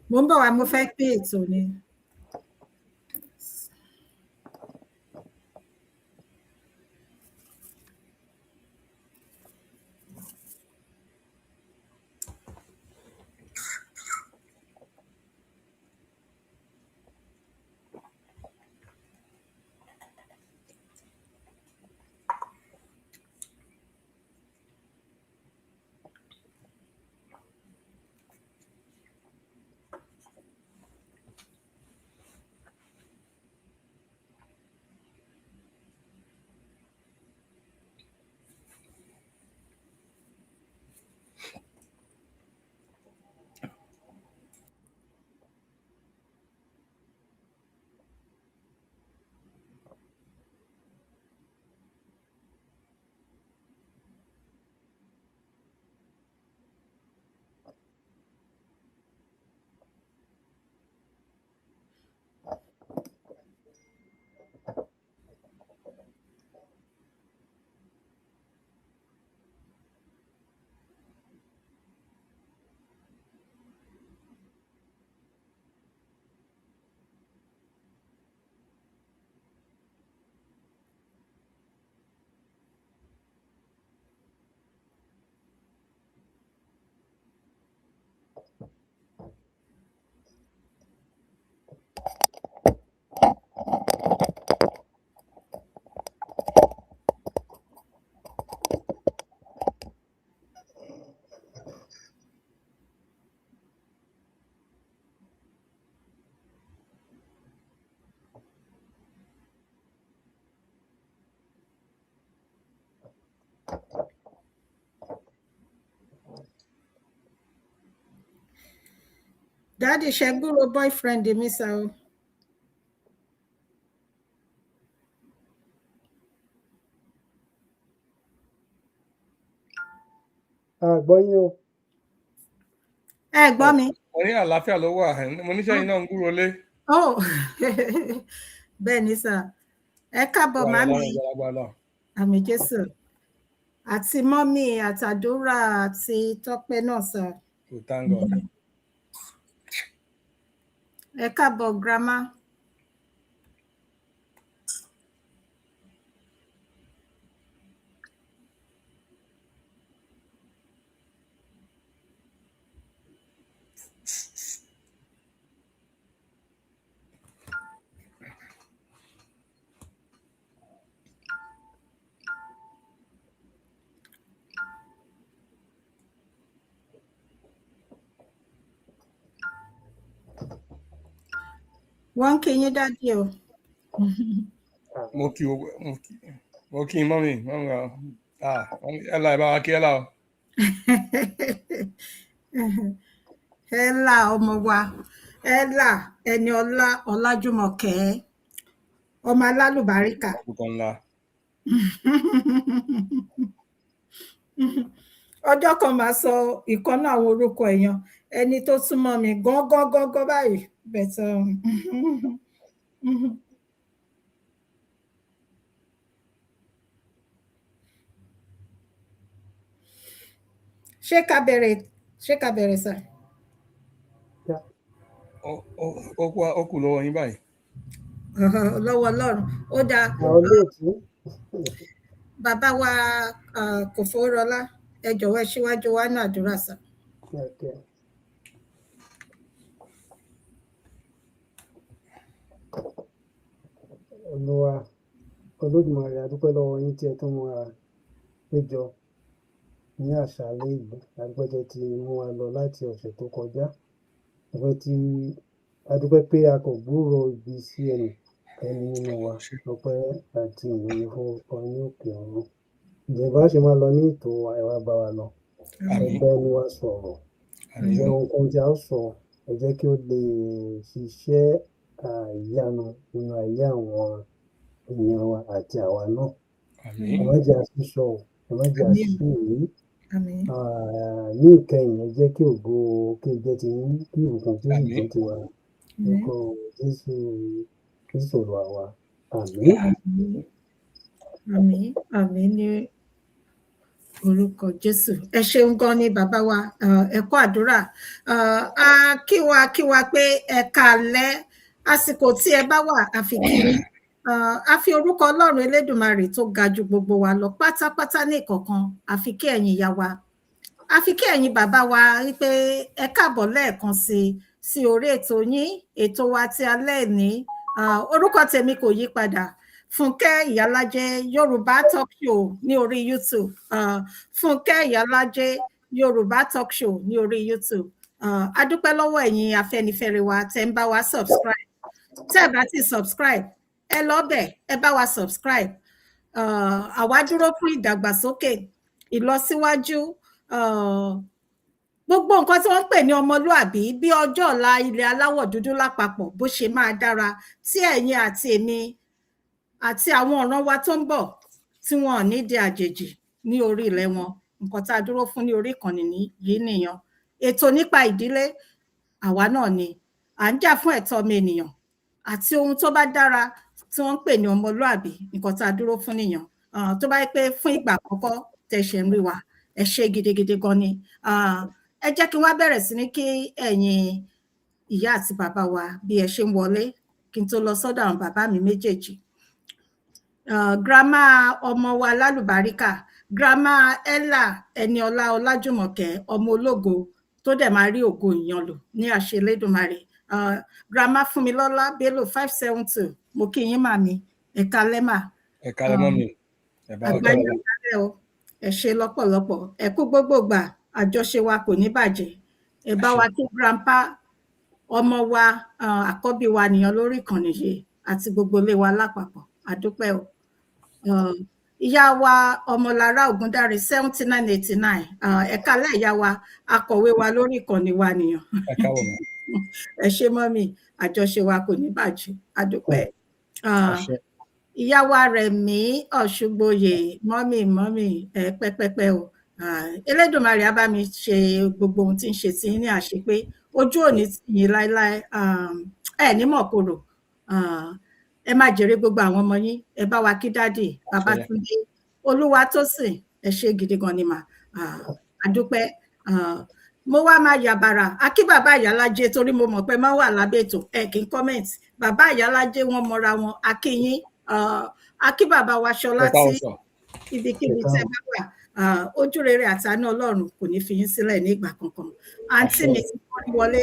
Mo ń bọ̀ wá, mo fẹ́ pé ètò ni. Daddy ṣe gbúrò boyfriend mi sá o. Gbọ́ yín o. Ẹ gbọ́ mi. Orí àlàáfíà ló wà, mo níṣẹ́ yín náà ń gúrò lé. Bẹ́ẹ̀ ni sà, ẹ káàbọ̀ màmí. Àmì Jésù. Àti mọ́mí àtàdúrà àti Tọ́pẹ́ náà sà. Oh, thank God. Ẹ káàbọ̀ grandma. Wọ́n kí yín dádì o. Mo kí mọ́mí ẹ là ìbára kí ẹ là o. Ẹ là ọmọ wa, ẹ là ẹni ọlá Ọlájúmọ̀kẹ́, ọmọ alálùbáríkà. Ọjọ́ kan máa sọ ìkànnà àwọn orúkọ èèyàn, ẹni tó súnmọ́ mi gángan báyìí bẹ̀tẹ̀. Ṣé ká bẹ̀rẹ̀ sà? Ó kù lọ́wọ́ yín báyìí. Lọ́wọ́ Ọlọ́run ó dáa. Bàbá wa KOFO Rọlá, ẹ jọ̀wọ́ ẹ ṣíwájú wa náà àdúrà sà. Olúwa Olódùmarè, a dúpẹ́ lọ́wọ́ yín tí ẹ tún mú wa péjọ ní àṣálẹ́ yìí. Àdúpẹ́ tí mú wa lọ láti ọ̀sẹ̀ tó kọjá. A dúpẹ́ pé a kò gbúrò ibi sí ẹni nínú wa. Ọpẹ́ àti ìyìn fún ọkọ ní òkè ọ̀run. Ìjọba ṣe máa lọ ní ètò ẹ wá bá wa lọ. Ẹgbẹ́ ni wá sọ̀rọ̀. Ǹjẹ́ ohun tí a ó sọ, ẹ jẹ́ kí ó lè ṣiṣẹ́ ìyanu nínú ayé àwọn ènìyàn wa àti àwa náà. Ẹ má jẹ́ àṣìṣọ, ẹ má jẹ́ àṣìṣe. Ní ìkẹyìn, ẹ jẹ́ kí ògo kí jẹ́ ti yín, kí ìbùkún tí ó sì jẹ́ ti wa. Orúkọ Jésù Kristi Olúwa wa. Àmín. Àmín ní orúkọ Jésù. Ẹ ṣeun gan ni bàbá wa, ẹ kú àdúrà. A kí wa pé ẹ káalẹ́, àsìkò tí ẹ bá wà àfi kí yín. A fi orúkọ Ọlọ́run Elédùmarè tó ga ju gbogbo wa lọ pátápátá ní ìkọ̀kan, àfi kí ẹ̀yin ìyá wa, àfi kí ẹ̀yin bàbá wa wípé ẹ káàbọ̀ lẹ́ẹ̀kan sí orí ètò yín, ètò wa ti alẹ́ ní. Orúkọ tèmi kò yí padà, Fúnkẹ́ Ìyálájé Yorùbá Talk Show ní orí YouTube. Fúnkẹ́ Ìyálájé Yorùbá Talk Show ní orí YouTube. A dúpẹ́ lọ́wọ́ ẹ̀yin afẹ́nifẹ́re wa tẹ́ ń bá wa subscribe. Tẹ́ ẹ bá ti subscribe, ẹ lọ bẹ̀, ẹ bá wa subscribe. Àwa dúró fún ìdàgbàsókè, ìlọsíwájú, gbogbo nǹkan tí wọ́n ń pè ní ọmọlúàbí, bí ọjọ́ ọ̀la ilẹ̀ aláwọ̀ dúdú lápapọ̀ bó ṣe máa dára, tí ẹ̀yin àti èmi àti àwọn ọ̀ràn wa tó ń bọ̀ tí wọn ò ní di àjèjì ní orí ilẹ̀ wọn. Nǹkan tá a dúró fún ní orí ìkànnì yìí nìyẹn. Ètò nípa ìdílé, àwa náà ni à ń jà fún ẹ̀tọ́ ọmọ ènìyàn àti ohun tó bá dára tí wọ́n ń pè ní ọmọlúàbí. Nǹkan tá a dúró fún nìyẹn. Tó bá yẹ pé fún ìgbà àkọ́kọ́ tẹ́ ṣe ń rí wa, ẹ ṣé gidigidi gan ni. Ẹ jẹ́ kí wọ́n bẹ̀rẹ̀ sí ní kí ẹ̀yin ìyá àti bàbá wa bí ẹ ṣe ń wọlé, kí n tó lọ sọ́dọ̀ àwọn bàbá mi méjèèjì. Grandma ọmọ wa lálùbáríkà, Grandma Ella Ẹniọlá Ọlájùmọ̀kẹ́, ọmọ ológo tó dẹ̀ máa rí ògo ìyan lò ní àṣẹ Elédùmarè. Grandma Fúnmilọ́lá Bello 572, mo kí yín màmí, ẹ káalẹ́ mà. Ẹ káalẹ́ mọ́mì. Àgbáyé kálẹ̀ o, ẹ ṣé lọ́pọ̀lọpọ̀, ẹ kú gbogbo gbà, àjọṣe wa kò ní bàjẹ́. Ẹ bá wa kí grandpa ọmọ wa, àkọ́bí wa nìyẹn lórí ìkànnì yìí àti gbogbo ilé wa lápapọ̀, àdúpẹ́ o. Ìyá wa Ọmọlára Ògúndáre 7989, ẹ káalẹ́ ìyá wa, akọ̀wé wa lórí ìkànnì wa nìyẹn. Ẹ káwọ̀ mọ́. Ẹ ṣé mọ́mì, àjọṣe wa kò ní bàjẹ́, àdúpẹ́. Ìyá wa Rẹ̀mí Ọ̀ṣùgbòyè, mọ́mì pẹ́pẹ́pẹ́ o. Elédùmarè á bá mi ṣe gbogbo ohun tí ń ṣe tí ní àṣepé, ojú òní tì yín láéláé, ẹ ní mọ̀korò, ẹ máa jèrè gbogbo àwọn ọmọ yín. Ẹ bá wa kí dádì Babátúndé Olúwatósìn, ẹ ṣé gidi gan ni mà, àdúpẹ́. Mo wá máa yàbàrà, a kí bàbá Ìyálájé torí mo mọ̀ pé máa wà lábẹ́ ètò, ẹ kì í comment. Bàbá Ìyálájé wọ́n mọra wọn, a kí yín. A kí bàbá wa Ṣọlá tí ibikíbi tẹ́ bá wà, ojú rere àtàánú Ọlọ́run kò ní fi yín sílẹ̀ ní ìgbà kankan. Àǹtí mi ti wọlé,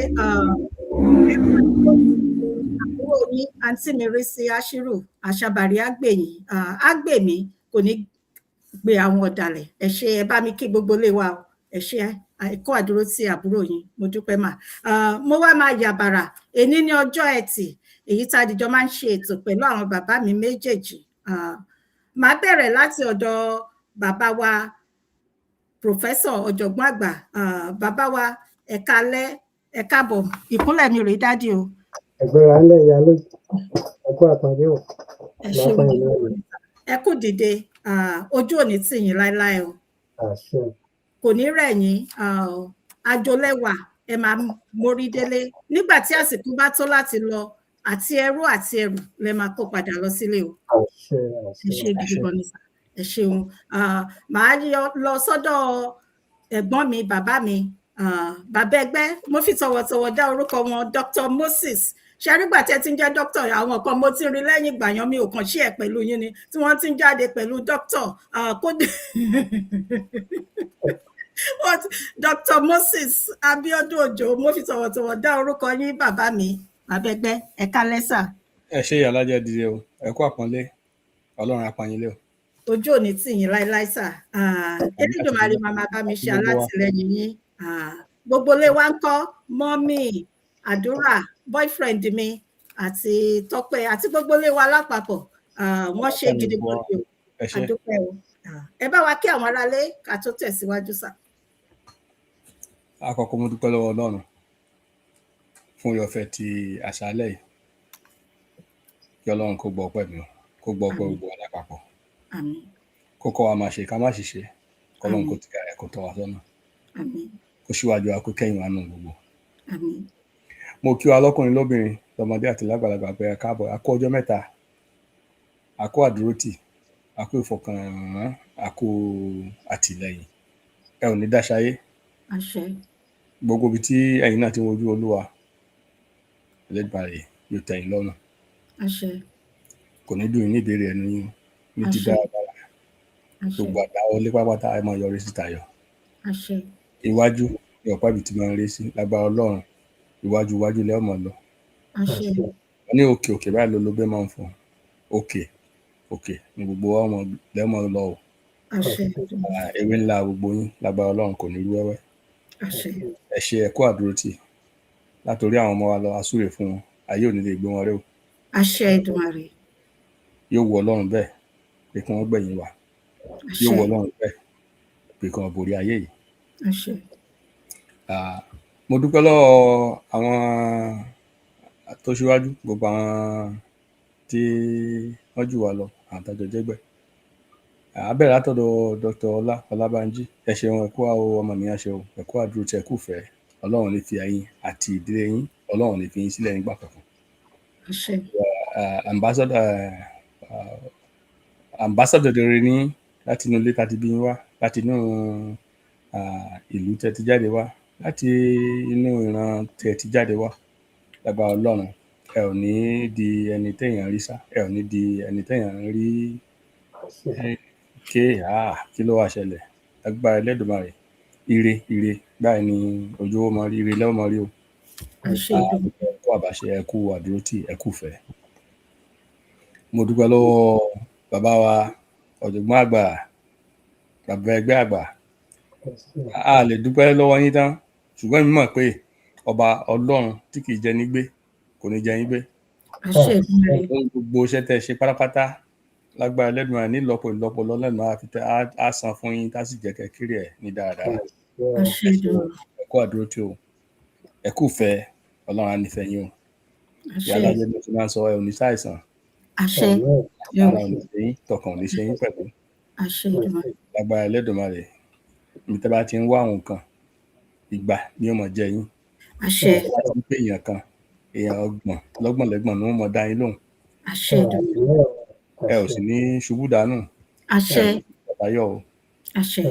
àbúrò yín àǹtí mi rí sí Aṣírù Àṣàbàrí àgbèmí kò ní gbé àwọn ọ̀dàlẹ̀. Ẹ ṣé, ẹ bá mi kí gbogbo ilé wa o, ẹ ṣé, ẹ kú àdúró sí àbúrò yín, mo dúpẹ́ mà. Mo wá máa yàbàrà, èní ní ọjọ́ Ẹtì, èyí tá a dìjọ máa ń ṣe ètò pẹ̀lú àwọn bàbá mi méjèèjì. Màá bẹ̀rẹ̀ láti ọ̀dọ̀ bàbá wa Professor ọ̀jọ̀gbọ́n àgbà. Bàbá wa ẹ káalẹ́, ẹ káàbọ̀, ìkúnlẹ̀ mi rèé dádì o. Ẹgbẹ́ra ńlẹ̀ ìyá ló, ẹ kú àpàdé o. Ẹ ṣé, ẹ kú dìde, ojú òní tì yín láéláé o. Kò ní rẹ̀ yín, àjọlẹ́wà ẹ máa mórí délé. Nígbà tí àsìkò bá tó láti lọ, àti ẹrú àti ẹrù lẹ máa kó padà lọ sílé o. Ẹ ṣé gidi gan ni sà, ẹ ṣeun. Màá lọ sọ́dọ̀ ẹ̀gbọ́n mi, bàbá mi, bàbá ẹgbẹ́. Mo fi tọ̀wọ̀tọ̀wọ̀ dá orúkọ wọn, Dr. Moses. Ṣe nígbà tí ẹ ti ń jẹ́ doctor, àwọn kan mo ti rí lẹ́yìn ìgbà yẹn, mi ò kàn ṣí ẹ̀ pẹ̀lú yín ni, tí wọ́n ti ń jáde pẹ̀lú doctor. Dr. Moses Abiodun Ojo, mo fi tọ̀wọ̀tọ̀wọ̀ dá orúkọ yín bàbá mi, bàbá ẹgbẹ́, ẹ káalẹ́ sà. Ẹ ṣé Ìyálájé dìde o, ẹ kú àpọ́nlé, Ọlọ́run á pọ́n yín lé o. Ojú òní tì yín láéláé sà. Elédùmarè máa bá mi ṣe alátìlẹ́yìn yín. Gbogbo ilé wa ń kọ́, mọ́mì, àdúrà, boyfriend mi àti Tọ́pẹ́ àti gbogbo ilé wa lápapọ̀, wọ́n ṣe gidi gan ni o, àdúpẹ́ o. Ẹ bá wa kí àwọn aráalé ká tó tẹ̀síwájú sà. Àkọ́kọ́ mo dúpẹ́ lọ́wọ́ Ọlọ́run fún ìyọ̀fẹ́ ti àṣálẹ́ yìí. Kí Ọlọ́run kó gbọ́ ọpẹ́ mi o, kó gbọ́ ọpẹ́ gbogbo wa lápapọ̀. Àmín. Kó kọ́ wa máa ṣe ká má ṣiṣẹ́, k'Ọlọ́run kó tìka ẹ̀ kó tọ́ wa sọ́nà. Àmín. Kó ṣíwájú wa kó kẹ́yìn wa nù gbogbo. Àmín. Mo kí wa lọ́kùnrin lóbìnrin, lọ́mọdé àti lágbàlagbà pé ẹ káàbọ̀, a kú ọjọ́ mẹ́ta, a kú àdúrótì, a kú ìfọkànrán, a kú àtìlẹ́yìn. Ẹ ò ní dáṣayé. Àṣẹ. Gbogbo ibi tí ẹ̀yin náà ti ń wojú Olúwa, Elédùmarè yóò tẹ́ yín lọ́rùn. Àṣẹ. Kò ní dùn yín ní ìbéèrè ẹnu yín ní ti Àṣẹ. dáradára. Àṣẹ. Gbogbo àdáwọlé pátápátá ẹ máa yọrí sí tayọ̀. Àṣẹ. Iwájú ni ọ̀pá ibi tí máa ń rí sí lágbára Ọlọ́run. Iwájú iwájú lẹ́ ó máa lọ. Àṣẹ. Wọ́n ní òkè òkè báyìí lológbé máa ń fọhùn. Òkè òkè ni gbogbo wa lẹ́ máa lọ o. Àṣẹ. Ewé ńlá gbogbo yín lágbára Ọlọ́run kò ní rú wẹ́wẹ́. Àṣẹ. Ẹ ṣe ẹ kú àdúrótì. Látòrí àwọn ọmọ wa lọ asúre fún wọn, ayé ò ní lè gbé wọn ré o. Àṣẹ Èdùmàrè. Yóò wù Ọlọ́run bẹ́ẹ̀ pé kí wọ́n gbẹ̀yìn wa. Yóò wù Ọlọ́run bẹ́ẹ̀ pé kí wọ́n borí ayé yìí. Àṣẹ. Mo dúpẹ́ lọ́wọ́ àwọn tó ṣíwájú, gbogbo àwọn tí wọ́n jù wá lọ, àwọn tàjọ jẹ́gbẹ́. A bẹ̀rẹ̀ látọ̀dọ̀ Dr. Ọlábánjí. Ẹ ṣeun, ẹ kú ọmọ mi, ẹ ṣeun, ẹ kú àdúrótì, ẹ kú fẹ́. Ọlọ́run ní fi ẹ̀yin àti ìdílé yín, Ọlọ́run ní fi yín sílẹ̀ nígbà kankan. Àṣẹ. Ambassador rere ní láti inú ilé tàti bí yín wá, láti inú ìlú tẹ́ ti jáde wá, láti inú ìran tẹ́ ti jáde wá. Lágbára Ọlọ́run, ẹ ò ní di ẹni téèyàn rí sá, ẹ ò ní di ẹni téèyàn rí kí ló wá ṣẹlẹ̀. Lágbára Elédùmarè, ire báyìí ni ojú ó mọ rí, ire lẹ́wọ̀n mọ rí o. Àṣẹ Èdùmàrè. Ẹ kú àbàṣe, ẹ kú àdúrótì, ẹ kú fẹ́. Mo dúpẹ́ lọ́wọ́ bàbá wa ọ̀jọ̀gbọ́n àgbà, bàbá ẹgbẹ́ àgbà. A lè dúpẹ́ lọ́wọ́ yín tán, ṣùgbọ́n mi mọ̀ pé ọba Ọlọ́run tí kì í jẹ nígbé kò ní jẹ yín gbé. Àṣẹ Èdùmàrè. Gbogbo iṣẹ́ tẹ́ ṣe pátápátá lágbára Elédùmarè ní ìlọ́po lọ́lẹ́nu á san fún yín, tá sì jẹ́ kẹ́ kéré ẹ̀ ní dáradára. Àṣẹ Èdùmàrè. Ẹ kú àdúrótì o, ẹ kú fẹ́, Ọlọ́run á nífẹ̀ẹ́ yín o. Àṣẹ. Ìyá alájẹ ló ti máa ń sọ, ẹ ò ní ṣàìsàn. Àṣẹ. Ara ò ní ṣe yín, tọkàn ò ní ṣe yín pẹ̀lú. Àṣẹ Èdùmàrè. Lágbára Elédùmarè, ibi tẹ́ bá ti ń wá àwọn nǹkan, ìgbà ni ó mọ̀ jẹ yín. Àṣẹ. Láti pé èèyàn kan, èèyàn lọ́gbọ̀n ni wọ́n mọ̀ dá yín lóhùn. Àṣẹ Èdùmàrè. Ẹ ò sì ní ṣubú dànù. Àṣẹ. Àbáyọ o. Àṣẹ.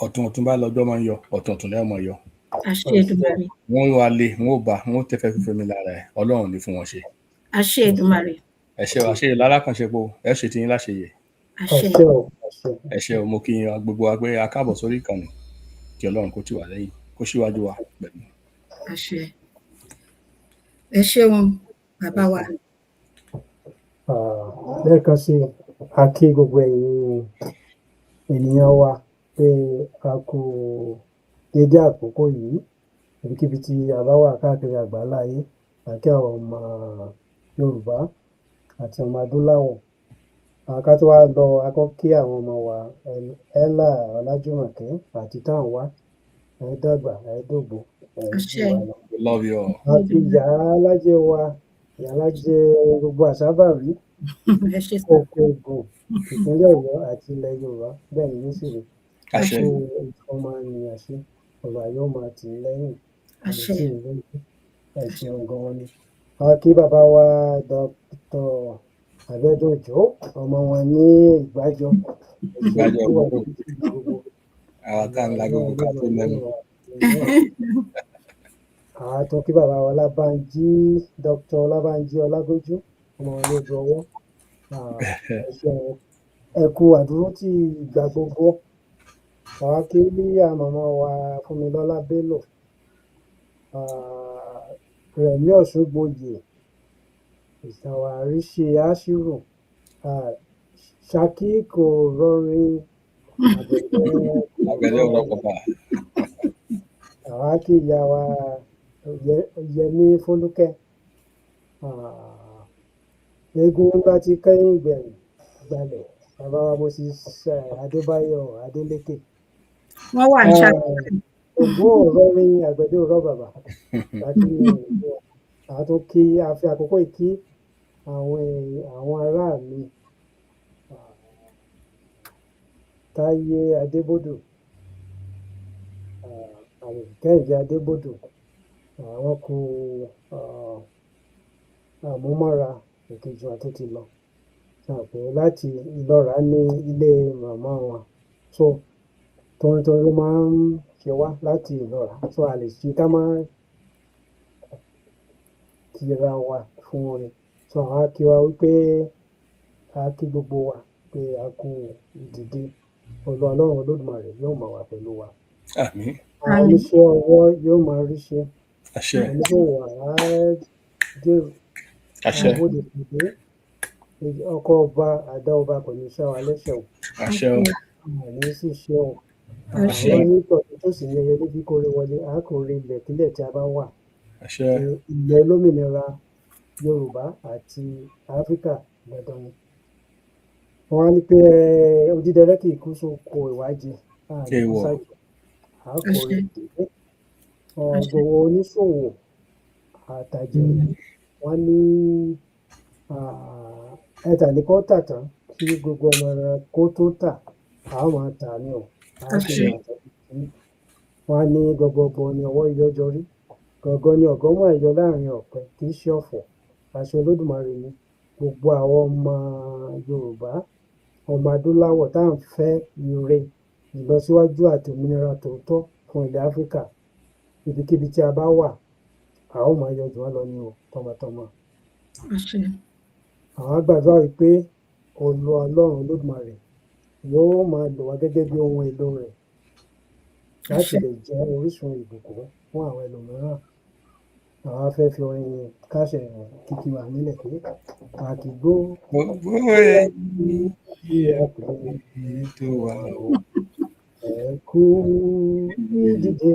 Ọ̀tún bá lọ́jọ́ máa ń yọ, ọ̀tún lẹ́ẹ̀ mọ̀ yọ. Àṣẹ Èdùmàrè. Wọ́n wá lé, wọ́n ò bá, wọ́n tẹ́fẹ́ fífẹ́ mi lára ẹ̀, Ọlọ́run ní fún wọn ṣe. Àṣẹ Èdùmàrè. Ẹ ṣe àṣeyẹ lálákànṣepo, ẹ ṣe ti yín láṣeyẹ. Àṣẹ. Ẹ ṣe o, mo kí yín gbogbo wa pé a káàbọ̀ sórí ìkànnì, kí Ọlọ́run kó tì wá lẹ́yìn, kó síwájú wa pẹ̀lú. Àṣẹ. Ẹ ṣeun bàbá wa. Lẹ́ẹ̀kan sí a kí gbogbo ẹ̀yin ènìyàn wa pé a kú dédé àkókò yìí, ibikíbi tí a bá wà káàkiri àgbáláyé, àkí àwọn ọmọ Yorùbá àti ọmọ adúláwọ̀. Ká tó wá lọ, a kọ́ kí àwọn ọmọ wa Ella Ọlájùmọ̀kẹ́ àti Táǹwá, ẹ dàgbà, ẹ dògbò, ẹ Àṣẹ. Love you all. àti ìyá alájẹ wa, ìyá alájẹ gbogbo Àsábàrí, Ẹ ṣe sá. oko Ògùn, ìpínlẹ̀ Ọ̀yọ́ àti ilẹ̀ Yorùbá, bẹ́ẹ̀ ni yóò sì rí. Àṣẹ. Ọmọ ènìyàn ṣe, ọ̀rọ̀ yóò máa tì í lẹ́yìn. Àṣẹ. Ẹ ṣeun gan-an ni. A kí bàbá wa Dr. Àbíọ́dún Òjó, ọmọ wọn ní Ìgbájọ. Ìgbájọ gbogbo. Àwọn tá ń la gbogbo ká tó mẹ́nu. A tún kí bàbá wa Ọlábánjí, Dr. Ọlábánjí Ọlágójú, ọmọ wọn lójú ọwọ́. Ẹ ṣeun, ẹ kú àdúrótì ìgbà gbogbo. Àwa kí àmọ̀mọ́ wa Fúnmilọ́lá Bello, Rẹ̀mí Ọ̀ṣọ́gbòyè, ìsàwà àríṣe Áṣírù, Ṣakí kò rọrin, Àgbẹ̀dẹ ọ̀rọ̀ pọ̀pà. àwa kí ìyá wa Yẹmí Fólúkẹ́, eégún ńlá tí kẹ́yìn gbẹ̀yìn gbalẹ̀, bàbá wa Moses Adébáyọ̀ Adélékè. Wọ́n wà ní ṣáájú. Ògún ọ̀rọ̀ ní àgbẹ̀dẹ ọ̀rọ̀ bàbá. A tún kí a fi àkókò yìí kí àwọn ará mi, Táyé Adébódò, Kẹ́hìndé Adébódò, àwọn kú àmúmọ́ra ìkejì wa tó ti lọ. ṣàpè láti Ìlọ́ra ní ilé màmá wọn, so torin ló máa ń ṣe wá láti Ìlọ́ra, so a lè ṣe ká má kíra wa fún orin, so àwọn á kí wa wípé a kí gbogbo wa pé a kú ìdìde, Ọlọ́run Olódùmarè yóò máa wà pẹ̀lú wa. Àmín. Àwọn oníṣẹ́ ọwọ́ yóò máa ríṣẹ́, Àṣẹ. oníṣòwò á dèrò, Àṣẹ. àbòdè pèdé, ọkọ ọba àdá ọba kò ní ṣá wa lẹ́sẹ̀ o, Àṣẹ o. àní sì ṣe o. Àṣẹ. Àwọn onítọ̀tún tó sì ní ẹyẹ níbi kórè wọlé, a kò rí ilẹ̀ kílẹ̀ tí a bá wà. Àṣẹ. Ilẹ̀ olómìnira Yorùbá àti Áfíríkà dandan ni. Wọ́n á ní pé odídẹrẹ́ kì í kú sóko ìwádìí, Èèwọ̀. a kò rí ìdílé. Gbogbo oníṣòwò àtàjèrè wọ́n ní ẹ̀tà ní kó tà tán kí gbogbo ọmọ rẹ̀ kó tó tà, a máa tà ní o, a sì máa tà ní. Wọ́n á ní gọgọbọ ni ọwọ́ yọjọ rí, gọ̀gọ́ ni ọ̀gọ́mọ̀ ẹ̀yọ láàrin ọ̀pẹ, kì í ṣe ọ̀fọ̀, àṣẹ Olódùmarè ni. Gbogbo àwọn ọmọ Yorùbá, ọmọ adúláwọ̀ tá à ń fẹ́ ire, ìlọsíwájú àti òmìnira tòótọ́ fún ilẹ̀ Áfíríkà, ibikíbi tí a bá wà, a ó máa yọ jù wọ́n lọ ní o, tọmọtọmọ. Àṣẹ. Àwọn gbàdúrà wípé Ọlọ́run Olódùmarè yóò máa lò wá gẹ́gẹ́ bí ohun èlò rẹ̀ láti lè jẹ́ orísun ìbùkún fún àwọn ẹlòmíràn. Àwọn afẹ́ fi orin kásẹ̀ kíkí wa nílẹ̀ pé àkìgbó Gbogbo ẹ̀yin tí ẹ pè tó wà o. ẹ kú ìdìde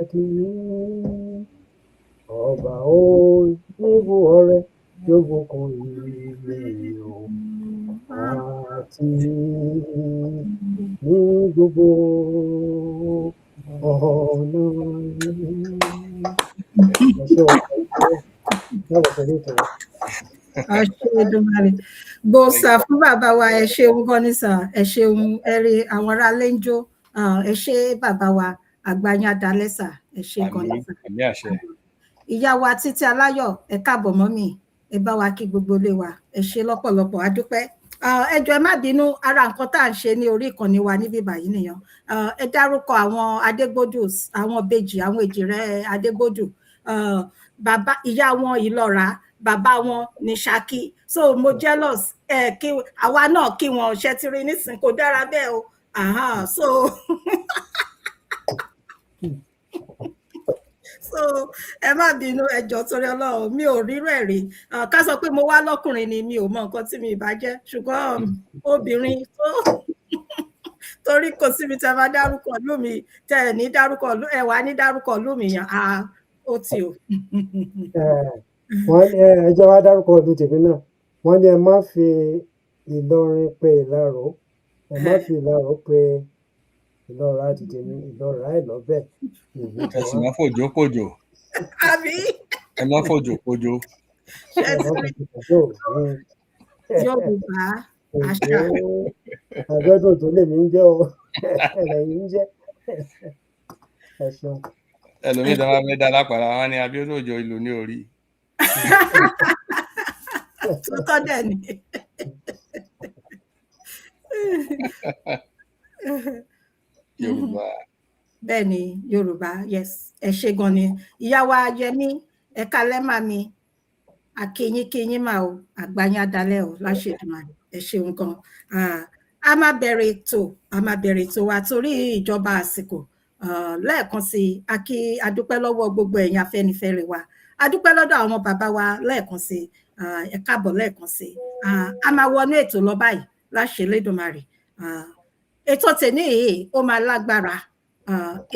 àkìyí, ọba ó níbu ọrẹ yóò bùkún ilé o, àti ní gbogbo ọ̀nà yìí. Ẹ ṣé o, lábọ̀ pẹ̀lú ìtọ́wọ́. Àṣẹ Èdùmàrè. Gbòòsà fún bàbá wa, ẹ ṣeun gan ni sà, ẹ ṣeun, ẹ rí àwọn aráalé ń jó, ẹ ṣé bàbá wa àgbáyé adalẹ́ sà, ẹ ṣé gan ni Àmín. sà. Àmín àṣẹ. Ìyá wa Títí Aláyọ̀, ẹ káàbọ̀ mọ́mì, ẹ bá wa kí gbogbo ilé wa, ẹ ṣé lọ́pọ̀lọpọ̀, a dúpẹ́. Ẹ jọ̀ọ́ ẹ má bínú, ara nǹkan tá à ń ṣe ní orí ìkànnì wa níbí báyìí nìyẹn. Ẹ dárúkọ àwọn Adégbòdù, àwọn ìbejì, àwọn èjìrẹ́ Adégbòdù, bàbá ìyá wọn Ìlọ́ra, bàbá wọn ní Ṣakí, so mo jealous, kí àwa náà kí wọn ṣe ti rí nísìn, kò dára bẹ́ẹ̀ o, so so ẹ má bínú, ẹ jọ̀ọ́ torí Ọlọ́run, mi ò rírú ẹ̀ rí, ká sọ pé mo wá lọ́kùnrin ni mi ò mọ nǹkan tí mi ìbá jẹ́, ṣùgbọ́n obìnrin tó torí kò síbi tí a máa dárúkọ ìlú mi, tẹ ẹ ní dárúkọ ẹ wà ní dárúkọ ìlú mi yàn, ó ti o. Wọ́n ní ẹjọ́ wá dárúkọ ọdún tèmi náà, wọ́n ní ẹ má fi Ìlọrin pe Ìlaró, ẹ má fi Ìlaró pe Ìlọ́ra ti tèmi, Ìlọ́ra ẹ̀ lọ́bẹ̀. Ẹ sì má fòjó pòjò. Àbí? Ẹ má fòjò pòjò. Yorùbá àṣà. Àbíọ́dún tó lèmi ń jẹ́ o, ẹ̀lẹ́yìn ń jẹ́. Ẹ ṣeun. Ẹlòmíì tó máa fẹ́ dá lápàdà wọn ní Abíọ́dún Òjó ìlú ní orí. Tó tọ́ dẹ̀ ni. Yorùbá. Bẹ́ẹ̀ ni Yorùbá, yes, ẹ ṣé gan ni. Ìyá wa Yẹmí, ẹ kálẹ́ mà mi, akínyín mà o, àgbáyé adalẹ́ o, láṣẹ Èdùmàrè, ẹ ṣeun gan. A máa bẹ̀rẹ̀ ètò wa torí ìjọba àsìkò. Lẹ́ẹ̀kan sí a dúpẹ́ lọ́wọ́ gbogbo ẹ̀yin Afẹ́nifẹ́re wa, a dúpẹ́ lọ́dọ̀ àwọn bàbá wa lẹ́ẹ̀kan sí, ẹ káàbọ̀ lẹ́ẹ̀kan sí. A máa wọnú ètò lọ báyìí láṣẹ Elédùmarè. Ètò tèmi yìí ó máa lágbára,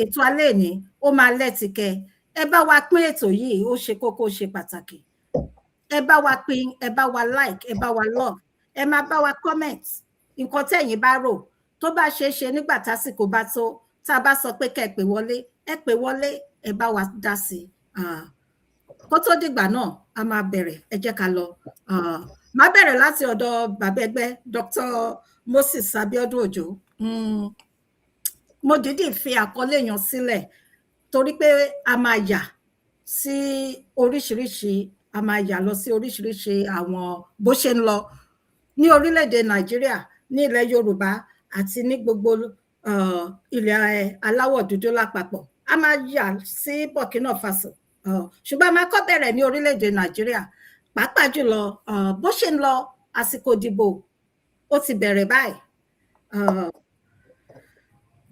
ètò alẹ́ ní ó máa lẹ́tìkẹ́. Ẹ bá wa pín ètò yìí, ó ṣe kókó, ó ṣe pàtàkì. Ẹ bá wa pín, ẹ bá wa like, ẹ bá wa love, ẹ máa bá wa comment nǹkan tẹ́yin bá rò, tó bá ṣe é ṣe nígbà tásìkò bá tó, tá a bá sọ pé kẹ́ ẹ pè wọlé, ẹ bá wa dá sí i. Kó tó dìgbà náà a máa bẹ̀rẹ̀, ẹ jẹ́ ká lọ. Máa bẹ̀rẹ̀ láti ọ̀dọ̀ bàbá ẹgbẹ́ Dr. Moses Abiodun Ojo. Mo dìídì fi àkọlé yàn sílẹ̀ torí pé a máa yà sí oríṣiríṣi, a máa yà lọ sí oríṣiríṣi àwọn bó ṣe ń lọ ní orílẹ̀-èdè Nàìjíríà, ní ilẹ̀ Yorùbá àti ní gbogbo ilẹ̀ aláwọ̀ dúdú lápapọ̀. A máa yà sí Burkina Faso, ṣùgbọ́n a máa kọ́ bẹ̀rẹ̀ ní orílẹ̀-èdè Nàìjíríà, pàápàá jùlọ bó ṣe ń lọ àsìkò ìdìbò ó ti bẹ̀rẹ̀ báyìí.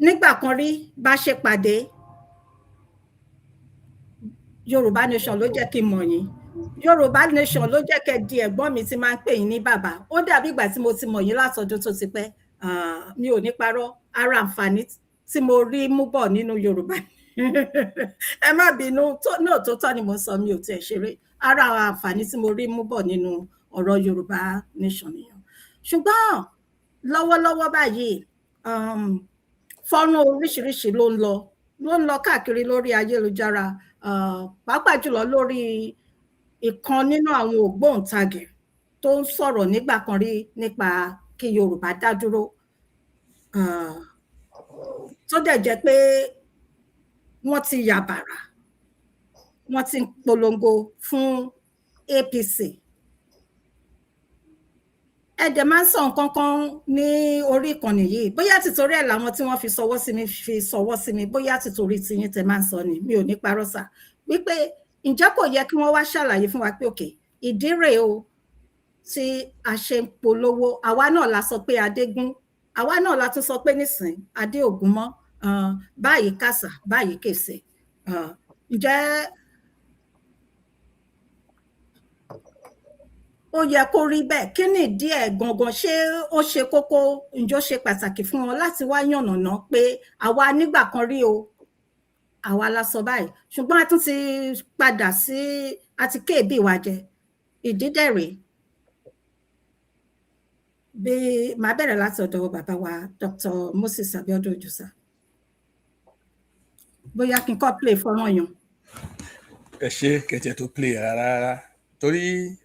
Nígbà kan rí bá ṣe pàdé, Yorùbá Nation ló jẹ́ kí n mọ̀ yín, Yorùbá Nation ló jẹ́ kẹ́ di ẹ̀gbọ́n mi tí máa ń pè yín ní bàbá. Ó dàbí ìgbà tí mo ti mọ̀ yín látọdún tó ti pẹ́. Mi ò ní parọ́, ara àǹfààní tí mo rí mú bọ̀ nínú Yorùbá ẹ má bínú, náà tó tọ́ ni mo sọ, mi ò tiẹ̀ ṣeré. Ara àǹfààní tí mo rí mú bọ̀ nínú ọ̀rọ̀ Yorùbá Nation nìyẹn. Ṣùgbọ́n lọ́wọ́lọ́wọ́ báyìí fọ́nrán oríṣiríṣi ló ń lọ káàkiri lórí ayélujára, pàápàá jùlọ lórí ìkan nínú àwọn ògbóǹtagì tó ń sọ̀rọ̀ nígbà kan rí nípa kí Yorùbá dá dúró, tó dẹ̀ jẹ́ pé wọ́n ti yàbàrà, wọ́n ti ń polongo fún APC. Ẹ̀dẹ̀ máa ń sọ nǹkan kan ní orí ìkànnì yìí, bóyá tìtorí ẹ̀ làwọn tí wọ́n fi sọwọ́ sí mi, bóyá tìtorí tiyín tẹ máa ń sọ ni, mi ò ní parọ́ sà, wípé ǹjẹ́ kò yẹ kí wọ́n wá ṣàlàyé fún wa pé òkè, ìdí rèé o tí a ṣe ń polówó. Àwa náà la sọ pé Adégún, àwa náà la tún sọ pé nísìn Adé Ògún mọ́, báyìí kàsà báyìí kèsè. Ǹjẹ́ ó yẹ kó rí bẹ́ẹ̀? Kí ni ìdí ẹ̀ gangan? Ṣé ó ṣe kókó? Ǹjẹ́ ó ṣe pàtàkì fún wọn láti wá yànnàná pé àwa nígbà kan rí o, àwa la sọ báyìí, ṣùgbọ́n a tún ti padà sí, àti kéèbì wa jẹ. Ìdí dẹ̀ rèé. Bí màá bẹ̀rẹ̀ láti ọ̀dọ̀ bàbá wa Dr. Moses Abiodun Ojusa. Bóyá kí n kọ́ play fọ́nrán yẹn. Ẹ ṣe kẹ̀tẹ̀ tó play rárá, torí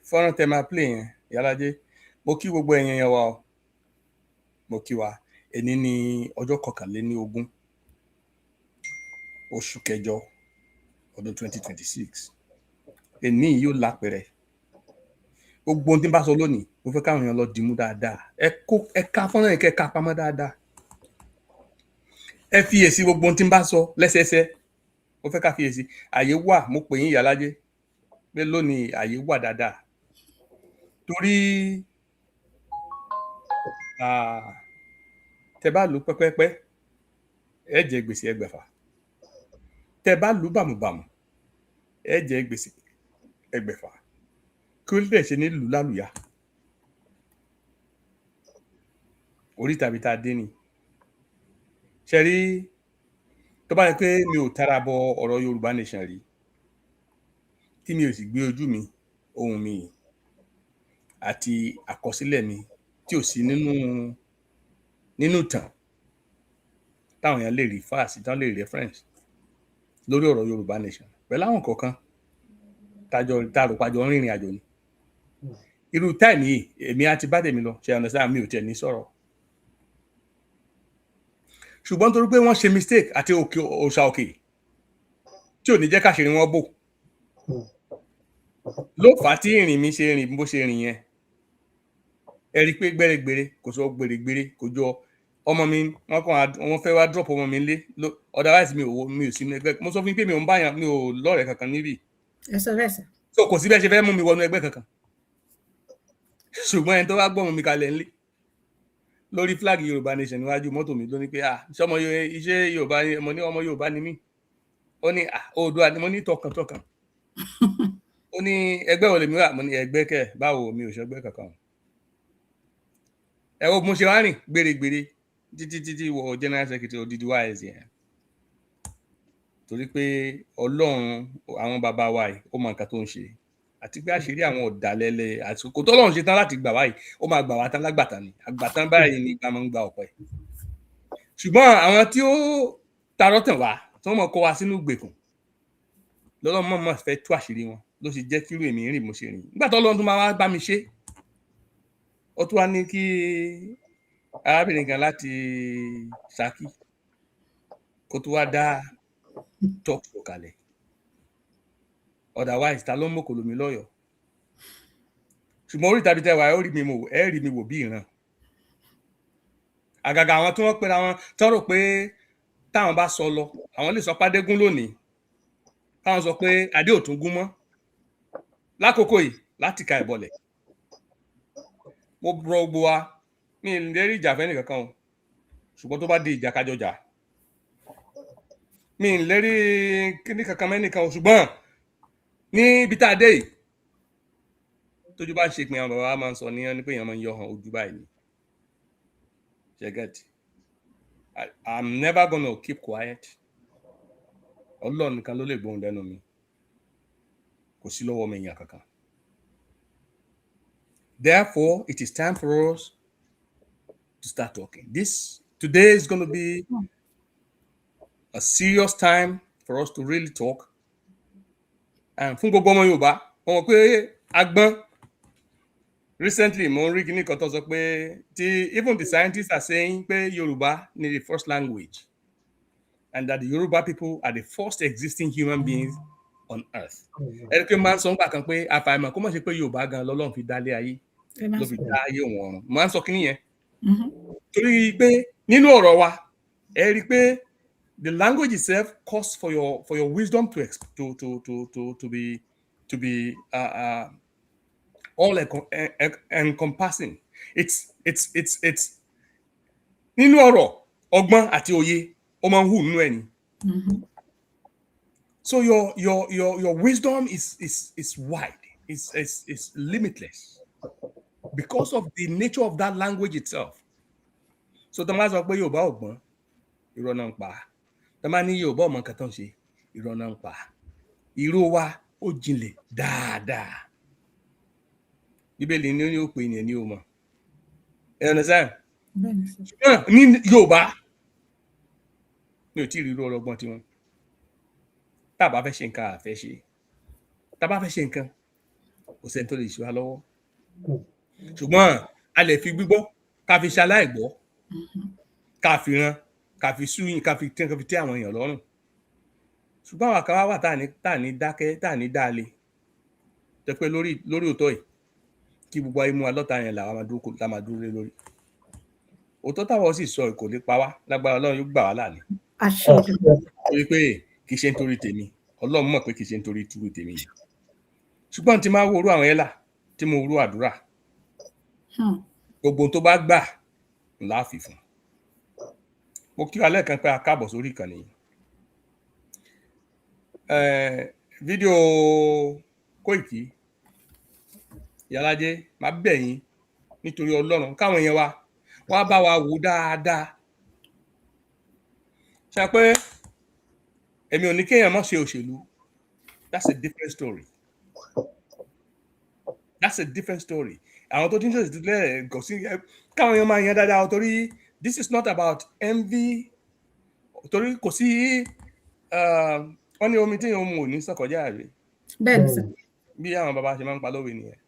fọ́nrán tẹ máa play yẹn, Ìyálájé, mo kí gbogbo ẹ̀yin yẹn wa o, mo kí wa. Èní ní ọjọ́ 21 oṣù kẹjọ ọdún 2026. Èní yóò lápẹ̀rẹ̀. Gbogbo ohun tí n bá sọ lónìí, mo fẹ́ káwọn èèyàn lọ dìmú dáadáa. Ẹ ká fọ́nrán yẹn, kẹ́ ká pamọ́ dáadáa. Ẹ fiyèsí gbogbo ohun tí n bá sọ lẹ́sẹẹsẹ. Mo fẹ́ ká fiyèsí. Àyè wà, mo pè yín Ìyálájé, pé lónìí àyè wà dáadáa. Torí tẹ bá lù pẹ́pẹ́pẹ́, ẹ jẹ gbèsè ẹgbẹ̀fà. Tẹ bá lù bàmùbàmù, ẹ jẹ gbèsè ẹgbẹ̀fà. Kí ó lè ṣe ní lù lálùyà. Orí tàbí tá a dé ni. Ṣe rí, tó bá yẹ pé mi ò tara bọ ọ̀rọ̀ Yorùbá Nation rí, tí mi ò sì gbé ojú mi, ohùn mi àti àkọsílẹ̀ mi tí ò sí nínú ìtàn táwọn èèyàn lè rí fáàsì, táwọn lè rí reference lórí ọ̀rọ̀ Yorùbá Nation, pẹ̀lú àwọn kọ̀ọ̀kan tàròpàjọ rìnrìn àjò ni. Irú táìmì yìí, èmi àti bá tèmi lọ, ṣe ọ̀nà sáà mi ò tiẹ̀ ní sọ̀rọ̀. Ṣùgbọ́n torí pé wọ́n ṣe mistake àti òòṣà òkè tí ò ní jẹ́ káṣírí wọn bò, ló fà á tí ìrìn mi ṣe rìn bó ṣe rìn yẹn. Ẹ rí i pé gbèrègbèrè kò sọ gbèrègbèrè kò jọ ọmọ mi, wọ́n fẹ́ wá drop ọmọ mi lé, otherwise mi ò sí nínú ẹgbẹ́. Mo sọ fún yín pé mi ò ń báyàn, mi ò lọ́rẹ̀ẹ́ kankan níbí. So kò sí bẹ́ẹ̀ ṣe fẹ́ mú mi wọnú ẹgbẹ́ kankan. Ṣùgbọ́n ẹni tó wá gbọ́mọ mi kalẹ̀ ńlé lórí flag Yorùbá Nation níwájú mọ́tò mi ló ní pé ṣọmọ iṣẹ́ Yorùbá, ọmọ Yorùbá ni mí. Ó ní Oòduà ni mo ní tọkàntọkàn. Ó ní ẹgbẹ́ wo lèmi wà? Mo ní ẹgbẹ́ kẹ̀, báwo, mi ò ṣẹgbẹ́ kankan. Ẹ wo mo ṣe wá rìn gbèrègbèrè títí wọ General Secretary odidi wáyẹsì yẹn. Torí pé Ọlọ́run àwọn bàbá wa yìí ó mọ nǹkan tó ń ṣe, àti pé àṣírí àwọn ọ̀dàlẹ̀lẹ̀ àsìkò tọ́lọ́run ṣe tán láti gbà wáyìí, ó máa gbà wá tán lágbàtà ni. Àgbàtán báyìí ni ìgbà máa ń gba ọ̀pẹ. Ṣùgbọ́n àwọn tí ó tarọ́ tàn wá, tí wọ́n mọ̀ kó wa sínú ìgbèkùn, lọ́lọ́run mọ̀ fẹ́ tú àṣírí wọn, ló ṣe jẹ́ kírú èmi rìn mo ṣe rìn. Nígbà tó Ọlọ́run tó máa wá bá mi ṣe, ó tún wá ní kí arábìnrin kan láti Ṣakí kó tún wá dá talk show kalẹ̀. Otherwise ta ló ń mọ̀kòlò mi lọ́yọ̀ọ́? ṣùgbọ́n orí tàbí tẹ́wàá ẹ rí mi wò bí ìran àgàgà àwọn tí wọ́n pera wọn tán rò pé táwọn bá sọ lọ àwọn lè sọ pádégún lónìí táwọn sọ pé adé ò tún gún mọ́ lákòókò yìí láti ka ìbọlẹ̀ mo rọ gbogbo wa mi ì lérí ìjà fẹ́ nìkankan o ṣùgbọ́n tó bá di ìjà kájọ jà mi ì lérí kíní kankan mẹ́nìkan o ṣùgbọ́n ní ibi tá a dé yìí tójú bá ń ṣe pin àwọn bàbá wa máa ń sọ ní pé èèyàn máa ń yọ hàn ojú báyìí ni ṣe get I'm never gonna keep quiet Ọlọ́run nìkan ló lè gbóhùn lẹ́nu mi kò sí lọ́wọ́ mi èèyàn kankan. Therefore, it is time for us to start talking. Today is going to be a serious time for us to really talk. And fún gbogbo ọmọ Yorùbá, wọ́n mọ̀ pé agbọ́n recently mo rí kíní kan tó sọ pé even the scientists are saying pé Yorùbá ni the first language and that the Yoruba people are the first existing human beings on earth. Ẹ̀rọ máa ń sọ nígbà kan pé àfàìmọ̀ kó má ṣe pé Yorùbá gan lọ́lọ́run fi dálé ayé ló fi dá ayé wọn ọ̀run. Máa ń sọ kíní yẹn. Torí pé nínú ọ̀rọ̀ wa ẹ rí i pé the language itself calls for your wisdom to be all encompassing. It's nínú ọ̀rọ̀ ọgbọ́n àti òye ó máa ń hù nínú ẹni. So your wisdom is wide. It's limitless because of the nature of that language itself. So tó máa sọ pé Yorùbá ọgbọ́n irọ́ náà ń pa. Tó máa ní Yorùbá ọmọ nǹkan tó ń ṣe irọ́ náà ń pa. Irọ́ wa ó jinlẹ̀ dáadáa. Bíbélì ni ó pè ní ẹni ó mọ̀. Ẹ understand? Ní Yorùbá mi ò tí ì rí irú ọlọ́gbọ́n tiwọn. Tá a bá fẹ́ ṣe nǹkan a fẹ́ ṣe. Tá a bá fẹ́ ṣe nǹkan kò sẹ́ni tó lè ṣe wá lọ́wọ́. Ṣùgbọ́n a lè fi gbígbọ́ ká fi ṣaláìgbọ́ ká fi ran ká fi súyìn ká fi tẹ́ àwọn èèyàn lọ́rùn. Ṣùgbọ́n àwọn kan wà tá à ní dákẹ́ tá à ní dáalé jẹ́ pé lórí òótọ́ yìí kí gbogbo ayé mú wa lọ́ta yẹn làwọn máa dúró lé lórí. Òótọ́ táwọn sì sọ kò lè pa wá lágbára Ọlọ́run yóò gbà wá láàní. Torí pé kì í ṣe nítorí tèmi Ọlọ́run mọ̀ pé kì í ṣe nítorí túrú tèmi yìí. Ṣùgbọ́n tí máa wo orú àwọn ẹ̀là tí mo rú àdúrà gbogbo tó bá gbà ńlá fi fún. Mo kí wa lẹ́ẹ̀kan pé a káàbọ̀ sórí ìkànnì yìí. Fídíò Kóìkì Ìyálájé máa bẹ̀ yín nítorí Ọlọ́run káwọn èèyàn wa wá bá wa wò dáadáa. Ṣé pé èmi ò ní kéèyàn má ṣe òṣèlú. That's a different story. That's a different story. Àwọn tó ti ń ṣe ìdílé kò sí káwọn èèyàn máa yan dáadáa torí this is not about envy. Torí kò sí wọ́n ní omi tí èèyàn mu ò ní sọ̀kọjá rẹ̀. Bẹ́ẹ̀ni sir. Bí àwọn bàbá ṣe máa ń pa lówe nìyẹn.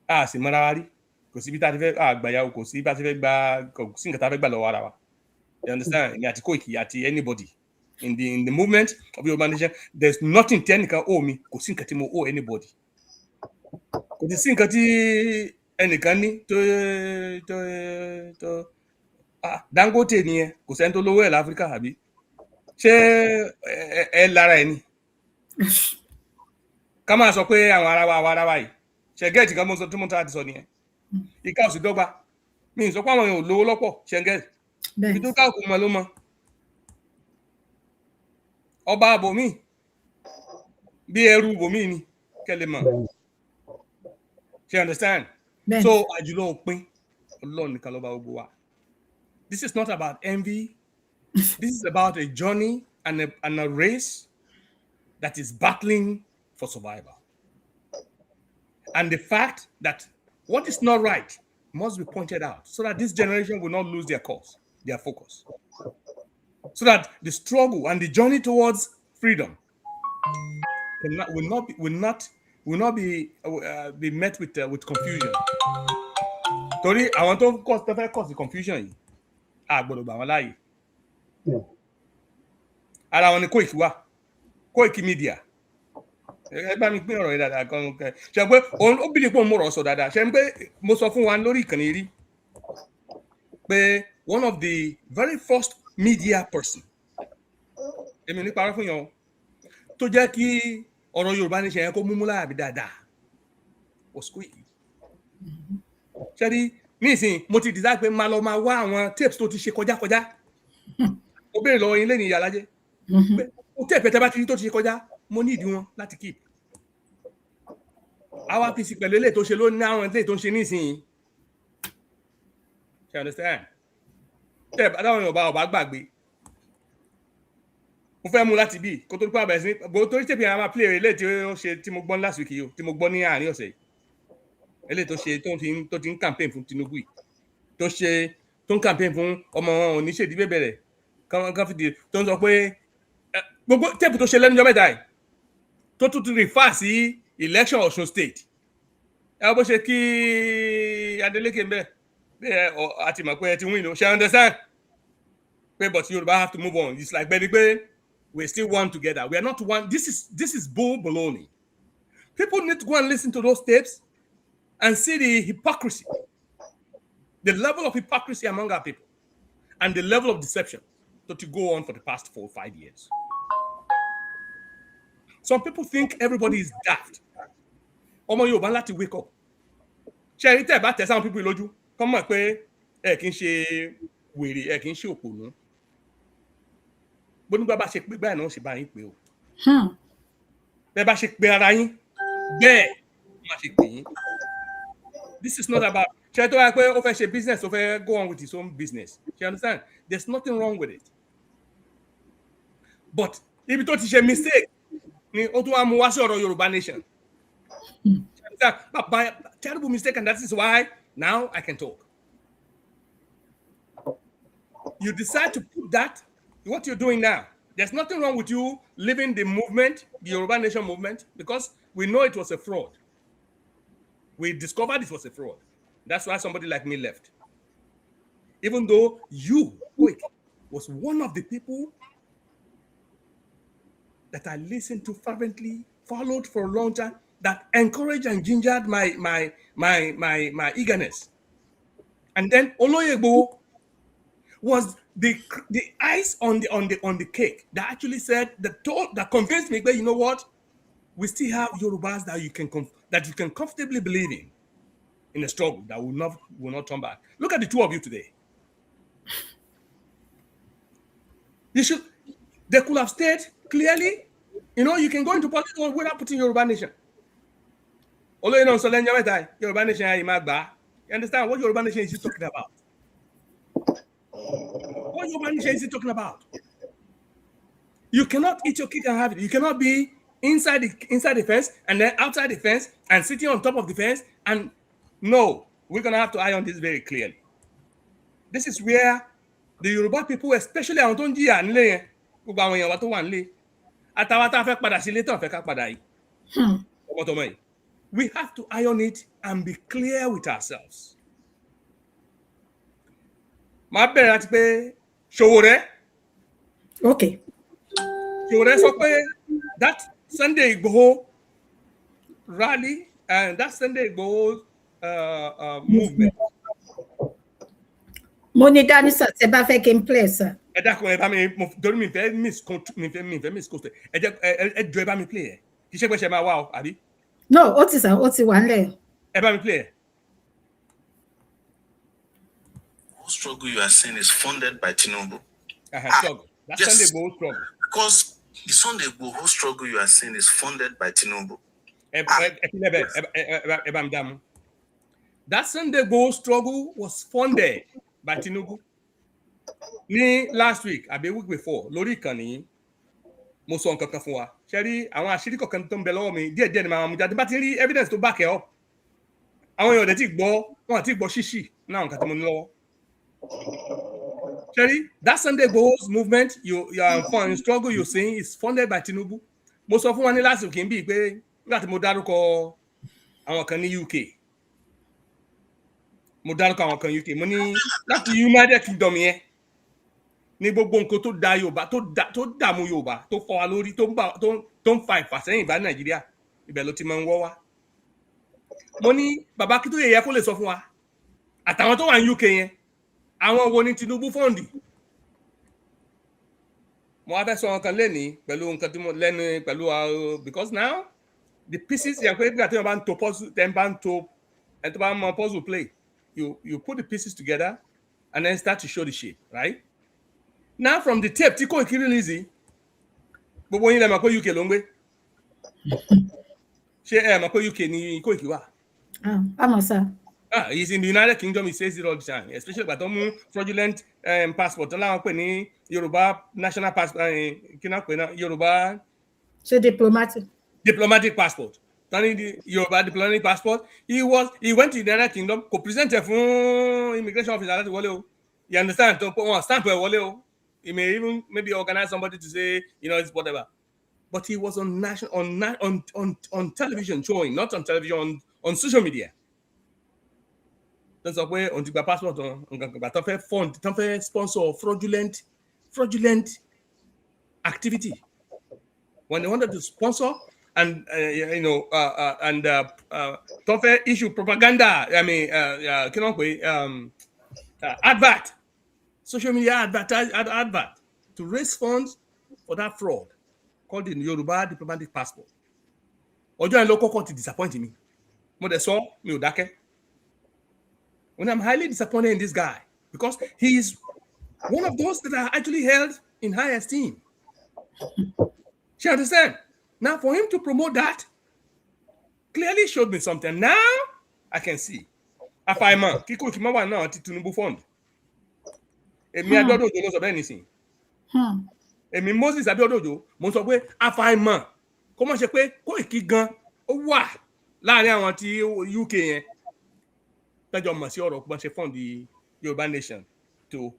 A sì mọ́ra wa rí. Kò sí bí tá a ti fẹ́ àgbàyàwó kò sí bá a ti fẹ́ kò sí nǹkan tá a fẹ́ gbà lọ́wọ́ ara wa. You understand? Èmi àti Kóìkì àti anybody in the movement of your nation there's nothing tí ẹnìkan owe mi kò sí nǹkan tí mo owe anybody. Kò sí nǹkan tí ẹnìkan ní tó Dangote nìyẹn kò sẹ́ni tó lówó ẹ̀ láfíríkà àbí ṣé ẹ lára ẹ̀ ni ká máa sọ pé àwọn ará wa yìí ṣẹ̀gẹ́ẹ̀tì kan mọ́ sọ tí mo ta ti sọ nìyẹn ìka ò sì dọ́gba mi ì sọ pé àwọn èèyàn ò lówó lọ́pọ̀ ṣẹ̀gẹ́ẹ̀tì ibi tó káàkó mọ́ ló mọ́ ọba àbòmí bí ẹrú bòmí ni kẹ́lẹ́ mọ́ ṣe understand so àjùlọ òpin Ọlọ́run nìkan ló bá gbogbo wa. This is not about envy. This is about a journey and a race that is battling for survival. And the fact that what is not right must be pointed out so that this generation will not lose their course, their focus. So that the struggle and the journey towards freedom will not be met with confusion. Torí àwọn tó fẹ́ cause the confusion yìí a gbọ́dọ̀ gbà wọ́n láàyè. Ara wọn ni Kóìkì wà, Kóìkì media. ẹ bá mi pín ọ̀rọ̀ yìí dáadáa kan ṣe pé ó bìrì pé òun mọ̀rọ̀ sọ dáadáa ṣe pé mo sọ fún wa lórí ìkànnì rí pé one of the very first media person èmi ní parọ́ fún yàn tó jẹ́ kí ọ̀rọ̀ Yorùbá Nation yẹn kó múmú láàbí dáadáa Osquee ṣe rí nísìnyí mo ti decide pé máa lọ máa wá àwọn tapes tó ti ṣe kọjá mo béèrè lọ́wọ́ yín lẹ́nu ìyá alájẹ́ pé ó tape tẹ́ bá ti rí tó ti ṣe kọjá mo ní ìdí wọn láti keep àwa pc pẹ̀lú eléyìí tó ṣe ló ní àwọn eléyìí tó ń ṣe nísìnyí ṣe understand tẹ́ adáwọn Yorùbá ọba gbàgbé mo fẹ́ mú láti bí kó tó ní pàbẹ̀ sí bó torí tèpì àwọn máa play eléyìí tí ó ṣe tí mo gbọ́ last week yìí tí mo gbọ́ ní àárín ọ̀sẹ̀ eléyìí tó ṣe tó ti ń campaign fún Tinubu yìí tó ń campaign fún ọmọ oníṣèdí bẹ̀rẹ̀ kan fìdí tó ń sọ pé gbogbo tèpì tó ṣe lẹ́nu ọjọ́ mẹ́ta yìí tó tún ti refer sí election Ọ̀ṣun state ẹ bó ṣe kí Adeleke ń bẹ́ẹ̀ àti mọ̀ pé ẹ ti win o ṣe understand pé but Yorùbá have to move on it's like bẹ́ẹ̀ ni pé we're still one together. We are not one. This is bull baloney. People need to go and listen to those tapes and see the hypocrisy, the level of hypocrisy among our people, and the level of deception that to go on for the past 4 or 5 years. Some people think everybody is daft. Ọmọ Yorùbá láti wake up. Ṣé rí tẹ́ bá tẹ̀ sáwọn people lójú? Kọ́ mọ̀ pé ẹ kì í ṣe wèrè, ẹ kì í ṣe òpònú. Bó nígbà bá ṣe pé báyìí náà ṣe bá yín pé o. Bẹ́ẹ̀ bá ṣe pé ara yín bẹ́ẹ̀ má ṣe pè yín. This is not about ṣe tó wáyé pé ó fẹ́ ṣe business ó fẹ́ go on with his own business. You understand? There's nothing wrong with it. But ibi tó ti ṣe mistake ni ó tún wá mú wá sí ọ̀rọ̀ Yorùbá Nation. Terrible mistake, and that is why now I can talk. You decide to put that. What you're doing now, there's nothing wrong with you leaving the movement, the Yoruba Nation movement, because we know it was a fraud. We discovered it was a fraud. That's why somebody like me left. Even though you, was one of the people that I listened to fervently, followed for a long time, that encouraged and gingered my eagerness. And then Oloyegbo was the ice on the cake that actually said that convinced me, but you know what? We still have Yorubas that you can comfortably believe in a struggle that will not turn back. Look at the two of you today. They could have stayed clearly. You know, you can go into politics without putting Yoruba Nation. Although you know, so then Yoruba Nation, you understand what Yoruba Nation is he talking about? What Yoruba Nation is he talking about? You cannot eat your cake and have it. You cannot be inside the fence and then outside the fence and sitting on top of the fence. And no, we're gonna have to iron this very clearly. This is where the Yoruba people, especially àwọn tó ń jìyà nílé yẹn, gbogbo àwọn èèyàn wa tó wà nílé, àtàwọn tá a fẹ́ padà sí ilé tó ń fẹ́ ká padà yìí. Ọmọtọmọ yìí. We have to iron it and be clear with ourselves. Màá bẹ̀rẹ̀ láti pé Sowore. Okay. Sowore sọ pé that Sunday Igboho rally and that Sunday Igboho movement. Mo ní dání sir, tẹ́ bá fẹ́ kí n play sir. Ẹ dákun ẹ bá mi torí mi fẹ́ miss coast. Ẹ jọ̀ọ́ ẹ bá mi play ẹ. Kì í ṣe pé ṣe máa wá o, àbí? No, ó ti wà nílẹ̀. Ẹ bá mi play ẹ. Struggle you are saying is funded by Tinubu. Struggle. That's yes, Sunday Igboho struggle. Because the Sunday Igboho struggle you are saying is funded by Tinubu. That Sunday Igboho struggle was funded by Tinubu. Ní last week, àbí week before, lórí ìkànnì mo sọ nǹkan kan fún wa. Ṣé rí àwọn àṣírí kọ̀ọ̀kan tó ń bẹ lọ́wọ́ mi díẹ̀díẹ̀ ni màá mú jáde. Bá ti rí evidence to back it up. Àwọn èèyàn dẹ̀ ti gbọ́, wọn àti gbọ́ ṣíṣì náà nǹkan tí mo ní lọ́wọ́. Sherry, that Sunday Igboho's movement, your struggle you're saying is funded by Tinubu. Mo sọ fún wa ní last week ń bí pé nígbà tí mo dárúkọ àwọn kan ní UK. Mo dárúkọ àwọn kan UK. Mo ní láti United Kingdom yẹn. Ní gbogbo nǹkan tó da Yorùbá, tó dààmú Yorùbá, tó fọ́ wa lórí, tó ń fa ìfàsẹ́yìn bá Nàìjíríà. ibẹ̀ ló ti máa ń wọ́ wá. Mo ní bàbá Akíntóyè yẹ kó lè sọ fún wa àtàwọn tó wà ní UK yẹn àwọn wo ni Tinubu fọ́ǹdì. Mo wá fẹ́ sọ nǹkan lẹ́nìí pẹ̀lú nǹkan tí mo lẹ́nu pẹ̀lú because now the pieces yẹn pé nígbà tí wọ́n bá ń to puzzle tẹ́ ń bá ń to ẹni tó bá ń mọ puzzle play you put the pieces together and then start to show the shape, right? Now from the tape tí Koiki release gbogbo yín lẹ mọ̀ pé UK ló ń gbé. Ṣé ẹ mọ̀ pé UK ni Koiki wà? Àmọ́ sá. He's in the United Kingdom. He says it all the time, especially about fraudulent passport. Láwọn pè ní Yorùbá national passport. Kí náà pè náà Yorùbá. Ṣé diplomatic passport. Tani Yorùbá diplomatic passport. He went to the United Kingdom. Kò present fún immigration officer láti wọlé o. You understand? Tó wọ́n stamp ẹ̀ wọlé o. He may even maybe organize somebody to say it's whatever. But he was on television showing, not on television, on social media. That's why on the passport tó fẹ́ fund, tó fẹ́ sponsor fraudulent activity. When they wanted to sponsor and tó fẹ́ issue propaganda, advert, social media advert to raise funds for that fraud called the Yoruba diplomatic passport. Ọjọ́ yẹn ló kọ́kọ́ ti disappoint me. Mo dẹ̀ sọ mi ò dákẹ́. When I'm highly disappointed in this guy because he is one of those that are actually held in high esteem. You understand? Now, for him to promote that clearly showed me something. Now, I can see. Àfàìmọ̀ kí Koiki má wà náà ti Tinubu fund. Èmi Abíọ́dún Òjó ló sọ bẹ́ẹ̀ nísìnyí. Èmi Moses Abíọ́dún Òjó mo sọ pé àfàìmọ̀ kó má ṣe pé Koiki gan ó wà láàrin àwọn tí UK yẹn. Tẹ́jọ́ mọ̀ sí ọ̀rọ̀ pọ́n ṣe fund the Yoruba nation to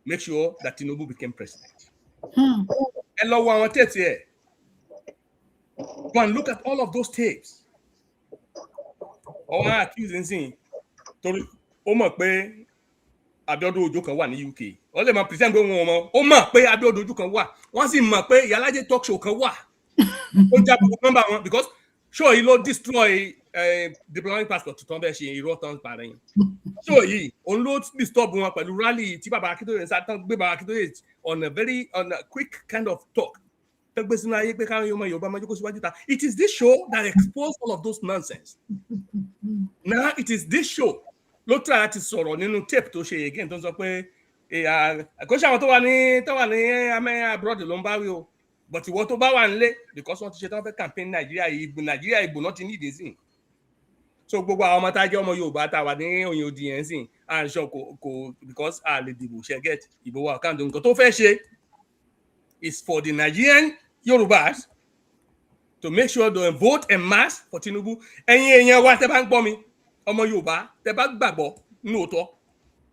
make sure that Tinubu became president. Ẹ lọ wo àwọn tapes here. Go and look at all of those tapes. Ọwọ́n accusing sí torí ó mọ̀ pé Abíọ́dún Òjó kan wà ní UK. Ó lè máa present pé wọn mọ̀ ó mọ̀ pé Abíọ́dún Òjó kan wà. Wọ́n sì mọ̀ pé Ìyálájé talk show kan wà. Ó já gbogbo nọ́mbà wọn because show yìí ló destroy diplomatic passport tó ń bẹ́ẹ̀ ṣe irọ́ tán parẹ́ yìí. Show yìí òun ló disturb wọn pẹ̀lú rally tí bàbá Akíntóyè ń sá tán gbé bàbá Akíntóyè on a quick kind of talk. It is this show that exposed all of those nonsense. Now it is this show. Ló try àti sọ̀rọ̀ nínú tape tó ṣe again tó ń sọ pé kò ṣe àwọn tó wà ní abroad ló ń bá wí o. But ìwọ tó bá wà nílé because wọ́n ti ṣe tán fẹ́ campaign Nàìjíríà ìbò náà ti ní ìdí sí. So gbogbo àwọn ọmọ tá a jẹ́ ọmọ Yorùbá tá a wà ní òyìn òdì yẹn sí à ń sọ kò because a lè dìbò ṣe get ìbò wa kàn dùn nǹkan tó fẹ́ ṣe is for the Nigerian Yorubas to make sure they vote en masse for Tinubu. Ẹ̀yin èèyàn wa tẹ́ bá ń gbọ́ mi ọmọ Yorùbá tẹ́ bá gbàgbọ́ nínú òótọ́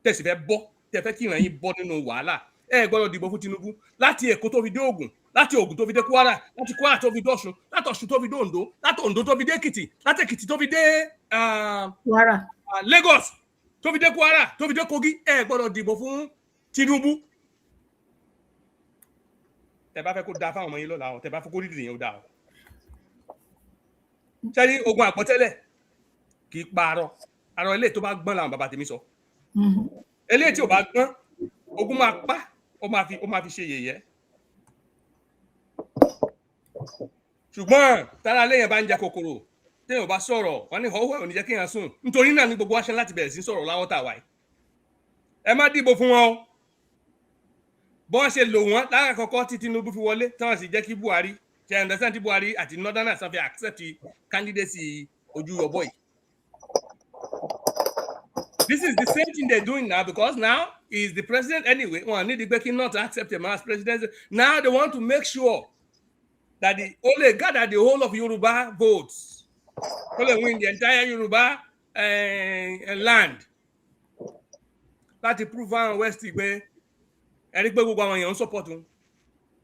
tẹ́ sì fẹ́ bọ́ tẹ́ fẹ́ kí ìran yín bọ́ nínú wàhálà ẹ gbọ́dọ̀ dìbò fún Tinubu láti Èkó tó fi dé Ògùn láti Ògùn tó fi dé Kwara láti Kwara tó fi dé Ọ̀ṣun láti Ọ̀ṣun tó fi dé Oǹdó láti Oǹdó tó fi dé Èkìtì láti Èkìtì tó fi dé Lagos tó fi dé Kwara tó fi dé Kogi ẹ gbọ́dọ̀ dìbò fún Tinubu. Tẹ́ bá fẹ́ kó dáa fáwọn ọmọ yín lọ́la o tẹ́ bá fẹ́ kó rí ìdìyẹn ó dáa o. Ṣé ogun àpọ́tẹ́lẹ̀ kì í parọ́ àrọ̀ ilé tó bá gbọ́n làwọn bàbá tèmi sọ. Eléyìí tí ò bá gbọ́n ogun máa pa ó máa fi ṣe yẹ̀yẹ́. Ṣùgbọ́n tára lẹ́yìn bá ń ja kòkòrò téèyàn bá sọ̀rọ̀ wọ́n ní ọwọ́ ò ní jẹ́ kéèyàn sùn nítorí náà ní gbogbo wa ṣe láti bẹ̀rẹ̀ sí sọ̀rọ̀ láwọ́ tàwa yìí. Ẹ má dìbò fún wọn o. Bọ́n ṣe lò wọ́n lára kọ́kọ́ tí Tinubu fi wọlé táwọn sì jẹ́ kí Buhari ṣe understand tí Buhari àti Northerners fi accept candidacy ojú ọ̀bọ yìí. This is the same thing they're doing now because now he is the president anyway. Well, need the Becky not to accept him as president. Now they want to make sure that they only gather the whole of Yoruba votes. Only win the entire Yoruba land. Láti prove àwọn West Igbe ẹni pé gbogbo àwọn èèyàn ń support wọn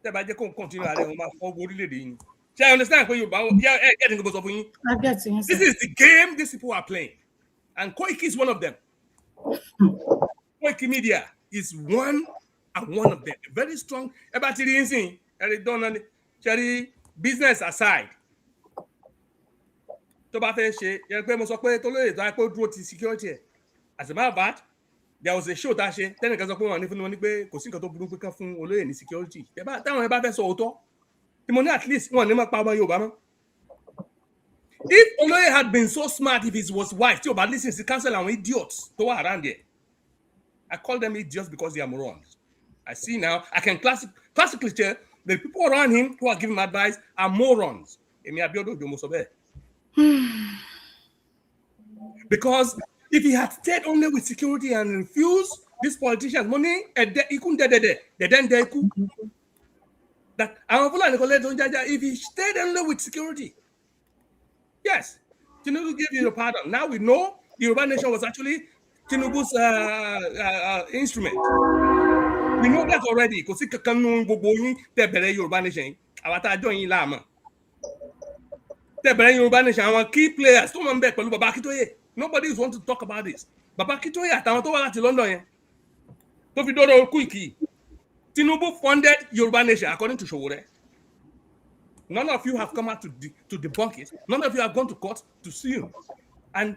tẹ́ bá jẹ́ kó continue ààrẹ wọn máa fọ́ orílẹ̀-èdè yìí. Ṣé I understand pé Yorùbá get ní gbogbo sọ fún yín. This is the game these people are playing and Koiki is one of them. Koiki Media is one of them. Very strong. Ẹ bá ti rí nsìn ẹ̀rí dọ́nà ni ṣe rí business aside tó bá fẹ́ ṣe yẹ pé mo sọ pé tó lóye tó á pé ó dúró ti security ẹ̀ as a matter of fact there was a show tá a ṣe tẹ́nìkan sọ pé wọ́n ní fún wọn ní pé kò sí nǹkan tó burú pé kán fún olóyè ní security táwọn ẹ bá fẹ́ sọ òótọ́ tí mo ní at least wọn ní máa pa ọmọ Yorùbá mọ́. If Oloye had been so smart, if he was wise, tí o bá listen sí council àwọn idiots tó wà around there, I call them idiots because they are morons. I see now, I can classically tell the people around him who are giving him advice are morons. Èmi Abiodun mo sọ bẹ́ẹ̀. Because if he had stayed only with security and refused these politicians money, that if he stayed only with security, yes, Tinubu gave you a pardon. Now we know the Yoruba nation was actually Tinubu's instrument. We know that already. Because the Yoruba nation, Yoruba nation, our key players, nobody is want to talk about this. Baba Kitoye àtàwọn tó wá láti London tó fi dọ́rọ̀ Koiki. Tinubu funded Yoruba nation according to Sowore. None of you have come out to debunk it. None of you have gone to court to sue him. And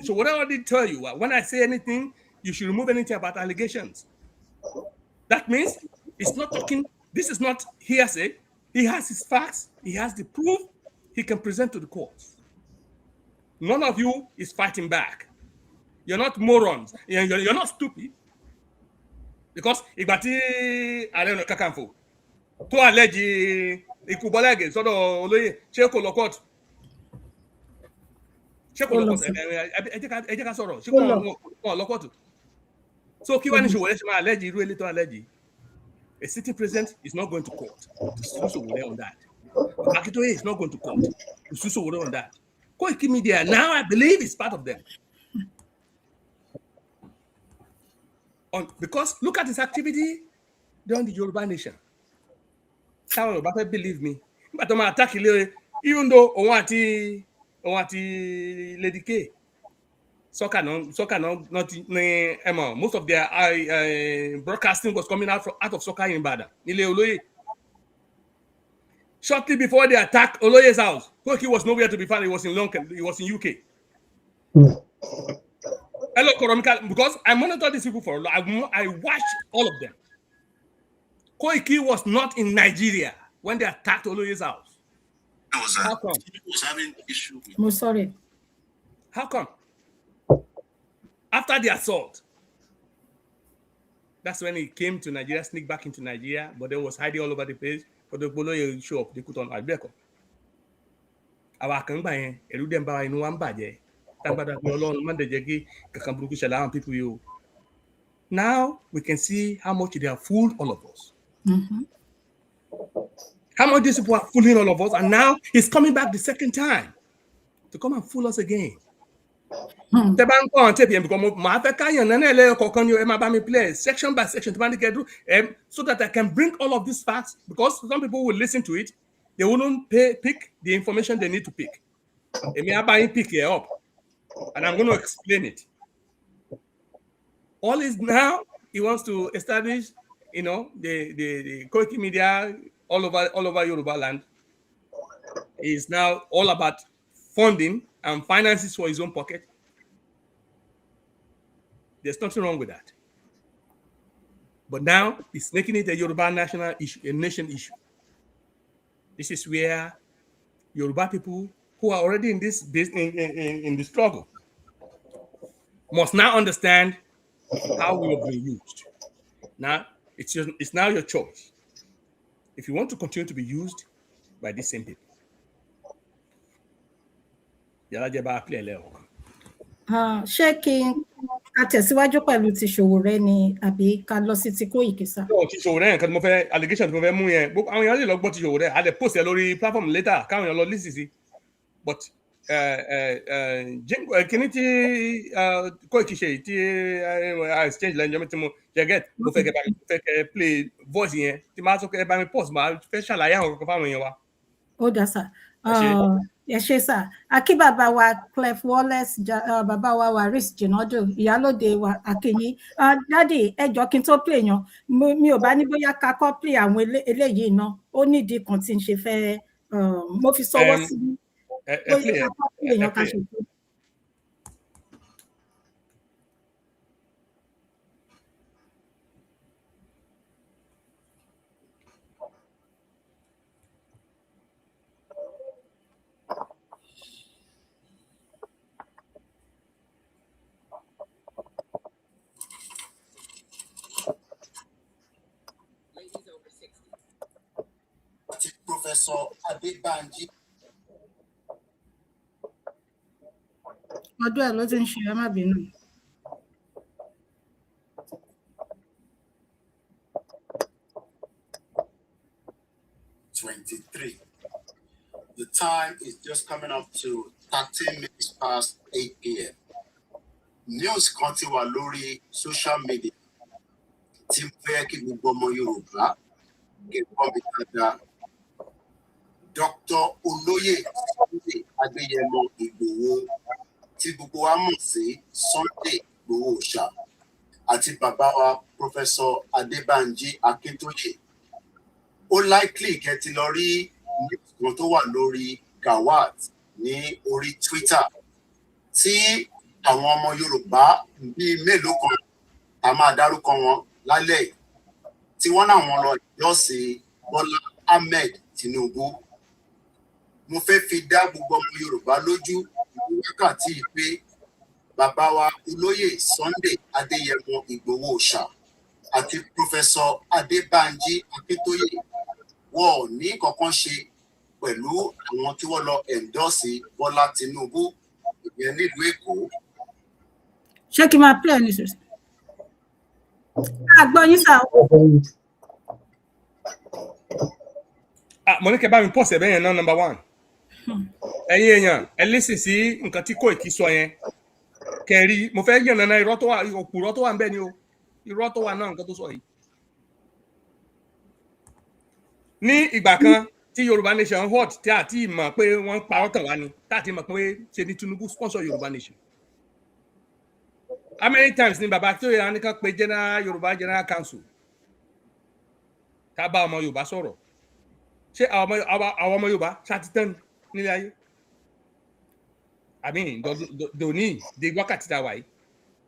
Sowore already tell you when I say anything, you should remove anything about allegations. That means it's not talking. This is not hearsay. He has his facts. He has the proof he can present to the courts. None of you is fighting back. You're not morons. You're not stupid. Because Igbati Ààrẹ Kakanfò tó allege ikú Bọ́lá Ìgè sọ́dọ̀ Olóyè ṣé kò lọ court? Ṣé kò lọ court? Ẹ jẹ́ ká sọ̀rọ̀. Ṣé kò lọ court? So kí wá ní Sowore ṣe máa allege irú ilé tó allege? A sitting president is not going to court to sue Sowore on that. Akitoye is not going to court to sue Sowore on that. Koiki Media now I believe is part of them. Because look at his activity during the Yoruba nation. How Yoruba believe me? But I'm attack even though Owati Lady K. Soccer not most of their broadcasting was coming out of soccer in Ibadan. Shortly before they attacked Oloye's house, Koiki was nowhere to be found. He was in London. He was in UK. Hello, Koromika, because I monitor these people for a long. I watched all of them. Koiki was not in Nigeria when they attacked Oloye's house. How come? He was having issue with. I'm sorry. How come? After the assault, that's when he came to Nigeria, sneaked back into Nigeria, but they was hiding all over the place. For the Oloye show up, they put on Albeko. Our Kangbaye, Eludemba in one badge. Now we can see how much they have fooled all of us. Mm-hmm. How much these people are fooling all of us, and now he's coming back the second time to come and fool us again. Section by section so that I can bring all of these facts, because some people will listen to it, they wouldn't pick the information they need to pick. Pick it up. And I'm going to explain it. All is now he wants to establish, the Koiki Media all over Yoruba land is now all about funding and finances for his own pocket. There's nothing wrong with that. But now he's making it a Yoruba national issue, a nation issue. This is where Yoruba people who are already in this in the struggle must now understand how we have been used. Now it's now your choice. If you want to continue to be used by these same people. Ṣé kí n tẹ̀síwájú pẹ̀lú ti Sowore ni àbí ká lọ sí ti Koiki sá? Ti Sowore nǹkan tí mo fẹ́ allegation tí mo fẹ́ mú yẹn àwọn èèyàn lè lọ gbọ́ ti Sowore a lè post ẹ lórí platform later káwọn èèyàn lọ listen sí. But kíní tí Koiki ṣe tí exchange lẹ́yìn tí mo get mo fẹ́ kẹ́ play voice yẹn tí máa sọ kẹ́ bá mi post máa fẹ́ ṣàlàyé àwọn kankan fáwọn èèyàn wa. Ó dá sá. Ẹ ṣé sá. Akí bàbá wa Clef Wallace, bàbá wa Waris Jinadu, ìyálóde wa Akinyi. Daddy, ẹ jọ̀ọ́ kí n tó play yan. Mi ò bá ní bóyá ká kọ́ play àwọn eléyìí náà. Ó nídìí kan tí n ṣe fẹ́ mo fi sọwọ́ sí. Professor Adebanji. Ọdún ẹ̀ ló ti ń ṣe, ẹ má bínú. The time is just coming up to 13 minutes past 8 p.m. News kan ti wà lórí social media tí fẹ́ kí gbogbo ọmọ Yorùbá kẹ́kọ̀ọ́ mi dáadáa. Dr. Olóyè Sunday Adéyẹmọ Ìgbòho tí gbogbo wa mọ̀ sí Sunday Ìgbòho Òòṣà àti bàbá wa Professor Adébánjí Akíntóyè. Ó likely kẹ́ ti lọ rí news kan tó wà lórí Gawat ní orí Twitter tí àwọn ọmọ Yorùbá bíi mélòó kan a máa dárúkọ wọn lálẹ́ tí wọ́n náà wọn lọ ìjọ́sìn Bọ́lá Ahmed Tinubu. Mo fẹ́ fi dá gbogbo ọmọ Yorùbá lójú ní wákàtí pé bàbá wa Olóyè Sunday Adéyẹmọ Ìgbòho Òòṣà àti Professor Adébánjí Akíntóyè wọn ò ní kankan ṣe pẹ̀lú àwọn tí wọ́n lọ endorse Bọ́lá Tinubu ìyẹn nílùú Èkó. Ṣé kí n máa play ní sọ? Àgbọ̀ yín sá. Mo ní kẹ́ bá mi pọ̀ sẹ́bẹ̀ yẹn náà number 1. Ẹ̀yin èèyàn ẹ listen sí nǹkan tí Koiki sọ yẹn kẹrí mo fẹ́ yànnàná irọ́ tó wà òpùrọ́ tó wà ń bẹ ni o irọ́ tó wà náà nǹkan tó sọ yìí. Ní ìgbà kan tí Yorùbá Nation hot tí a ti mọ̀ pé wọ́n ń parọ́ tàn wá ni tá a ti mọ̀ pé ṣe ni Tinubu sponsor Yorùbá Nation. How many times ni bàbá tó yẹ nìkan pé Yorùbá General Council ká bá ọmọ Yorùbá sọ̀rọ̀ ṣé àwọn ọmọ Yorùbá ṣàtìtàn nílé ayé? I mean, Doni, the wákàtí tá a wà yìí,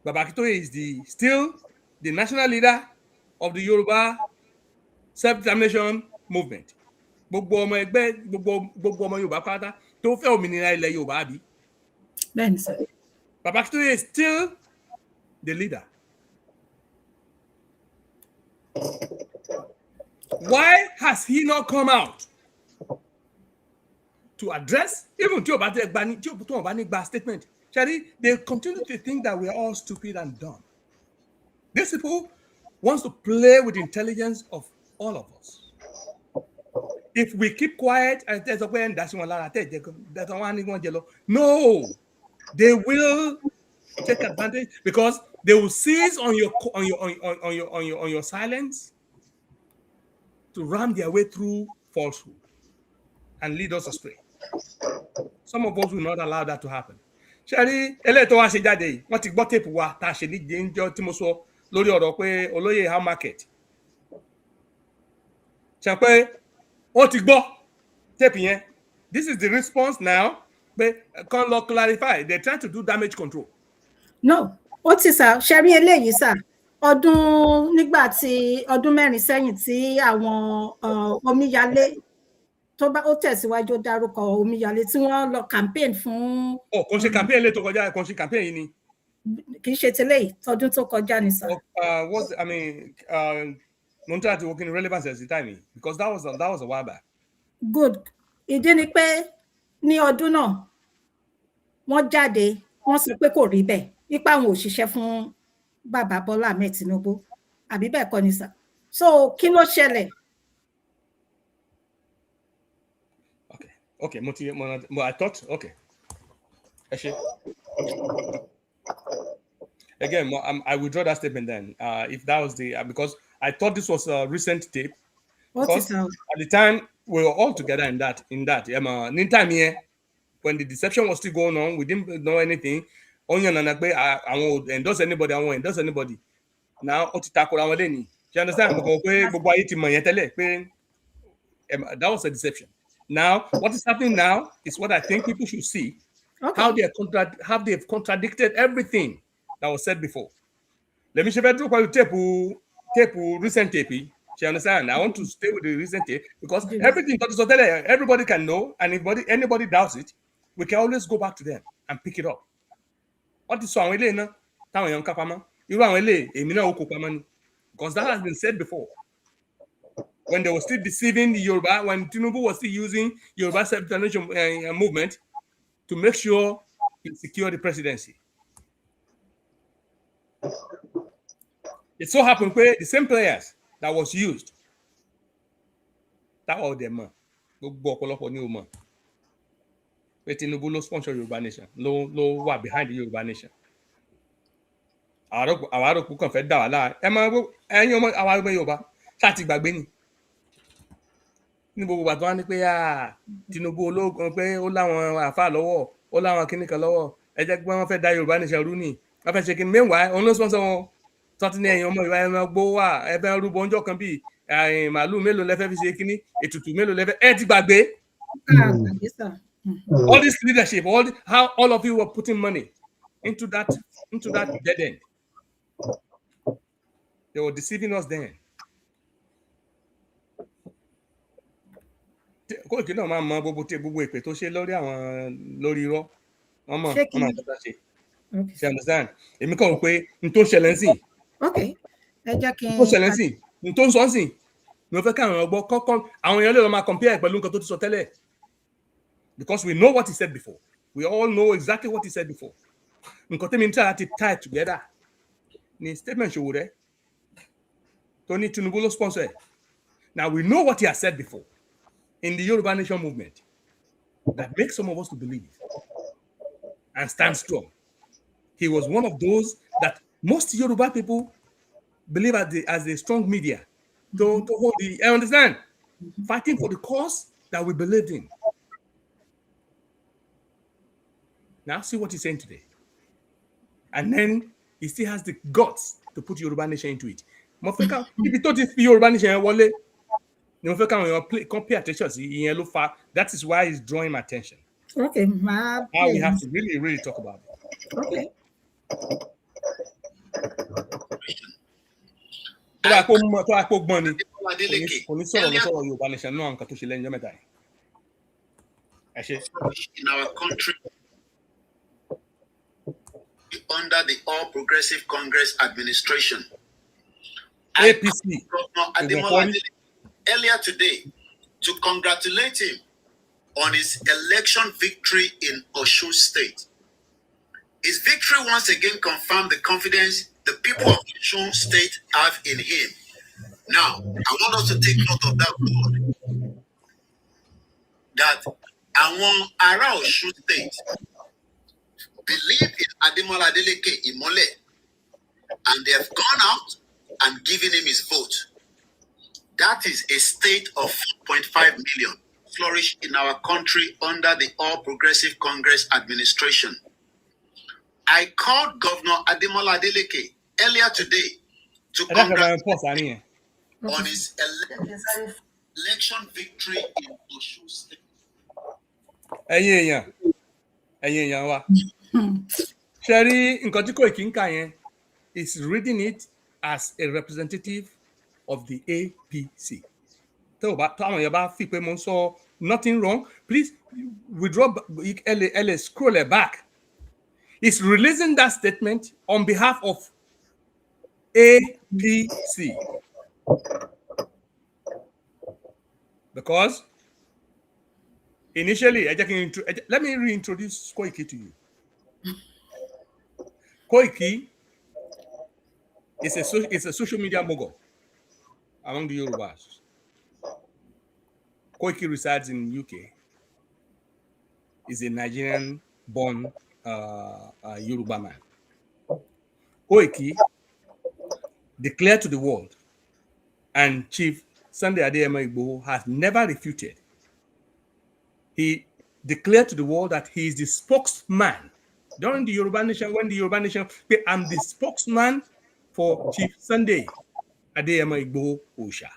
Baba Akintoye is still the national leader of the Yoruba self-determination movement. Gbogbo ọmọ ẹgbẹ́ gbogbo ọmọ Yorùbá pátá tó fẹ́ òmìnira ilẹ̀ Yorùbá bí. Bẹ́ẹ̀ni sir. Baba Akintoye is still the leader. Why has he not come out to address, even tí o bá ní gba statement? Shari, they continue to think that we are all stupid and dumb. These people want to play with the intelligence of all of us. If we keep quiet and there's a way that's one no, they will take advantage because they will seize on your silence to ram their way through falsehood and lead us astray. Some of us will not allow that to happen. Shari, eléyìí wá ṣe jáde yìí, wọ́n ti gbọ́ tape wa tá a ṣe ní jẹ́njọ́ tí mo sọ lórí ọ̀rọ̀ pé olóyè how market. Ṣé pé wọ́n ti gbọ́ tape yẹn. This is the response now. Pé kan lọ clarify, they're trying to do damage control. No, ó ti sà ṣe rí eléyìí sà. Nígbà tí ọdún 4 sẹ́yìn tí àwọn omíyalé tó bá ó tẹ̀síwájú dárúkọ omíyalé tí wọ́n lọ campaign fún. Kò ṣe campaign lè tó kọjá, kò ṣe campaign yìí ni. Kì í ṣe tẹ́lẹ̀ tọdún tó kọjá ni sir. Mo ń try to work in relevance at the time because that was a while back. Good. Ìdí ni pé ní ọdún náà wọ́n jáde wọ́n sọ pé kò rí bẹ́ẹ̀ nípa àwọn òṣìṣẹ́ fún Bàbá Bọ́lá Ahmed Tinubu àbí bẹ́ẹ̀ kọ́ ni sir. So kí ló ṣẹlẹ̀? Okay, I thought, okay. Again, I withdraw that statement then. If that was because I thought this was a recent tape. Because at the time we were all together in that. Time here, when the deception was still going on, we didn't know anything. I won't endorse anybody. Now, you understand? That was a deception. Now, what is happening now is what I think people should see. Okay. How they've contradicted everything that was said before. Let me share you tape recent tape. You understand? I want to stay with the recent tape because everything that is there, everybody can know, and if anybody doubts it, we can always go back to them and pick it up. What is so because that has been said before. When they were still deceiving the Yoruba, when Tinubu was still using Yoruba self-determination movement to make sure he secured the presidency. It so happened the same players that was used, that was them. Tinubu no sponsor Yoruba nation, no what behind the Yoruba nation. Our kan fẹ́ dà wá láà ẹ máa ẹ̀yin ọmọ àwa ọmọ Yorùbá ṣáà ti gbàgbé ni ní gbogbo ìgbà tó wá ní pé Tinubu ológun pé ó láwọn àáfàá lọ́wọ́ ó láwọn kinní kan lọ́wọ́ ẹ jẹ́ pé wọ́n fẹ́ da Yorùbá nation rú ni wọ́n fẹ́ ṣe kinní mẹ́wàá òun ló sponsor wọn tọ́tí ní ẹ̀yin ọmọ Yorùbá ẹ máa gbówó wà ẹ fẹ́ rúbọ ọjọ́ kan bíi màálù mélòó lẹ́fẹ́ fi ṣe kinní ètùtù mélòó lẹ́fẹ́ ẹ ti gbàgbé. All this leadership, how all of you were putting money into that dead end. They were deceiving us then. Kóòkì náà máa mọ gbogbo èpè tó ṣe lórí àwọn lórí irọ́ wọ́n mọ̀ àtọ́ta ṣe. You understand? Èmi kàn wọ́n pé n tó ṣẹlẹ̀ ń sìn. Ẹ jẹ́ kí n. Tó ṣẹlẹ̀ ń sìn n tó ń sọ ń sìn mi ò fẹ́ káwọn ọgbọ́n kọ́kọ́ àwọn èèyàn lè lọ máa compare pẹ̀lú nǹkan tó ti sọ tẹ́lẹ̀. Because we know what he said before. We all know exactly what he said before. Nǹkan tẹ́mi ń try láti tie together ni statement ṣòwò rẹ̀ tó ní Tinubu ló sponsor ẹ̀. Now we know what he has said before in the Yoruba Nation movement that makes some of us to believe and stand strong. He was one of those that most Yoruba people believe as a strong media to hold the, I understand, fighting for the cause that we believed in. Now see what he's saying today. And then he still has the guts to put Yoruba Nation into it. If he thought if Yoruba Nation wọlé, pay attention. That is why he's drawing my attention. Okay, now we have to really talk about it. Okay. In our country, under the All Progressive Congress administration, APC, earlier today to congratulate him on his election victory in Osun State. His victory once again confirmed the confidence the people of Osun State have in him. Now, I want us to take note of that word, that àwọn ará Osun State believe in Ademola Adeleke Imole, and they have gone out and given him his vote. That is a state of 4.5 million flourished in our country under the All Progressive Congress administration. I called Governor Ademola Adeleke earlier today to congratulate him on his election victory in Osun State. ẹ̀yin èèyàn wa ṣe rí nǹkan tí Koiki ń kà yẹn is reading it as a representative of the APC. Táwọn èèyàn bá fi pé mo ń sọ nothing wrong, please withdraw scroll it back. He's releasing that statement on behalf of APC. Because initially, let me reintroduce Koiki to you. Koiki is a social media mogul among the Yorubas. Koiki resides in UK. Is a Nigerian-born Yoruba man. Koiki declared to the world, and Chief Sunday Adeyemo Igboho has never refuted. He declared to the world that he is the spokesman during the Yoruba Nation, when the Yoruba Nation, I'm the spokesman for Chief Sunday Adeyemo Igboho Osha.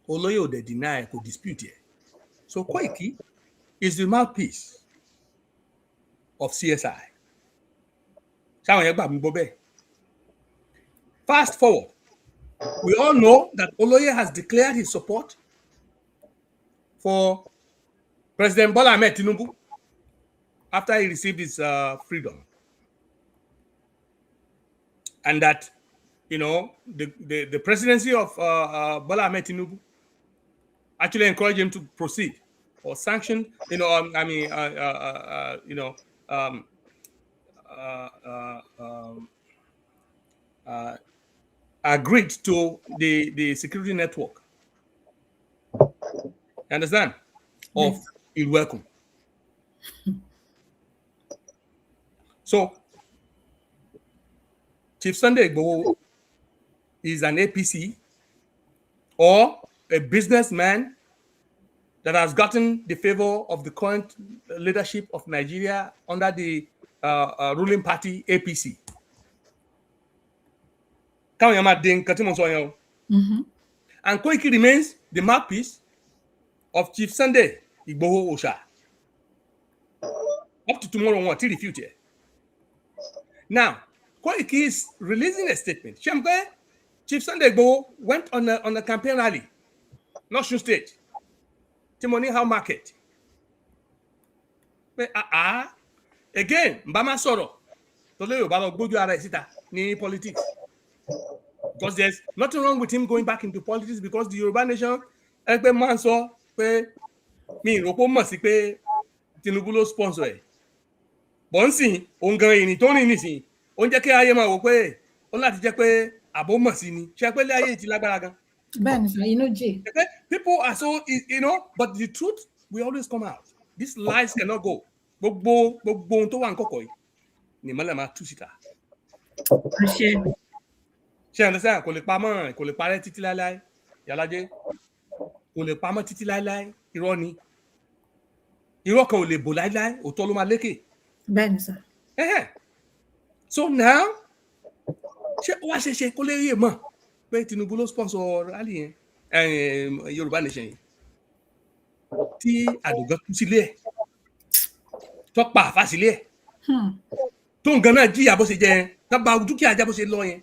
Oloyo they deny, could dispute it. So Koiki is the mouthpiece of CSI. Fast forward, we all know that Oloye has declared his support for President Bola Ahmed Tinubu after he received his freedom. And that, the presidency of Bola Ahmed Tinubu actually encouraged him to proceed or sanction, agreed to the security network. You understand? Of Ilwekum. So, Chief Sunday Igboho is an APC or a businessman that has gotten the favor of the current leadership of Nigeria under the ruling party APC. And Koiki remains the mouthpiece of Chief Sunday Igboho Osha. Up to tomorrow, what till the future. Now, Koiki is releasing a statement. Chief Sunday Igboho went on a campaign rally, not Osun State, Timoni How Market. Again, Mbama Soro, Tole Obalo Gboju Ara Isita ni politics. Because there's nothing wrong with him going back into politics because the Yoruba nation, Egbe man sọ pé mi rò pé mọ̀ sí pé Tinubu ló sponsor ẹ̀. Bọ̀ ń sìn, òun gan ìrìn tó rìn nísìn, ó ń jẹ́ kí ayé máa wò pé ó láti jẹ́ pé àbó mọ̀ sí ni. Ṣé pé lé ayé ti lágbára gan? Bẹ́ẹ̀ni sir, jẹ́. People are so, but the truth will always come out. These lies cannot go. Gbogbo ohun tó wà nkọ̀kọ̀ yìí ni mọ́lẹ̀ máa tú síta. Ṣé understand? Kò lè pamọ́, kò lè parẹ́ títí láíláí. Yàlájé, kò lè pamọ́ títí láíláí. Irọ́ ni. Irọ́ kan ò lè bò láíláí, òótọ́ ló máa lékè. Bẹ́ẹ̀ni sir. So now, ṣé ó wá ṣe kó lè rí èèmọ̀ pé Tinubu ló sponsor rally yẹn, Yorùbá nation yìí. Tí àdògán kú sílé ẹ̀, tó pa àfà sílé ẹ̀, tó ń gan náà jíyà bó ṣe jẹ yẹn, tó bà dúkìá jẹ́ bó ṣe lọ yẹn.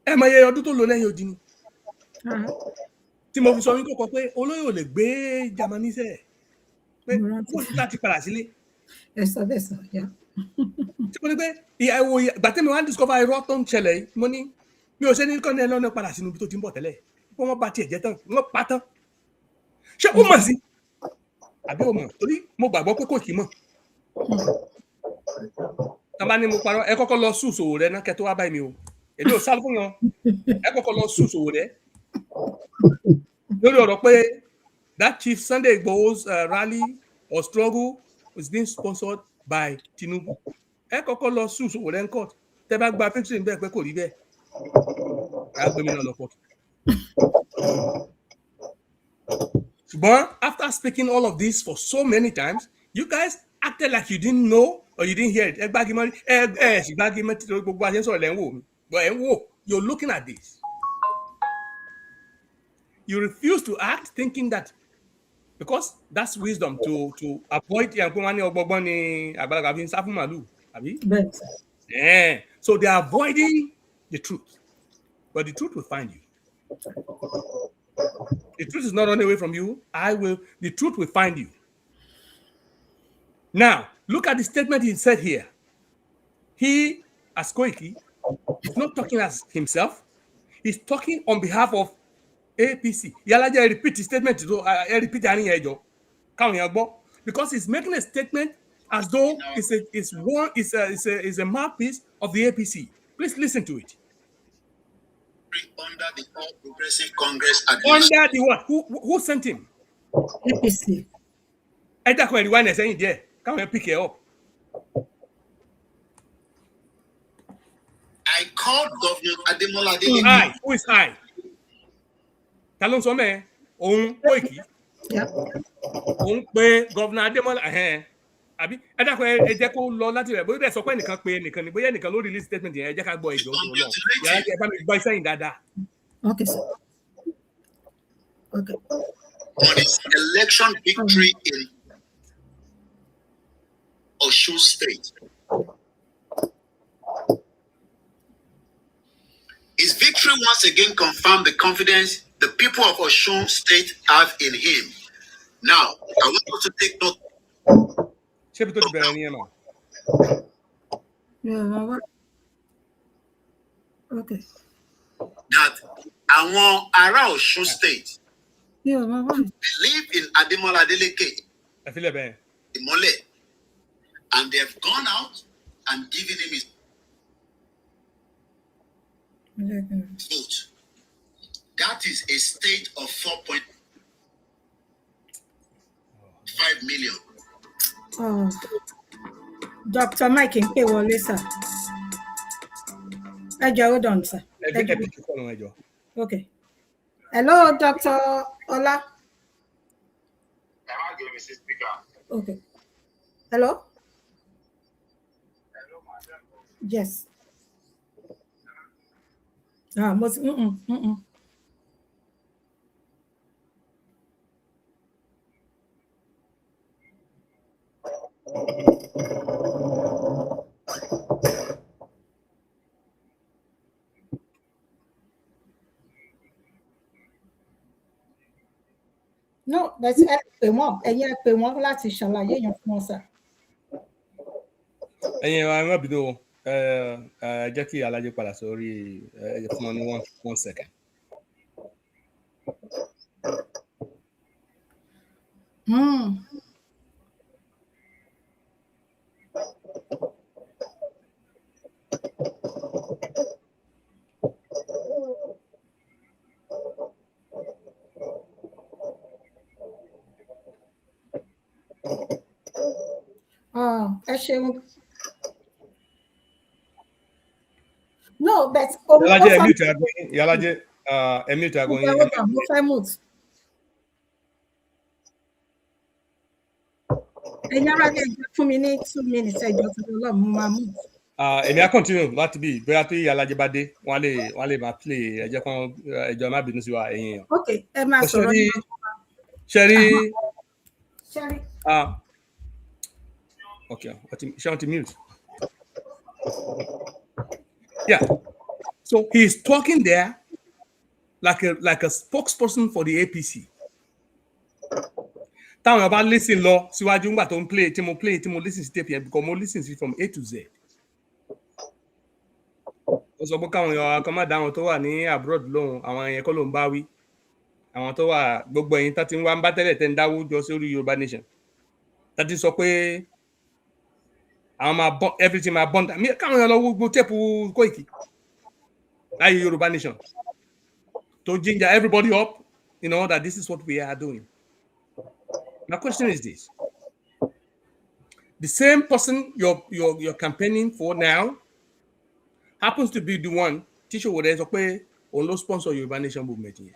Ẹ mọ iye ọdún tó lò lẹ́yìn odi ni. Tí mo fi sọ yín kọ́kọ́ pé Olóyè ò lè gbé Jámánì sẹ́ pé kó sì láti padà sílé. Ẹ sọ bẹ́ẹ̀ sọ, yá. Tí mo ní pé ìgbà tí mi wá ń discover irọ́ tó ń ṣẹlẹ̀ yìí, mo ní mi ò ṣe ní kọ́ni ẹ lọ́nà padà sínú ibi tó ti ń bọ̀ tẹ́lẹ̀. Bí wọ́n bá tiẹ̀ jẹ́ tán, wọ́n pa tán. Ṣé ó mọ̀ sí? Àbí ó mọ̀? Torí mo gbàgbọ́ pé kò kì í mọ̀. Tàbá ní mo parọ́, ẹ kọ́kọ́ lọ sùn sòwò rẹ náà kẹ́ tó wá báyìí mi o. Èmi ò sálọ fún yan. Ẹ kọ́kọ́ lọ sùn sòwò rẹ. Lórí ọ̀rọ̀ pé that Chief Sunday Igboho's rally or struggle was being sponsored by Tinubu. Ẹ kọ́kọ́ lọ sùn sòwò rẹ ń court. Tẹ́ bá gba fífún bẹ́ẹ̀ pé kò rí bẹ́ẹ̀. Ká gbé mi náà lọ court. But after speaking all of this for so many times, you guys acted like you didn't know or you didn't hear it. But you're looking at this. You refuse to act thinking that because that's wisdom to avoid so they're avoiding the truth. But the truth will find you. The truth is not running away from you. The truth will find you. Now, look at the statement he said here. He, as Koiki, is not talking as himself. He's talking on behalf of APC. Yalaje repeat his statement. Because he's making a statement as though it's a mouthpiece of the APC. Please listen to it. Under the All Progressive Congress administration. Under the what? Who sent him? APC. Come and pick it up. I called Governor Ademola. Hi. Who is I? Talon Some. Koiki. Yeah. Governor Ademola. Àbí ẹ dákun ẹ jẹ́ kó lọ láti rẹ̀ bóyá sọ pé ẹnìkan pé ẹnìkan ni bóyá ẹnìkan ló release statement yẹn ẹ jẹ́ ká gbọ́ ìjọ tó lọ yàrá ẹ bá mi gbọ́ iṣẹ́ yìí dáadáa. Okay sir. Okay. on his election victory in Osun State. His victory once again confirmed the confidence the people of Osun State have in him. Now, I want you to take note. Okay. That àwọn ará Osun State believe in Ademola Adeleke, Imole, and they have gone out and given him his vote. That is a state of 4.5 million. Oh, Dr. Mike in Pewole, sir. Hold on, sir. Okay. Hello, Dr. Ola. Okay. Hello? Yes. No, that's ẹ̀yin pè wọ́n láti ṣàlàyé yẹn fún wọn, sir. Ẹ̀yin ẹ má bínú jẹ́ kí Alájẹ padà sórí fún wọn ní 1 second. Ẹ ṣeun. No, but Yalaje emute agoyin. Mo fẹ́ mute. Ẹ̀yin ará lè fún mi ní 2 minutes ẹjọ́ tó lọ mo máa mute. Èmi á continue láti bí bóyá tí Yalaje bá dé wọ́n lè máa play ẹjẹ́ kan ẹjọ́ má bínú sí wa ẹ̀yin. Okay, ẹ máa sọ̀rọ̀ ní Sherry. Okay, she want to mute. Yeah. So he's talking there like a spokesperson for the APC. Táwọn ọba listen lọ síwájú ńgbà tó ń play tí mo listen sí tape yẹn because mo listen sí from A to Z. Ó sọ pé káwọn èèyàn kan má dá àwọn tó wà ní abroad lóhùn àwọn èèyàn kọ́ ló ń bá wí. Àwọn tó wà gbogbo ẹ̀yin tá ti ń wá ń bá tẹ́lẹ̀ tẹ́ ń dáwó jọ sórí Yorùbá Nation. Tá ti sọ pé àwọn máa bọ́ everything máa bọ́n dà. Káwọn èèyàn lọ wo gbogbo tape Koiki. Láyé Yorùbá Nation. To ginger everybody up, that this is what we are doing. My question is this. The same person you're campaigning for now happens to be the one teacher would say pé òun ló sponsor Yorùbá Nation movement here.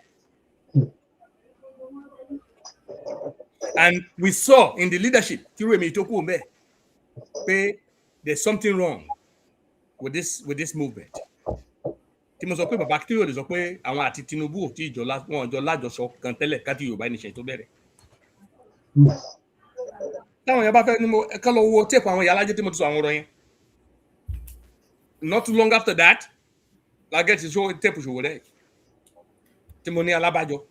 And we saw in the leadership there's something wrong with this movement. Tí mo sọ pé bàbá Akíntóyè lè sọ pé àwọn àti Tinubu ò tí wọn jọ lájọsọ kan tẹ́lẹ̀ káti Yorùbá Nation tó bẹ̀rẹ̀. Táwọn yẹn bá fẹ́ ní mo kán lọ wo tape àwọn Yalaje tí mo ti sọ àwọn ọ̀rọ̀ yẹn. Not too long after that, I get to show tape Sowore. Tí mo ní alábàjọ.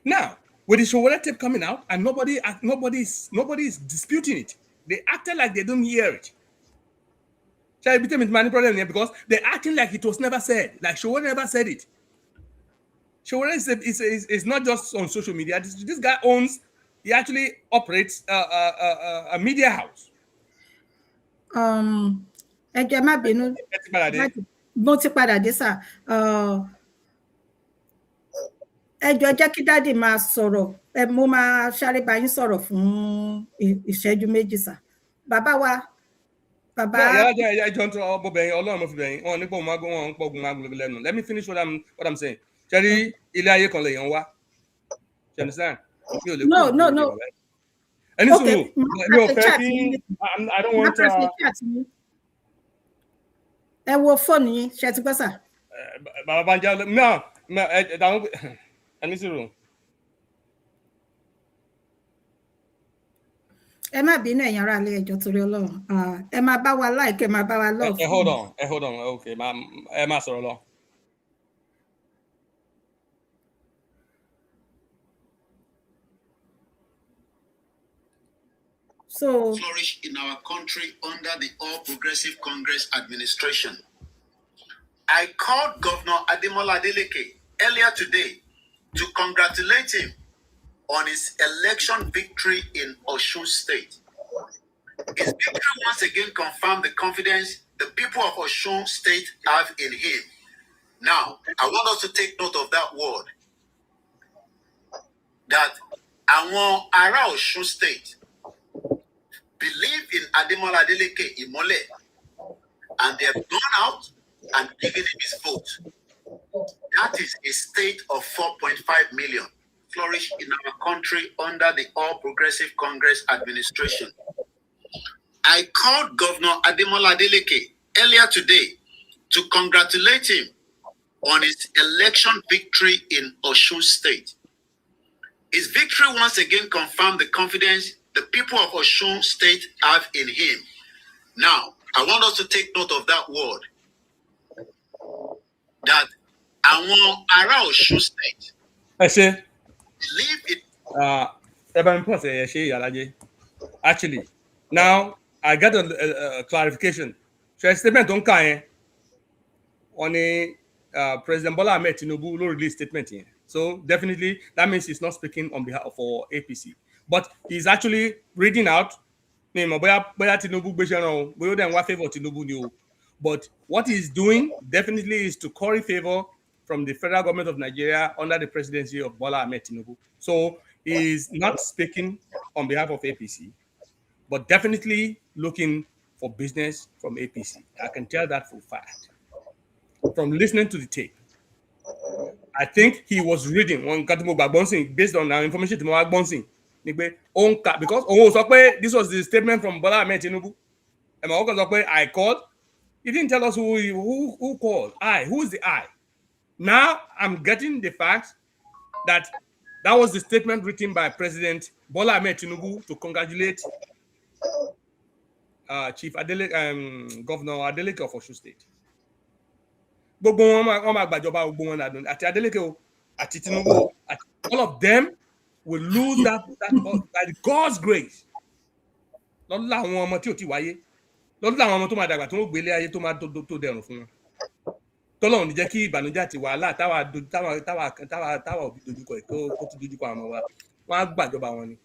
Now, with the Sowore tape coming out and nobody is disputing it. They acted like they don't hear it. Shall I be telling my problem here because they're acting like it was never said, like Sowore never said it. Sowore is not just on social media. This guy he actually operates a media house. Ẹ jẹ́ má bínú. Mo ti padà dé sà. Ẹ jọ̀ọ́ jẹ́ kí dáàdì máa sọ̀rọ̀. Mo máa sáré bá yín sọ̀rọ̀ fún ìṣẹ́jú méjì sà. Bàbá wa. Bàbá. Yeah, John, Ọlọ́run mo fi bẹ̀yìn. Wọ́n ní pé wọ́n ń pọ̀gùn máa lẹ́nu. Let me finish what I'm saying. Ṣẹ́rí ilé ayé kan lèèyàn wá. You understand? No. Ẹni sùúrù. Mi ò fẹ́ kí I don't want to. Ẹ wo fóònù yín, ṣe ti gbọ́ sà? Bàbá Banja, no. Any zero. Ẹ má bínú ẹ̀yin ará ilé ẹjọ́ torí Ọlọ́run. Ẹ máa bá wa like, ẹ máa bá wa love. Hold on. Okay, ẹ má sọ̀rọ̀ lọ. So flourish in our country under the All Progressive Congress administration. I called Governor Ademola Adeleke earlier today to congratulate him on his election victory in Osun State. His victory once again confirmed the confidence the people of Osun State have in him. Now, I want us to take note of that word. That àwọn ará Osun State believe in Ademola Adeleke Imole, and they have gone out and given him his vote. That is a state of 4.5 million flourish in our country under the All Progressive Congress administration. I called Governor Ademola Adeleke earlier today to congratulate him on his election victory in Osun State. His victory once again confirmed the confidence the people of Osun State have in him. Now, I want us to take note of that word. That àwọn ará Osun State believe it. Actually, now I got a clarification. So a statement on President Bola Ahmed Tinubu no release statement here. So definitely that means he's not speaking on behalf of APC, but he's actually reading out. But what he's doing definitely is to curry favor from the federal government of Nigeria under the presidency of Bola Ahmed Tinubu. So he's not speaking on behalf of APC, but definitely looking for business from APC. I can tell that for a fact. From listening to the tape, I think he was reading one based on our information because this was the statement from Bola Ahmed Tinubu. I called. He didn't tell us who called. Who is the I? Now I'm getting the fact that was the statement written by President Bola Ahmed Tinubu to congratulate Chief Adeleke, Governor Adeleke of Osun State. All of them will lose that by God's grace. Lord làwọn ọmọ tí ò ti wáyé. Lord làwọn ọmọ tó máa dàgbà tó ń gbélé ayé tó máa tó dẹrùn fún wọn. Tọ́lọ́run ní jẹ́ kí ìbànújẹ́ àti wàhálà táwa òbí dojúkọ ẹ̀ kó tó dojúkọ àwọn wa. Wọ́n á gbàjọba wọn ni.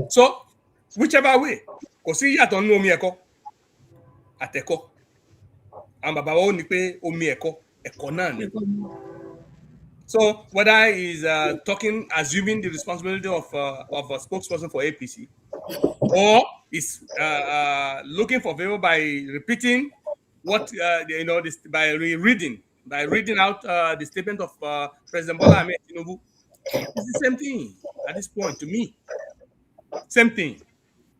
So whichever way, kò sí ìyàtọ̀ nínú omi ẹ̀kọ́ àtẹ̀kọ́. And bàbá wa ó ní pé omi ẹ̀kọ́ náà ni. So whether he's assuming the responsibility of a spokesperson for APC, or is looking for favor by repeating what by reading out the statement of President Bola Ahmed Tinubu, it's the same thing at this point to me. Same thing.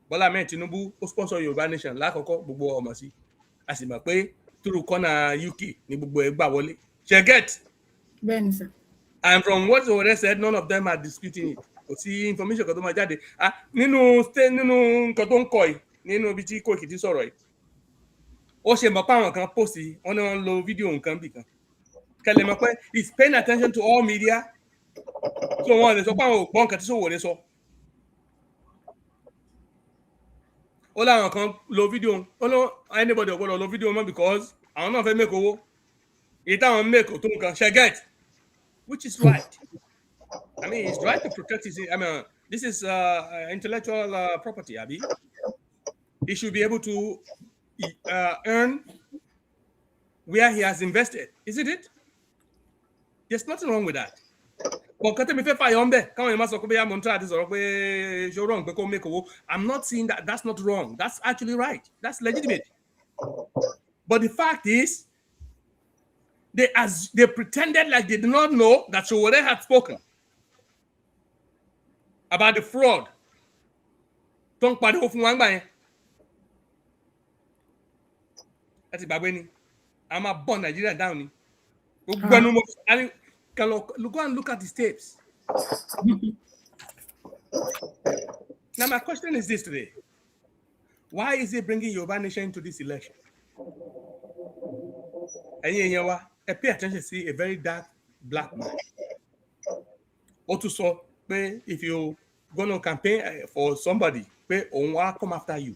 Bola Ahmed Tinubu ó sponsor Yorùbá Nation lákọ̀ọ́kọ́ gbogbo ọmọ sí. A sì mọ̀ pé through corner UK ní gbogbo ẹ̀ gbà wọlé. Get? Sir. And from what already said, none of them are disputing it. Kò sí information kan tó máa jáde. Nínú nǹkan tó ń kọ yìí, nínú ibi tí Koiki ti sọ̀rọ̀ yìí. Ó ṣe mọ̀ pé àwọn kan post yìí, wọ́n ní wọ́n lo fídíò nǹkan bì kan. Kẹlẹ̀ mọ̀ pé he's paying attention to all media. So wọ́n lè sọ pé àwọn ògbọ́n nǹkan tí Sowore sọ. Ó láwọn kan lo fídíò, ó lọ anybody ò gbọ́dọ̀ lo fídíò mọ́ because àwọn náà fẹ́ make owó. Èyí táwọn make tó nǹkan ṣe get. Which is right. I mean, it's right to protect his. This is intellectual property, Abi. He should be able to earn where he has invested, isn't it? There's nothing wrong with that. But I'm not saying that that's not wrong. That's actually right. That's legitimate. But the fact is, they pretended like they did not know that Sowore had spoken about the fraud. Don't pariwo fún wa ngba yẹn. Láti gbàgbé ni. A máa bọ́ Nàìjíríà down ni. Gbogbo ẹnu mo Go and look at the tapes. Now, my question is this today. Why is he bringing Yoruba Nation into this election? And pay attention to see a very dark black man. Also, if you're going to campaign for somebody, come after you.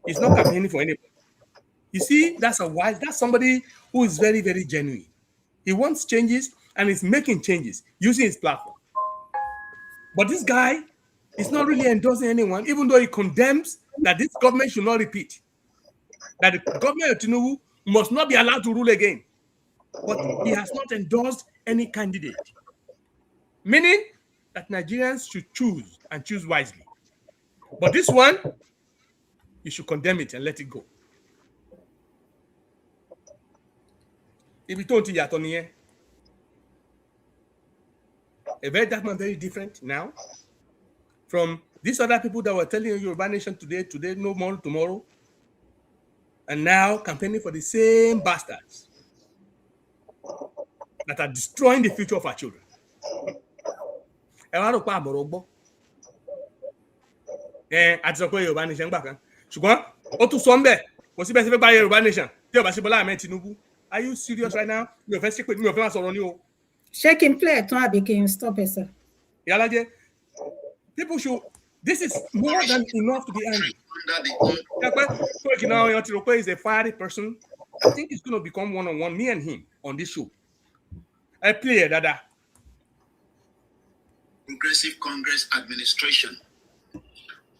He's not campaigning for anybody. You see, that's somebody who is very, very genuine. He wants changes and is making changes using his platform. But this guy is not really endorsing anyone, even though he condemns that this government should not repeat. That the government of Tinubu must not be allowed to rule again. But he has not endorsed any candidate. Meaning that Nigerians should choose and choose wisely. But this one, you should condemn it and let it go. If you don't think a very dark man, very different now from these other people that were telling you Yoruba Nation today, no more tomorrow, and now campaigning for the same bastards that are destroying the future of our children. Àti sọ pé Yorùbá Nation gbà kan ṣùgbọ́n ó tún sọ ń bẹ̀ kò síbẹ̀ sí fẹ́ gba Yorùbá Nation tí ó bá ṣe Bọ́lá Ahmed Tinubu. Are you serious right now? Mi ò fẹ́ sí pé mi ò fẹ́ máa sọ̀rọ̀ ní o. Ṣé kí n play ẹ̀tàn àbí kí n stop ẹ̀ sir? Ìyálájẹ́, people should, this is more than enough to be angry. Is a fiery person. I think it's going to become one-on-one, me and him, on this show. I play Dada. Progressive Congress administration.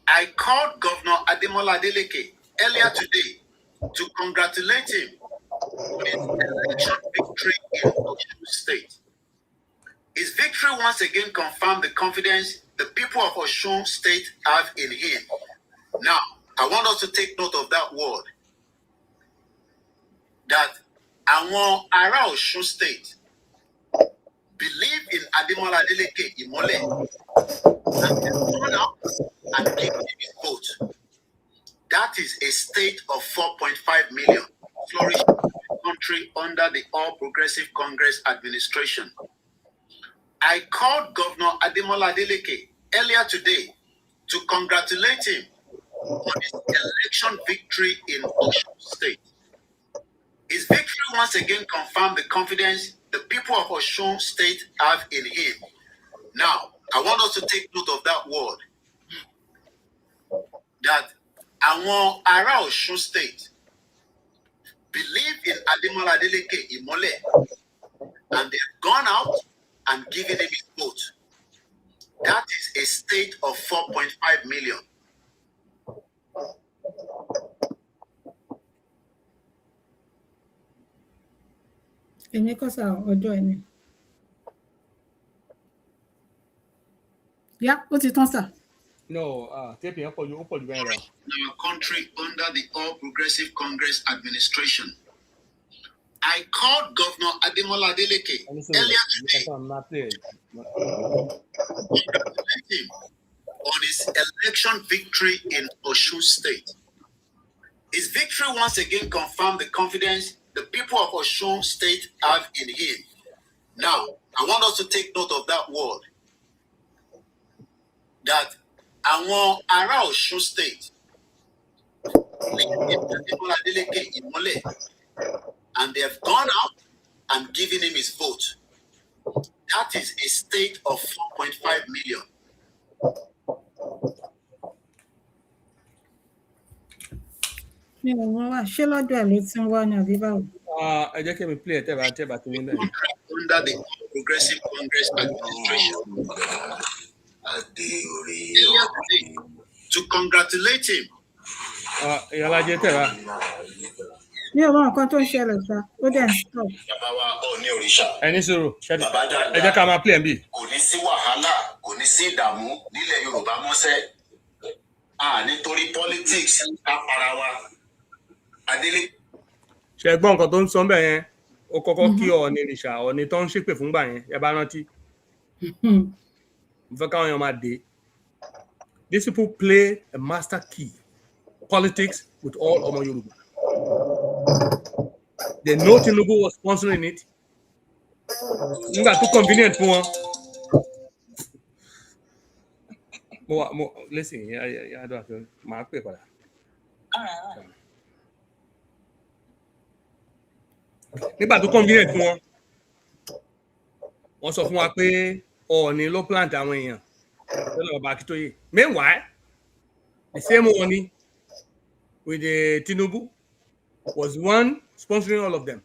I called Governor Ademola Adeleke earlier today to congratulate him on his election victory in Osun State. His victory once again confirmed the confidence the people of Osun State have in him. Now, I want us to take note of that word. That àwọn ará Osun State believe in Ademola Adeleke Imole and they turn out and give him his vote. That is a state of 4.5 million flourishing country under the All Progressive Congress administration. I called Governor Ademola Adeleke earlier today to congratulate him on his election victory in Osun State. His victory once again confirmed the confidence the people of Osun State have in him. Now, I want us to take note of that word. That àwọn ará Osun State believe in Ademola Adeleke Imole and they've gone out and given him his vote. That is a state of 4.5 million. Èmi kọ́ sá ọjọ́ ẹni. Yá, ó ti tán sá. No, taping up you very well. In our country under the All Progressive Congress administration. I called Governor Ademola Adeleke earlier today to congratulate him on his election victory in Osun State. His victory once again confirmed the confidence the people of Osun State have in him. Now, I want us to take note of that word. That àwọn ará Osun State believe in Ademola Adeleke Imole and they have gone out and given him his vote. That is a state of 4.5 million. Mi ò wọ́n wá. Ṣé lọ́dọ̀ ẹ̀ ló ti ń wá ní àbí báwo? Ẹ jẹ́ kí mi play tẹ́ bá ti wí náà. Under the Progressive Congress administration. To congratulate him. Ìyálájẹ́ tẹ́ bá. Mi ò mọ nǹkan tó ń ṣẹlẹ̀ sá. Ó dẹ̀ ń stop. Bàbá wa Ọọ̀ni òrìṣà. Ẹni sọ̀rọ̀ ṣẹ́ni. Ẹ jẹ́ ká máa play bí. Kò ní sí wàhálà, kò ní sí ìdààmú nílẹ̀ Yorùbá mọ́sẹ́. Nítorí politics ká para wa. Adeleke. Ṣé gbọ́ nǹkan tó ń sọ bẹ́ẹ̀ yẹn? Ó kọ́kọ́ kí Ọọ̀ni òrìṣà, Ọọ̀ni tó ń ṣépè fúngbà yẹn, ẹ bá rántí. Mo fẹ́ káwọn èèyàn máa dé. These people play a master key politics with all Omo Yoruba. They know Tinubu was sponsoring it. nígbà tó convenient fún wọn. mo listen yà dùn àti màá pè padà. nígbà tó convenient fún wọn wọ́n sọ fún wa pé Ọọ̀ni ló plant àwọn èèyàn lọ́nà ọba Akíntóyè. Meanwhile the same Ọọ̀ni with the Tinubu was one sponsoring all of them.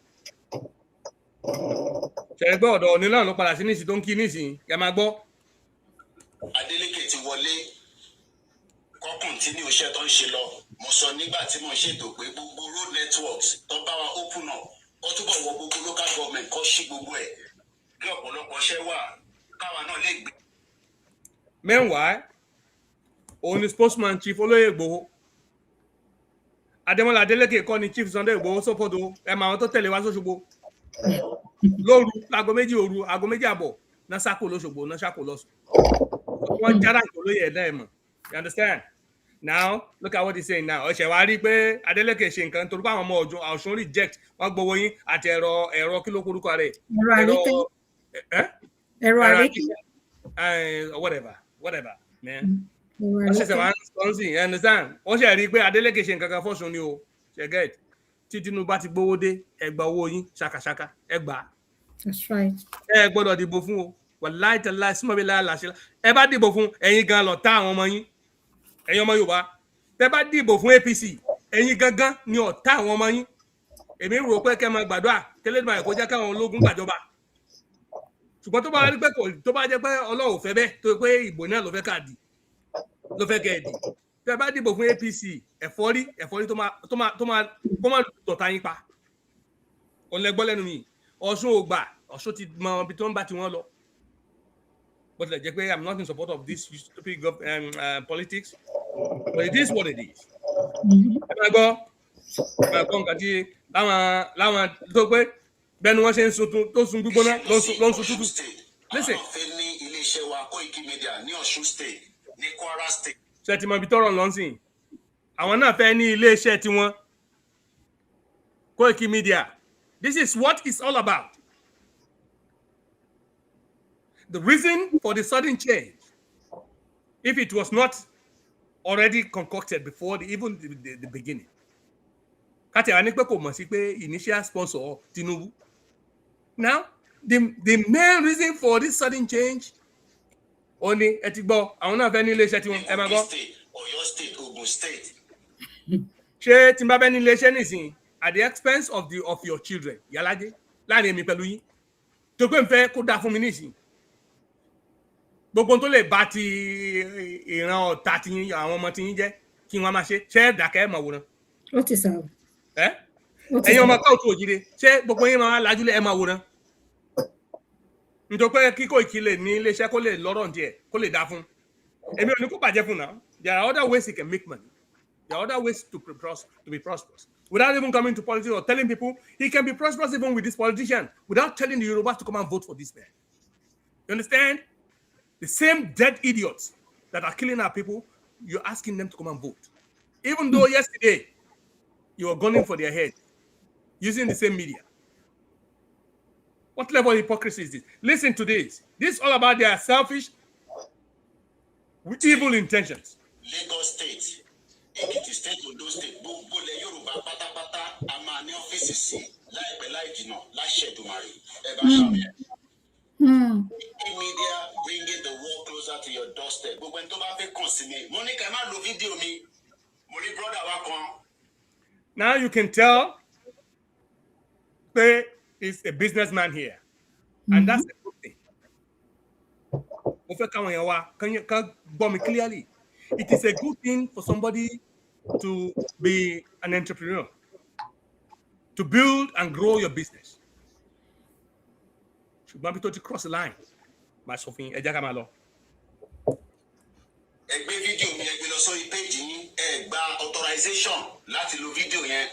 ṣẹ̀gbẹ́ ọ̀dọ̀ Ọọ̀ni náà ló padà sí nísìnyí tó ń kí nísìnyí ẹ máa gbọ́. Adeleke ti wọlé kọ́ kọ́ntínú iṣẹ́ tó ń ṣe lọ. Mo sọ nígbà tí mo ṣètò pé gbogbo road networks tó bá wa open up ó túbọ̀ wọ gbogbo local government kọ́ sí gbogbo ẹ̀ kí ọ̀pọ̀lọpọ̀ ṣẹ́ wà káwa náà lè gbé. Meanwhile òun ni spokesman Chief Olóyè Ìgbòho. Adémọ́lá Adélékè kọ́ ni Chief Sunday Ìgbòho sọ́pọ̀tò ẹ̀ máa wọn tó tẹ̀lé wá sóṣogbo lóru aago 2 òru aago 2 àbọ̀ náà sákò lóṣogbo náà sákò lọ́sùn. wọ́n jára Ìgbòlóyè ẹ̀dá ẹ̀ mọ̀. You understand? Now look at what he's saying now. ọ̀sẹ̀ wa rí pé Adélékè ṣe nǹkan torí pé àwọn ọmọ Ọ̀ṣun reject wọ́n gbowó yín àti ẹ̀rọ kí ló korúkọ rẹ̀. ẹ̀rọ àríkì. whatever man. wọ́n ṣẹ̀ṣẹ̀ wá ń sponsor you understand? wọ́n ṣe rí pé Adélékè ṣe nǹkan kan fọ́ṣun ni o ṣe get tí Tinubu bá ti gbowó dé ẹ gba owó yín ṣàkàṣàkà ẹ gbà. That's right. ẹ gbọ́dọ̀ dìbò fún o wàláì tàláì símọ́ bí láàlàṣẹ ẹ bá dìbò fún ẹ̀yin gan lọ tá àwọn ọmọ yín ẹ̀yin ọmọ Yorùbá tẹ bá dìbò fún APC ẹ̀yin gangan ni ọ̀tá àwọn ọmọ yín. èmi rò pé kẹ́ máa gbàdúrà kẹlẹ́dùn àìkó jẹ́ káwọn ológun gbàjọba ṣùgbọ́n tó bá rí pé tó bá jẹ́ pé Ọlọ́run fẹ́ bẹ́ẹ̀ tó pé ìbò náà ló fẹ́ káàdì ló fẹ́ kẹ́ẹ̀dì tẹ bá dìbò fún APC ẹ̀fọ́rí tó máa tọ̀ta yín pa ọ̀lẹ́gbọ́ lẹ́nu mi. Ọ̀ṣun ò gbà Ọ̀ṣun ti mọ ibi tó ń bá tiwọn lọ. Bó tilẹ̀ jẹ́ pé I'm not in support of this stupid politics, but it is what it is. ẹ máa gbọ́ nǹkan tí láwọn tó pé bẹ́ẹ̀ ni wọ́n ṣe ń sun tó sun gbígbóná ló ń sun tútù. Listen. àwọn fẹ́ ní iléeṣẹ́ wa Koiki Media ní Ọ̀ṣun state ní Kwara state. ṣe ti mọ ibi tọ́rọ̀ lọ́nsìn àwọn náà fẹ́ ní iléeṣẹ́ tiwọn Koiki Media. This is what it's all about. The reason for the sudden change, if it was not already concocted before even the beginning. Kati ani pé kò mọ̀ sí pé initial sponsor Tinubu. Now, the main reason for this sudden change, only ẹ ti gbọ́ àwọn náà fẹ́ ní iléeṣẹ́ tiwọn ẹ máa gbọ́. Ọ̀yọ́ state, Ogun state. Ṣé tí n bá fẹ́ ní iléeṣẹ́ nísìnyí at the expense of your children yàlájẹ́ láàrin èmi pẹ̀lú yín tó pé n fẹ́ kó dáa fún mi nísìnyí. Gbogbo tó lè bá ti ìran ọ̀tá ti yín àwọn ọmọ ti yín jẹ́ kí wọ́n máa ṣe ṣé dákẹ́ ẹ̀ mọ̀ wòran. Ó ti sọ. Ẹ̀yin ọmọ káwùtù òjìrè ṣé gbogbo yín máa lájúlẹ̀ ẹ̀ máa wòran. Nítorí pé kíkó ìkílẹ̀ ní iléeṣẹ́ kó lè lọ́rọ̀ díẹ̀ kó lè dáa fún. Èmi ò ní kó bàjẹ́ fún náà. There are other ways he can make money. There are other ways to be prosperous. Without even coming to politics or telling people he can be prosperous even with this politician without telling the Yorubas to come and vote for this man. You understand? The same dead idiots that are killing our people, you're asking them to come and vote. Even though yesterday you were gunning for their head using the same media. What level of hypocrisy is this? Listen to this. This is all about their selfish, with evil intentions. Lagos State, Ekiti State, Ondo State, gbogbo ilẹ̀ Yorùbá pátápátá a máa ní ọ́fíìsì sí láìpẹ́ láì jìnnà láṣẹ Èdùmàrè ẹ bá ṣàmì ẹ̀. Media bringing the world closer to your doorstep. Gbogbo ẹni tó bá fẹ́ kàn sí mi, mo ní ká má lo fídíò mi, mo rí brother wa kan. Now you can tell there is a businessman here, and that's a good thing. Mo fẹ́ káwọn èèyàn wa kan gbọ́ mi clearly. It is a good thing for somebody to be an entrepreneur, to build and grow your business. Ṣùgbọ́n bí tó ti cross the line, máa sọ fún yín, ẹ jẹ́ ká máa lọ. Ẹ gbé fídíò mi, ẹ gbé lọ sórí péjì yín, ẹ gba authorization láti lo fídíò yẹn.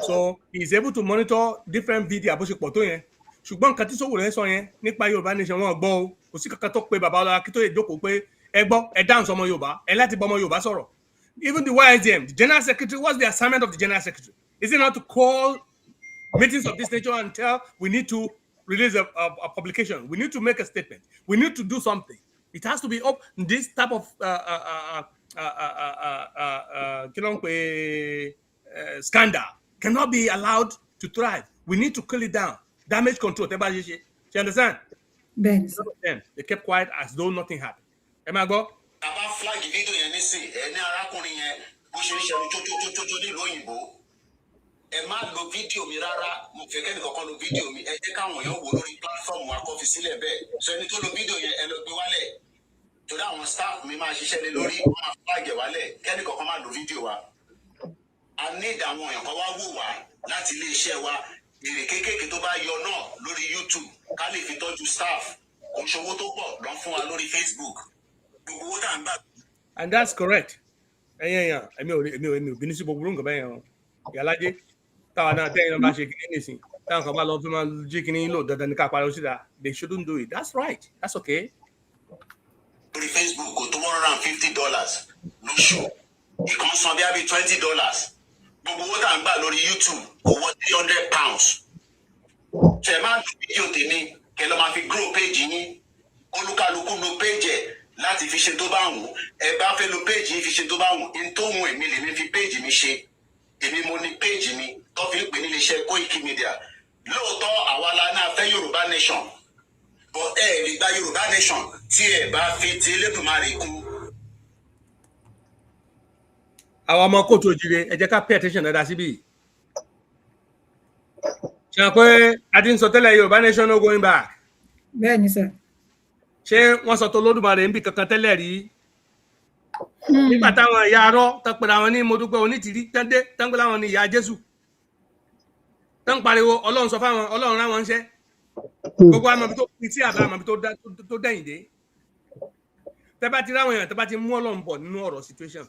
So he is able to monitor different video bó ṣe pọ̀ tó yẹn. Ṣùgbọ́n nǹkan tí Sowore sọ yẹn nípa Yorùbá nation wọn gbọ́ o. Kò sí kankan tó pe bàbá ọlọ́wà kí tó lè jókòó pé ẹ gbọ́ ẹ dáhùn sọmọ Yorùbá ẹ láti bọ́ ọmọ Yorùbá sọ̀rọ̀. Even the YSDM, the General Secretary, what's the assignment of the General Secretary? Is it not to call meetings of this nature and tell we need to release a publication. We need to make a statement. We need to do something. It has to be up. This type of scandal cannot be allowed to thrive. We need to kill it down. Damage control. You understand? Ben. They kept quiet as though nothing happened. Am I go? About flag video yẹn nísìn ẹni arákùnrin yẹn bó ṣe ń ṣe ẹni tótótótó nílùú òyìnbó ẹ má lo fídíò mi rárá mo fẹ́ kẹ́ni kankan lo fídíò mi ẹ jẹ́ káwọn èèyàn wò lórí pílátífọ̀mù akọ́fi sílẹ̀ bẹ́ẹ̀ sọ ẹni tó lo fídíò yẹn ẹ lọ gbé wálẹ̀ torí àwọn staff mi máa ṣiṣẹ́ lé lórí wọ́n máa flag ẹ̀ wálẹ̀ kẹ́ni kankan má lo fídíò wa a need àwọn èèyàn kan wá wò wá láti ilé iṣẹ́ wa èrè kéékèèké tó bá yọ náà lórí YouTube ká lè fi tọ́jú staff òṣòwò tó pọ̀ lọ fún wa lórí Facebook. And that's correct. Yeah. I mean, business people wrong about Yalaje. Tawana tell you about anything. They shouldn't do it. That's right. That's okay. On Facebook, go $250. No show. It comes from there be $20. But what I'm about on YouTube, over £300. Chairman video tini, kelo ma fi grow page ni. Olukaluku no page láti fi ṣe tó bá wù ẹ bá fẹ́ lo page yìí fi ṣe tó bá wù n tó wù èmi lèmi fi page mi ṣe èmi mo ní page mi tó fi ń pè ní iléeṣẹ́ Koiki Media lóòótọ́ àwa la náà fẹ́ Yorùbá nation but ẹ lè gba Yorùbá nation tí ẹ bá fi ti Elédùmarè kú. Àwọn ọmọ kóòtù òjìrè ẹ jẹ́ ká pay attention dáadáa síbí ṣe pé a ti ń sọ tẹ́lẹ̀ Yorùbá nation no going back. Bẹ́ẹ̀ ni sir. Ṣé wọ́n sọ tó Olódùmarè ń bí kankan tẹ́lẹ̀ rí nígbà táwọn ìyá arọ́ tán pẹ̀lú àwọn ní Modúpẹ́ Onítìrí tẹ́ndé tán pẹ̀lú àwọn ní ìyá Jésù tán pariwo Ọlọ́run sọ fáwọn Ọlọ́run ráwọn ṣẹ́ gbogbo àmọ́ tó fi tí àbá àmọ́ tó dẹ̀yìn dé tẹ́ bá ti ráwọn èèyàn tẹ́ bá ti mú Ọlọ́run bọ̀ nínú ọ̀rọ̀ situation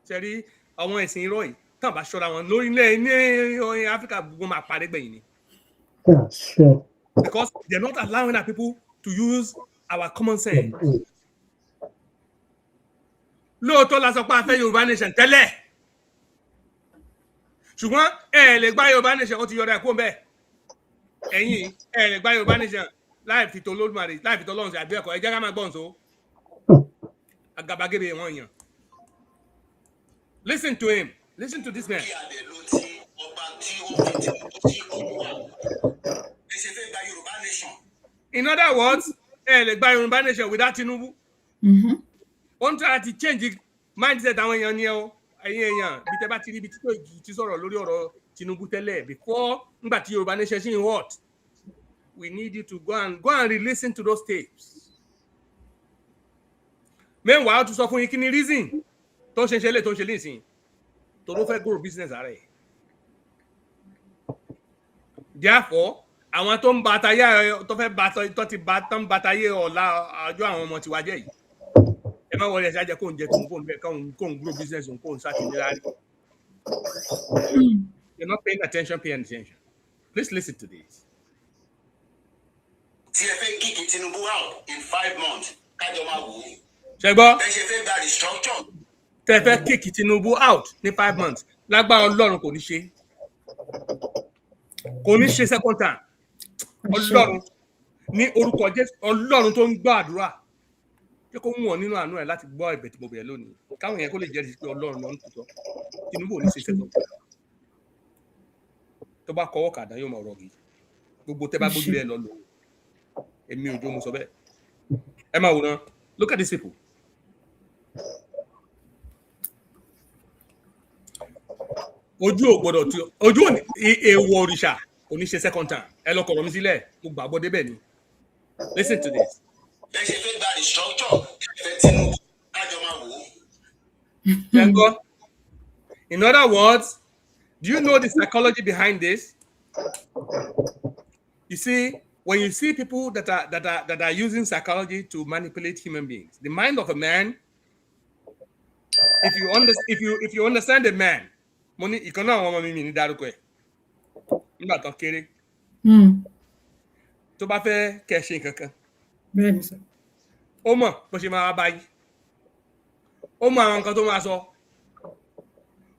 ṣe rí àwọn ẹ̀sìn irọ́ yìí tán bá ṣọ́ra wọn lórí ilẹ̀ ní Áfíríkà gbogbo máa parí gbẹ̀yìn ni. Because they're not allowing our people to use our common sense. Lóòótọ́ la sọ pé a fẹ́ Yorùbá nation tẹ́lẹ̀. Ṣùgbọ́n ẹ lè gba Yorùbá nation ó ti yọra ẹ̀kọ́ bẹ́ẹ̀. Ẹ̀yin ẹ lè gba Yorùbá nation láì fi tó Olódùmarè láì fi tó Ọlọ́run sí àbí ẹ̀kọ́ ẹ jẹ́ ká máa gbọ́n so. Àgàbàgebè wọn yàn. Listen to him. Listen to this man. In other words, lè gba Yorùbá nation without Tinubu. Wọ́n try to change the mindset àwọn èèyàn ni o. Ẹ̀yin èèyàn bí tẹ́ bá ti rí ibi tí kò ti sọ̀rọ̀ lórí ọ̀rọ̀ Tinubu tẹ́lẹ̀ before nígbà tí Yorùbá nation ṣì ń hot. We need you to go and re-listen to those tapes. Meanwhile, to sọ fún yín kí ni reason tó ṣe ṣẹlẹ̀ tó ṣe lè sìn tó ló fẹ́ grow business ààrẹ. Therefore, àwọn tó ń bàtàyé tó fẹ́ tó ti bàtàyé ọ̀la àjọ àwọn ọmọ tiwa jẹ́ yìí ẹ má wọlé ẹ̀ṣá jẹ́ kó ń jẹ tó ń kó ń bẹ kó ń grow business kó ń ṣàtìlẹ́yìn. You're not paying attention. Please listen to this. Tí ẹ fẹ́ kick Tinubu out in 5 months kájọ máa wò ó. Ṣé gbọ́? Ẹ ṣe fẹ́ gba restructure. Tẹ́ fẹ́ kick Tinubu out ní 5 months lágbára Ọlọ́run kò ní ṣe. Kò ní ṣe second time. Ọlọ́run ní orúkọ Jésù Ọlọ́run tó ń gbọ́ àdúrà jẹ́ kó mú ọ nínú àánú ẹ̀ láti gbọ́ ẹ̀bẹ̀ tí mo bẹ̀rẹ̀ lónìí káwọn yẹn kó lè jẹ́rìí pé Ọlọ́run ló ń tutọ́ Tinubu ò ní ṣe second time. Tó bá kọwọ́ kàdá yóò máa rọ̀gì gbogbo tẹ́ bá gbójú ẹ lọ lò èmi ò jó mo sọ bẹ́ẹ̀ ẹ máa wòran look at these people. Ojú ò gbọdọ̀ tí ojú èèwọ̀ òrìṣà kò ní ṣe second time ẹ lọ kọ̀rọ̀ mi sílẹ̀ mo gbàgbọ́ débẹ̀ ni. Listen to this. Ẹ ṣe fẹ́ gba restructure ẹ Tinubu kájọ máa wò ó. In other words, do you know the psychology behind this? You see, when you see people that are using psychology to manipulate human beings, the mind of a man, if you understand a man, money ìkan náà àwọn ọmọ mi ní dárúkọ ẹ̀ nígbà tán kéré tó bá fẹ́ kẹ́ ṣe nǹkan kan ó mọ̀ bó ṣe máa bá yí ó mọ̀ àwọn nǹkan tó máa sọ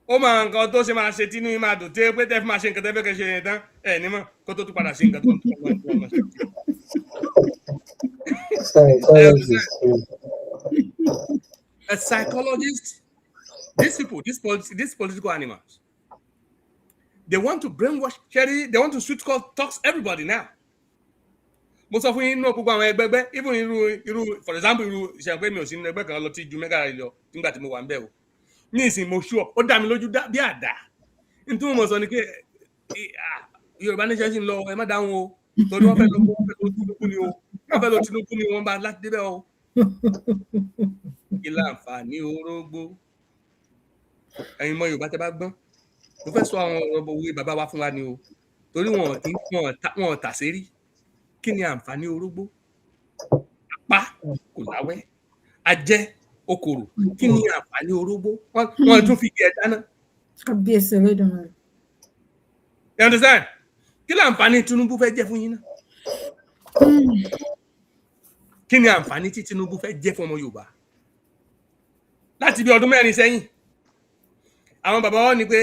ó mọ̀ àwọn nǹkan tó ṣe máa ṣe tínú yín máa dùn tí pé tẹ́ fi máa ṣe nǹkan tẹ́ fẹ́ kẹ́ ṣe yẹn tán ẹ̀ ní mọ̀ kó tó tún padà sí nǹkan tó ń tún ọmọ ṣe. A psychologist, these people, these political animals, they want to brainwash, Sherry, they want to sweet talk everybody now. Most of you know, even for example, champagne mi ò sí nínú ẹgbẹ́ kan lọ tí ju mẹ́gàrà lọ nígbà tí mo wà ń bẹ̀ o. Ní ìsìn mo sure, ó dá mi lójú bí àdá. Nítorí mo sọ ni pé Yorùbá nation ṣì ń lọ ẹ má dáhùn o. Torí wọ́n fẹ́ lọ Tinubu ni o. Wọ́n fẹ́ lọ Tinubu ni wọ́n bá láti débẹ̀ o. Kí láǹfààní orógbó. Ẹ̀yin mọ Yorùbá tẹ́ bá gbọ́n. Mo fẹ́ sọ àwọn ọ̀rọ̀ òwe bàbá wa fún wa ni o. Torí wọn tà sí rí. Kí ni àǹfààní orógbó? Apá kò láwẹ́. Ajẹ́ okòrò. Kí ni àǹfààní orógbó? Wọ́n tún fi gẹ̀ dáná. You understand? Kí ni àǹfààní Tinubu fẹ́ jẹ́ fún yín náà? Kí ni àǹfààní tí Tinubu fẹ́ jẹ́ fún ọmọ Yorùbá? Láti bí ọdún 4 sẹ́yìn, àwọn bàbá wọn ní pé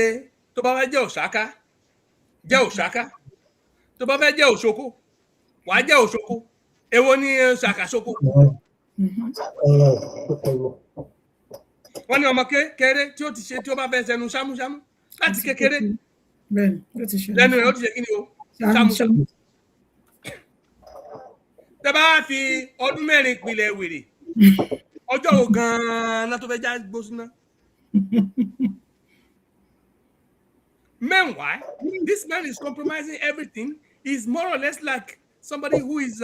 tó bá fẹ́ jẹ́ Òṣàká, jẹ́ Òṣàká. Tó bá fẹ́ jẹ́ Òṣoko, wà á jẹ́ Òṣoko. Èwo ni Ṣàkàṣoko? Wọ́n ní ọmọ kékeré tí ó ti ṣe tí ó bá fẹ́ sẹnu ṣámúṣámú láti kékeré. Lẹ́nu rẹ̀ ó ti ṣe kí ni o? Ṣámúṣámú. Tẹ́ bá fi ọdún 4 pilẹ̀ wèrè, ọjọ́ wo gan-an tó fẹ́ já gbósúná? Meanwhile, this man is compromising everything. He's more or less like somebody who is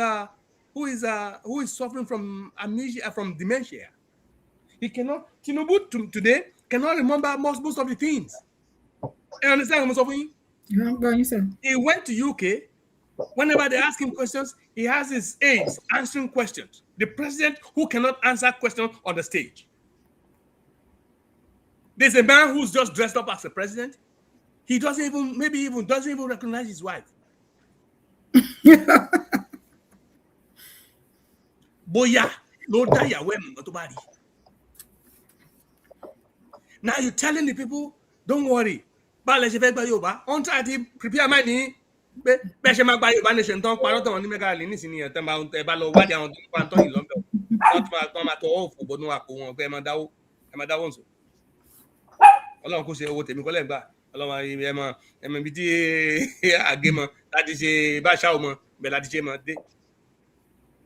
suffering from amnesia, from dementia. He cannot. Tinubu today cannot remember most of the things. You understand what I'm saying? He went to UK. Whenever they ask him questions, he has his aides answering questions. The president who cannot answer questions on the stage. There's a man who's just dressed up as a president. He doesn't even recognize his wife. Boya, now you're telling the people, don't worry. On try to prepare my knee. Nation don't parrot on the mega linis in your town. Balo, what down to Pantoni Lombo. Not my for Bonuaco, Emma Dawonso. Along could say what Micoleba. Along MBT a gamer that is a Bashauma, Beladjema de.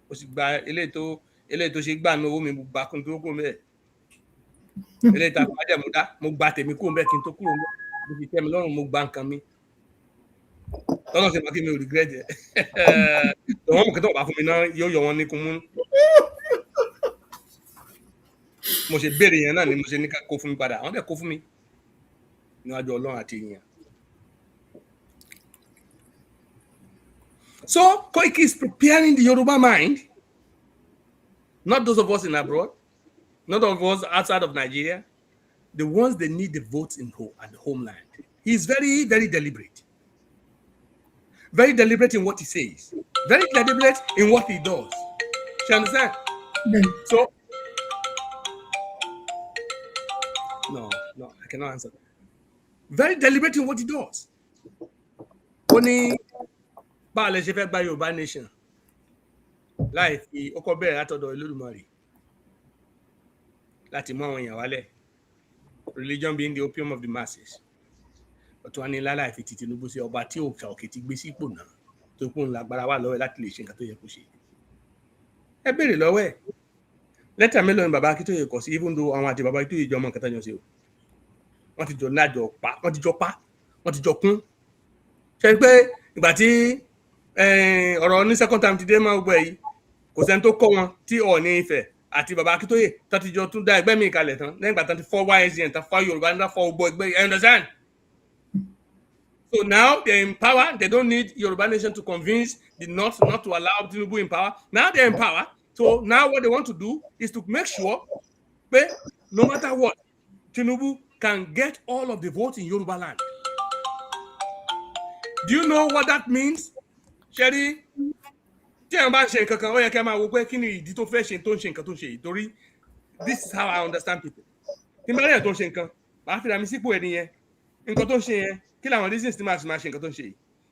Was it by a little shake ban no woman back on Tukume. Later, Mubate, Mikum back into Kum. If you came along, Mukbank on me. Don't say Makim will regret it. The one can talk about me now, you're only common. Mose bury and then Mose Nika Kofumi Pada. On the Kofumi. No, I do long at here. So, Koiki is preparing the Yoruba mind, not those of us in abroad, not of us outside of Nigeria, the ones that need the votes at the homeland. He's very, very deliberate. Very deliberate in what he says. Very deliberate in what he does. You understand? So, no, I cannot answer that. Very deliberate in what he does. Only Bale ṣe fẹ́ gba Yorùbá nation. Láì fi ó kọ́ bẹ̀rẹ̀ látọ̀dọ̀ Olódùmarè. Láti mú àwọn èèyàn wálẹ̀. Religion being the opium of the masses. Ọ̀tún wá ní láláì fi ti Tinubu sí ọba tí òòṣà òkè ti gbé sípò náà. Tó kún lágbára wà lọ́wọ́ láti lè ṣe nǹkan tó yẹ kó ṣe. Ẹ béèrè lọ́wọ́ ẹ̀. Lẹ́tà mélòó ni bàbá Akíntóyè kọ sí, even though àwọn àti bàbá Akíntóyè jọ ọmọ nǹkan tó yàn sí o. Wọ́n ti jọ lájọ pa, wọ́n ti jọ kún. Ṣé pé ìgbà tí ọ̀rọ̀ ní second time ti dé máa gbọ́ yìí, kò sẹ́ni tó kọ́ wọn tí Ọọ̀ni Ifẹ̀ àti bàbá Akíntóyè tó ti jọ tún dá ẹgbẹ́ mi kalẹ̀ tán lẹ́yìn ìgbà tán ti fọ́ YSN tán fọ́ Yorùbá tán fọ́ gbogbo ẹgbẹ́, you understand? So now they're in power. They don't need Yoruba nation to convince the North not to allow Tinubu in power. Now they're in power. So now what they want to do is to make sure that no matter what, Tinubu can get all of the votes in Yoruba land. Do you know what that means? Sherry, this is how I understand people.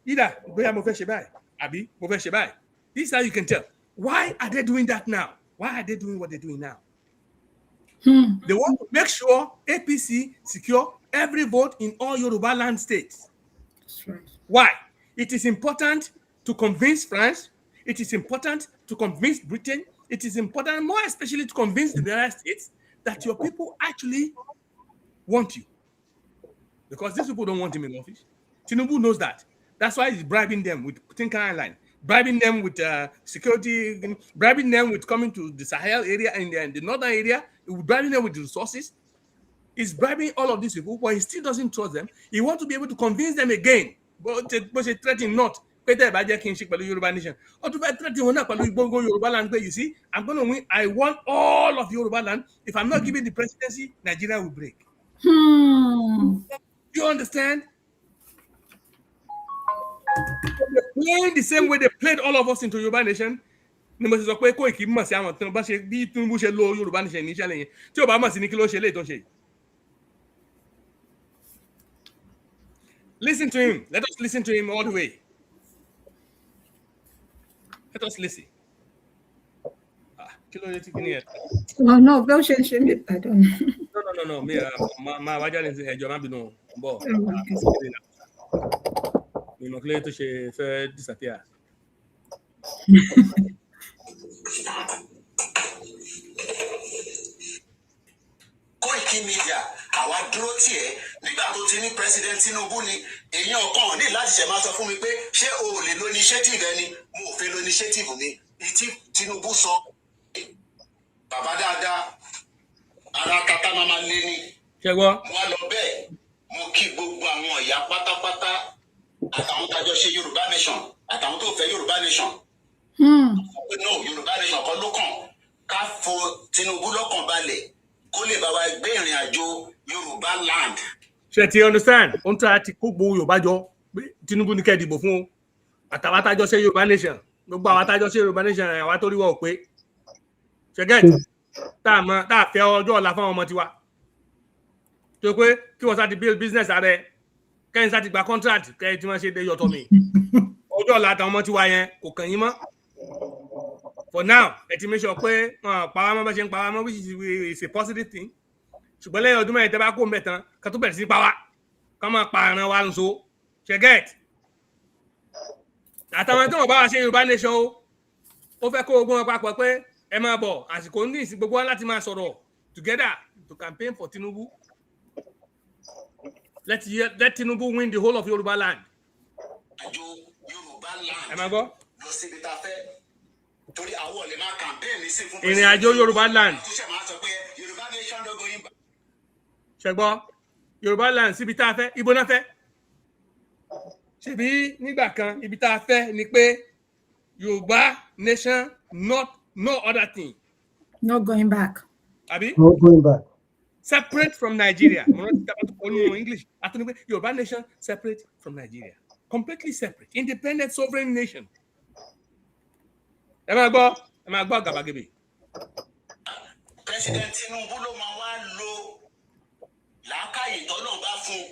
either bóyá mo fẹ́ ṣe báyìí àbí mo fẹ́ ṣe báyìí. This is how you can tell. Why are they doing that now? Why are they doing what they're doing now? They want to make sure APC secure every vote in all Yoruba land states. That's right. Why? It is important to convince France. It is important to convince Britain. It is important, more especially, to convince the United States that your people actually want you. Because these people don't want him in office. Tinubu knows that. That's why he's bribing them with Tinker Line, bribing them with security, bribing them with coming to the Sahel area and the northern area, bribing them with the resources. He's bribing all of these people, but he still doesn't trust them. He wants to be able to convince them again. But he threatening not. You see, I'm going to win. I want all of Yoruba land. If I'm not giving the presidency, Nigeria will break. You understand? They're playing the same way they played all of us into Yoruba nation. Listen to him. Let us listen to him all the way. Let us listen. No, no, I don't. No. My wager is a job. No, but we must clear to say disappear. Koiki Media, àwa dúró tiẹ̀ nígbà tó ti ní President Tinubu ni èèyàn kan ní láti ṣe máa sọ fún mi pé ṣé o ò lè lo initiative ẹni mo ò fẹ́ lo initiative mi ìtí Tinubu sọ bàbá dáadáa ara tata máa lé ní. Ṣẹ́gbọ́. Mo wá lọ bẹ́ẹ̀ mo kí gbogbo àwọn ìyá pátápátá àtàwọn tájọ ṣe Yorùbá Nation àtàwọn tó fẹ́ Yorùbá Nation. No, Yorùbá Nation kan ló kàn ká fọ Tinubu lọ́kàn balẹ̀. Land. Ṣé understand? On try to cook Yorùbá jọ. Tinubu ní kẹ́ dìbò fún o. Àtàwọn tájọ ṣe Yorùbá Nation. Gbogbo àwọn tájọ ṣe Yorùbá Nation àwa tó rí wọ́n pé. Ṣé get? Tá fẹ́ ọjọ́ ọ̀la fún ọmọ tiwa. Tó pé kí wọ́n sá ti build business ààrẹ. Kẹ́yìn sá ti gba contract kẹ́yìn tí wọ́n ṣe dé yọ̀tọ̀ mi. Ọjọ́ ọ̀la àtàwọn ọmọ tiwa yẹn kò kàn yín mọ́. For now, ẹ ti make sure pé pàwámọ́ bá ṣe ń pàwámọ́, which is a positive thing. Ṣùgbọ́n lẹ́yìn ọdún mẹ́rin tẹ́ bá kó ń bẹ̀ tán, ká tó bẹ̀rẹ̀ sí pàwá. Ká máa pa àrùn wa nso. Ṣé get? Àtàwọn tó wọ́n bá wa ṣe Yorùbá Nation o. Ó fẹ́ kó ogun wọn papọ̀ pé ẹ máa bọ̀. Àsìkò ní ìsìn gbogbo wa láti máa sọ̀rọ̀ together to campaign for Tinubu. Let Tinubu win the whole of Yoruba land. Ẹ máa gbọ́. Lọ síbi tá a fẹ́. Ìrìn àjò Yorùbá land. Ṣẹ́gbọ́, Yorùbá land síbi tá a fẹ́, ibo náà fẹ́. Ṣebí nígbà kan ibi tá a fẹ́ ni pé Yorùbá Nation, no other thing. Not going back. Àbí? Not going back. Separate from Nigeria. English. Yorùbá Nation separate from Nigeria. Completely separate. Independent sovereign nation. Ẹ máa gbọ́ gàbàgebè. President Tinubu ló máa wá lo làákàyè tọ́nà bá fún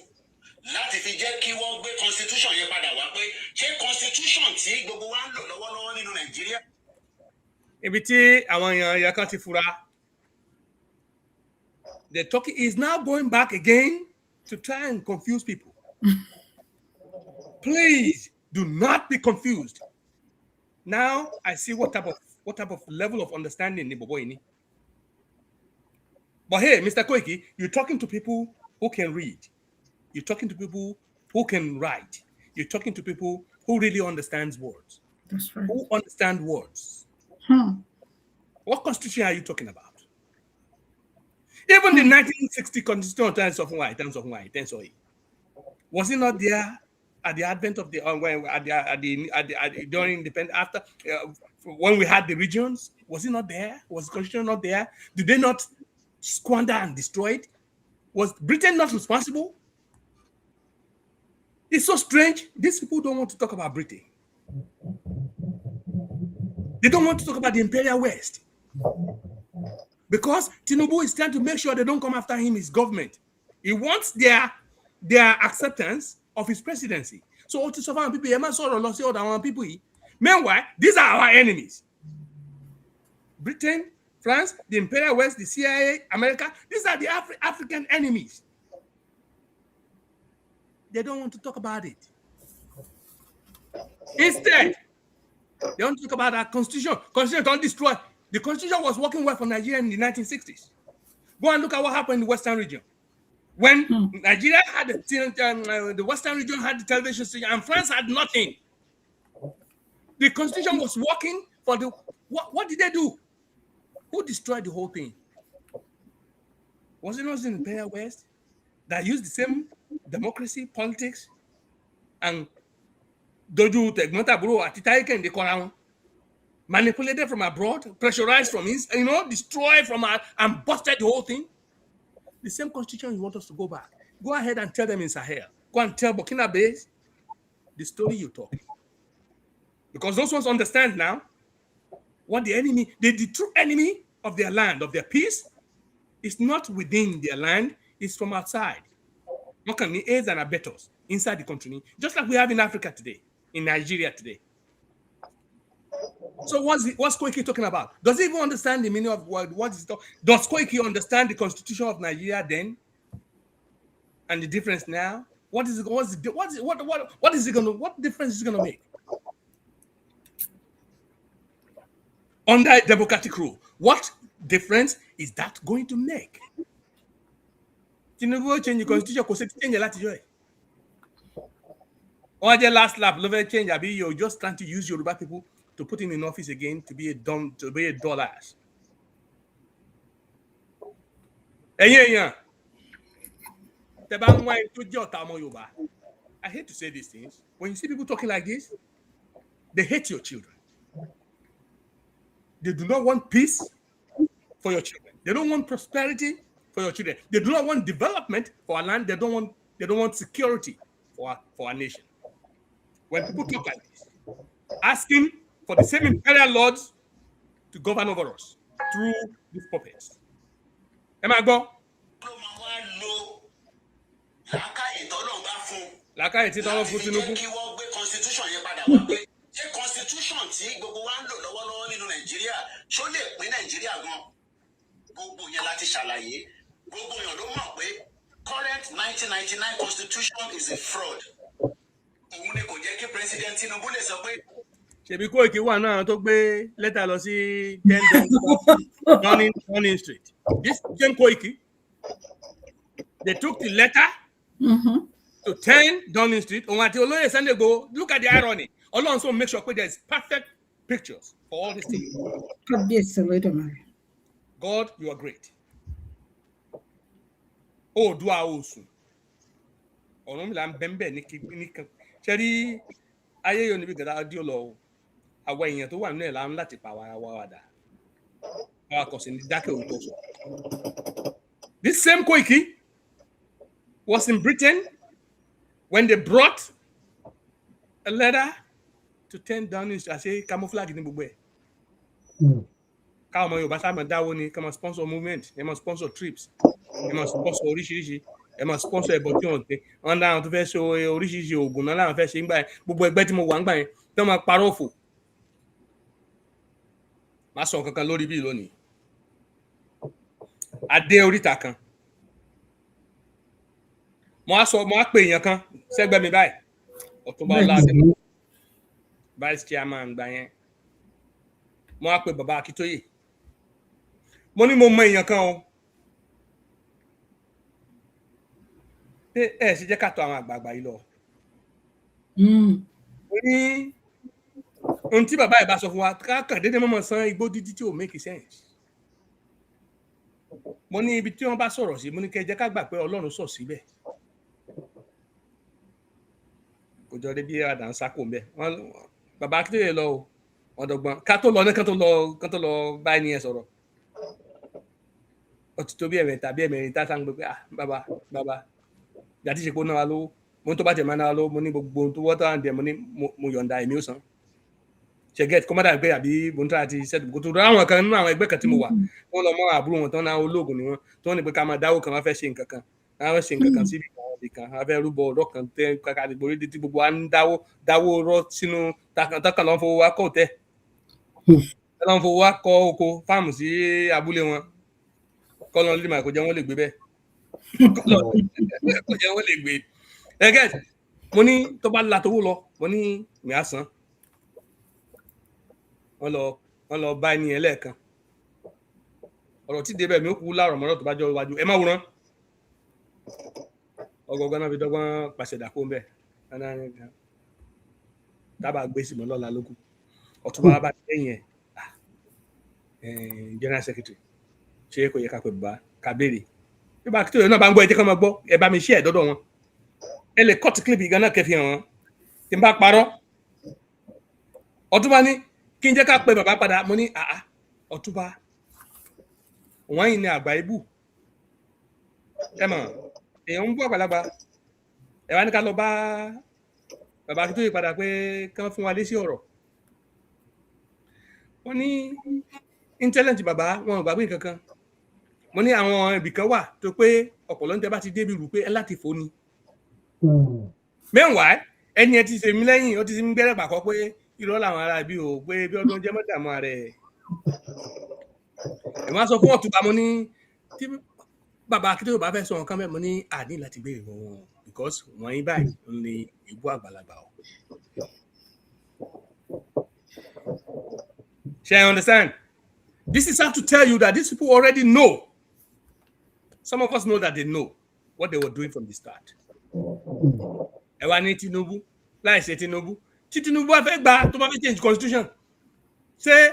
láti fi jẹ́ kí wọ́n gbé constitution yẹn padà wá pé ṣé constitution tí gbogbo wa ń lò lọ́wọ́lọ́wọ́ nínú Nàìjíríà. Ibi tí àwọn èèyàn kan ti fura. The Turkey is now going back again to try and confuse people. Please do not be confused. Now I see what type of level of understanding the boy in. But hey, Mr. Koiki, you're talking to people who can read. You're talking to people who can write. You're talking to people who really understands words. That's right. Who understand words. What constitution are you talking about? Even the 1960 constitution terms of white. Was it not there at the advent of the during independence after when we had the regions? Was it not there? Was the constitution not there? Did they not squander and destroy it? Was Britain not responsible? It's so strange. These people don't want to talk about Britain. They don't want to talk about the Imperial West. Because Tinubu is trying to make sure they don't come after him, his government. He wants their acceptance of his presidency. So ó ti sọ fáwọn people ẹ má sọ̀rọ̀ lọ sí ọ̀dọ̀ àwọn people yìí. Meanwhile, these are our enemies. Britain, France, the Imperial West, the CIA, America, these are the African enemies. They don't want to talk about it. Instead, they want to talk about our constitution. Constitution don't destroy. The constitution was working well for Nigeria in the 1960s. Go and look at what happened in the Western region. When Nigeria had the Western region had the television station and France had nothing. The constitution was working for the... What did they do? Who destroyed the whole thing? Was it not the Imperial West that used the same democracy, politics, and doju tegmontaburo atitaike de koraun, manipulated from abroad, pressurized from inside, destroyed from out and busted the whole thing? The same constitution you want us to go back. Go ahead and tell them in Sahel. Go and tell Burkina Faso the story you're talking. Because those ones understand now what the enemy, the true enemy of their land, of their peace, is not within their land, it's from outside. What can the aids and abettors inside the country, just like we have in Africa today, in Nigeria today. So what's Koiki talking about? Does he even understand the meaning of what is talking? Does Koiki understand the constitution of Nigeria then? And the difference now? What difference is it gonna make? Under a democratic rule, what difference is that going to make? Tinubu change the constitution because it change a lot of or the last lap, change. You're just trying to use Yoruba people to put him in office again to be a dull ass. I hate to say these things. When you see people talking like this, they hate your children. They do not want peace for your children. They don't want prosperity for your children. They do not want development for our land. They don't want security for our nation. When people talk like this, asking for the same imperial lords to govern over us through these puppets. Am I go? Constitution tí gbogbo wa ń lò lọ́wọ́lọ́wọ́ nínú Nàìjíríà ṣó lè pín Nàìjíríà gan gbogbo yẹn láti ṣàlàyé gbogbo yẹn ló mọ̀ pé current 1999 constitution is a fraud. Òun ni kò jẹ́ kí President Tinubu lè sọ pé. Ṣebí Koiki wà náà tó gbé lẹ́tà lọ sí 10 Downing Street. This same Koiki, they took the letter to 10 Downing Street. Òun àti olóyè Sunday Igboho, look at the irony. Also make sure there's perfect pictures for all these things. God, you are great. Oh, do our own. Ọ̀run mi là ń bẹ́ńbẹ́ ní ṣẹ́rí ayé yóò níbi gàdá díò lọ àwọn èèyàn tó wà nínú ẹ̀ là ń láti pa wá dà. Àwọn akọ̀sìn ní dákẹ́ òótọ́ sọ. This same Koiki was in Britain when they brought a letter to 10 Downing Street. I say camouflage ní gbogbo ẹ̀. Káwọn ọmọ Yorùbá sábà dáwó ni ká máa sponsor movement, ẹ máa sponsor trips, ẹ máa sponsor oríṣiríṣi, ẹ máa sponsor ẹbọ tí wọ́n tẹ. Wọ́n dáhùn tó fẹ́ ṣe oríṣiríṣi oògùn náà láwọn fẹ́ ṣe ń gbà yẹn. Gbogbo ẹgbẹ́ tí mo wà ń gbà yẹn tó máa parọ́ òfò. Má sọ kankan lórí bí lónìí. Adé oríta kan. Mo á pè èèyàn kan sẹ́gbẹ́ mi báyìí. Ọ̀túnba Ọláàdé. Vice chairman gbà yẹn. Mo á pè bàbá Akíntóyè. Mo ní mo mọ èèyàn kan o. Ẹ sì jẹ́ ká tọ̀ àwọn àgbààgbà yìí lọ. Mo ní ohun tí bàbá ẹ̀ bá sọ fún wa káàkiri dédé mọ́mọ́ san igbó dídí tí ò make sense. Mo ní ibi tí wọ́n bá sọ̀rọ̀ sí, mo ní kẹ́ jẹ́ ká gbà pé Ọlọ́run sọ̀ síbẹ̀. Kò jọ dé bí àdá ń sákò ń bẹ̀. Bàbá Akíntóyè lọ o. Wọ́n dọ̀gbọ́n ká tó lọ bá ẹni yẹn sọ̀rọ̀. Ó ti tó bí ẹ̀mẹ̀rin tàbí ẹ̀mẹ̀rin tá sáà ń gbé pé bàbá gàtí ṣe pé ó náà lówó. Mo ní tó bá tẹ̀ máa náà lówó, mo ní gbogbo ohun tó wọ́tọ̀ àǹdẹ̀ mo ní mo yọ̀ǹda èmi ó san. Ṣẹ̀gẹ́t kọ́mọ́dà gbé àbí bóńtà àti ṣẹ́dù kó tó rọ àwọn kan nínú àwọn ẹgbẹ́ kan tí mo wà. Wọ́n lọ mọ́ àbúrò wọn tán náà olóògùn ni wọ́n tó ní pé ká máa dáwó kan wọ́n fẹ́ ṣe nǹkan kan. Wọ́n fẹ́ ṣe nǹkan kan síbi ọ̀dì kan abẹ́ rúbọ ọ̀rọ̀ kan tẹ́ kàkà dìgbò rí tí gbogbo wa ń dáwó rọ sínú takàn lọ́n fowó wa kọ́ tẹ́ lọ́n fowó wa kọ́ oko fáàmù sí abúlé wọn kọ́ lọ́n lè máa kó jẹ́ wọ́n lè gbé bẹ́ẹ̀ kó jẹ́ wọ́n lè gbé ẹgẹ́ mo ní tó bá la tówó lọ mo ní mi á san wọ́n lọ bá ẹni ẹlẹ́ẹ̀kan ọ̀rọ̀ tí débẹ̀ mi ó kú láàrọ̀ mọ́rọ̀ tó bá jọ iwájú ẹ má wúran ọgọgọ náà fi dọ́gbọ́n pàṣẹ dàkó ń bẹ̀ dábàá gbé símọ́ lọ́la lókù ọ̀túnba bá lẹ́yìn ẹ̀ general secretary ṣé kò yẹ ká pè bá ká béèrè bí bá kíkọ́ náà bá ń gbọ́ ẹ jẹ́ ká máa gbọ́ ẹ bá mi ṣí ẹ̀ dọ́dọ̀ wọn ẹ lè cut clip gan náà kẹfì hàn wọn tí n bá parọ́ ọ̀túnba ní kí n jẹ́ ká pe bàbá padà mo ní ọ̀túnba wọ́n yìí ní àgbà ibù ẹ mọ̀ èèyàn ń bú àgbàlagbà ẹ wá ní ká lọ bá bàbá Akíntóyè padà pé kán fún wa lésì ọ̀rọ̀ wọ́n ní intelligent bàbá wọn ò gbàgbé kankan mo ní àwọn ibì kan wà tó pé ọ̀pọ̀lọ́ ń tẹ́ bá ti débi rù pé ẹ láti fò ni meanwhile ẹni ẹ ti ṣe mí lẹ́yìn ó ti ṣe mí gbẹ́rẹ́ pàkọ́ pé irọ́ làwọn ará ibi ò pé bí ọdún jẹ́ mọ́dàmú rẹ̀ ẹ̀ máa sọ fún ọ̀túnba mo ní tí bàbá Akíntóyè bá fẹ́ sọ nǹkan bẹ́ẹ̀ mo ní àní láti béèrè wọn because wọ́n yín báyìí ń lè ìbú àgbàlagbà o. Shall I understand? This is how to tell you that these people already know. Some of us know that they know what they were doing from the start. Ẹ wá ní Tinubu láì ṣe Tinubu tí Tinubu bá fẹ́ gba tó bá fẹ́ change constitution ṣé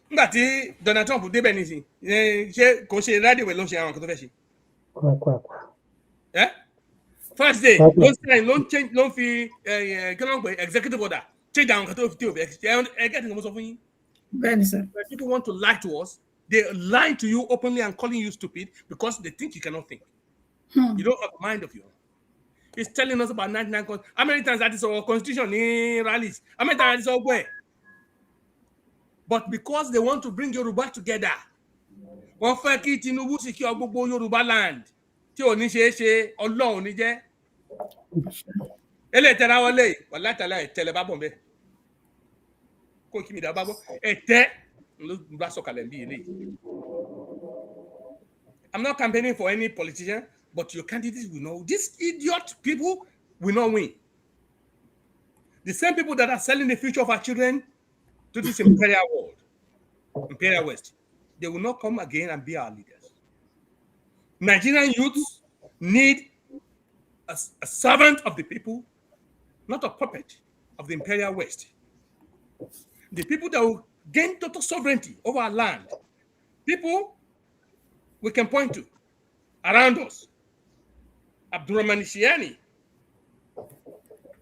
nígbà tí Donald Trump débẹ̀ nísìn ṣé kò ṣe rádìwẹ̀ ló ń ṣe àwọn nǹkan tó fẹ́ ṣe. First day ló ń fi kí ló ń pè executive order change àwọn nǹkan tó fi tí ò fẹ́ ṣe ẹ gẹ́tì nǹkan mo sọ fún yín. When people want to lie to us, they lie to you openly and calling you stupid because they think you cannot think. You don't have a mind of your own. He's telling us about 99. How many times that is our constitution in rallies? How many times that is our way? But because they want to bring Yoruba together, wọ́n fẹ́ kí Tinubu secure gbogbo Yoruba land tí ò ní ṣeé ṣe Ọlọ́run ní jẹ́. Ele tẹ́ra wọlé wàlá tàlá ẹ̀tẹ́lẹ̀ bá bọ̀ bẹ́ẹ̀. Kó kí mi dá bá bọ̀ ẹ̀tẹ́ ló bá sọ̀kalẹ̀ bí ilé. I'm not campaigning for any politician, but your candidates will know. These idiot people will not win. The same people that are selling the future of our children to this imperial world, imperial West, they will not come again and be our leaders. Nigerian youths need a servant of the people, not a puppet of the imperial West. The people that will gain total sovereignty over our land. People we can point to around us. Abdurrahman Shiani,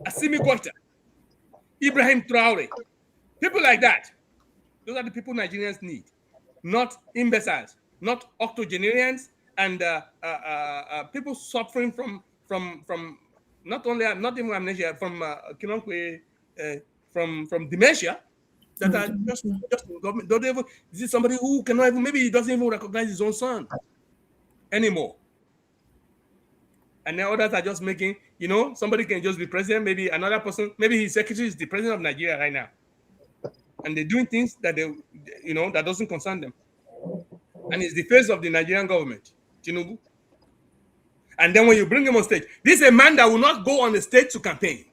Assimi Goita, Ibrahim Traore, people like that. Those are the people Nigerians need, not imbeciles, not octogenarians, and people suffering from not even amnesia, from dementia, that are just in government. Don't even, this is somebody who cannot even, maybe he doesn't even recognize his own son anymore. And then others are just making, somebody can just be president, maybe another person, maybe his secretary is the president of Nigeria right now. And they're doing things that that doesn't concern them. And it's the face of the Nigerian government, Tinubu. And then when you bring him on stage, this is a man that will not go on the stage to campaign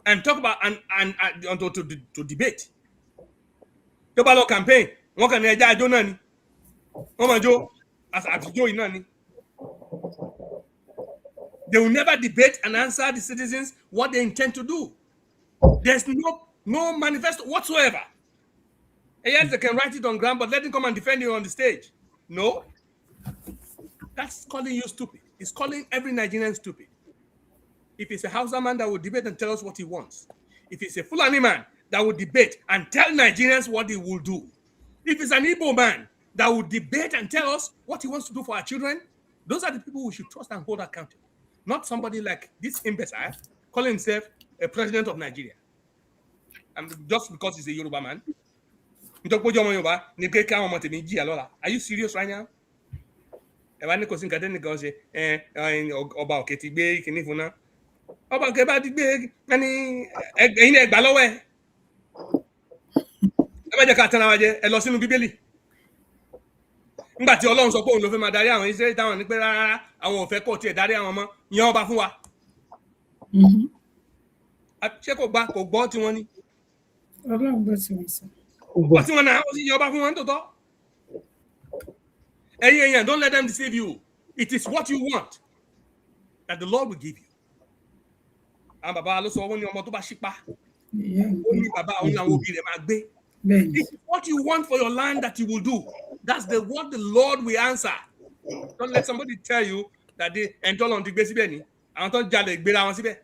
and talk about to debate. Tó bá lọ campaign, wọ́n kàn ní ẹja àjò náà ni. Wọ́n máa jó àtijọ́ yìí náà ni. They will never debate and answer the citizens what they intend to do. There's no manifesto whatsoever. And yes, they can write it on ground, but let them come and defend you on the stage. No. That's calling you stupid. It's calling every Nigerian stupid. If it's a Hausa man that will debate and tell us what he wants. If it's a Fulani man that will debate and tell Nigerians what he will do. If it's an Igbo man that will debate and tell us what he wants to do for our children, those are the people we should trust and hold accountable. Not somebody like this imbecile calling himself a president of Nigeria. And just because he's a Yoruba man. Are you serious right now? ẹ wá ní kò sí nǹkan tẹ́nìkan ṣe ọba òkè ti gbé kinní fún náà ọba òkè bá ti gbé ẹni ẹ̀yin ẹ gbà lọ́wọ́ ẹ bá jẹ́ ká tẹ́ra wa jẹ ẹ lọ sínú bíbélì nígbà tí Ọlọ́run sọ pé òun ló fẹ́ máa darí àwọn Ísírẹ́lì táwọn ní pé rárá àwọn ò fẹ́ kó tiẹ̀ darí àwọn ọmọ yan ọba fún wa ṣé kò gbọ́ tí wọ́n ní Ọlọ́run gbọ́ tí wọ́n sọ gbọ́ tí wọ́n náà ó sì yan ọba fún wọn tòótọ́ ẹ̀yin èèyàn don't let them deceive you it is what you want that the Lord will give you àwọn bàbá ló sọ wọ́n ní ọmọ tó bá ṣípá ó ní bàbá òun làwọn òbí rẹ̀ máa gbé it is what you want for your land that you will do that's what the Lord will answer don't let somebody tell you that they ẹ̀ńtọ́lọ́run ti gbé síbẹ̀ ní àwọn tó jalè gbéra wọn síbẹ̀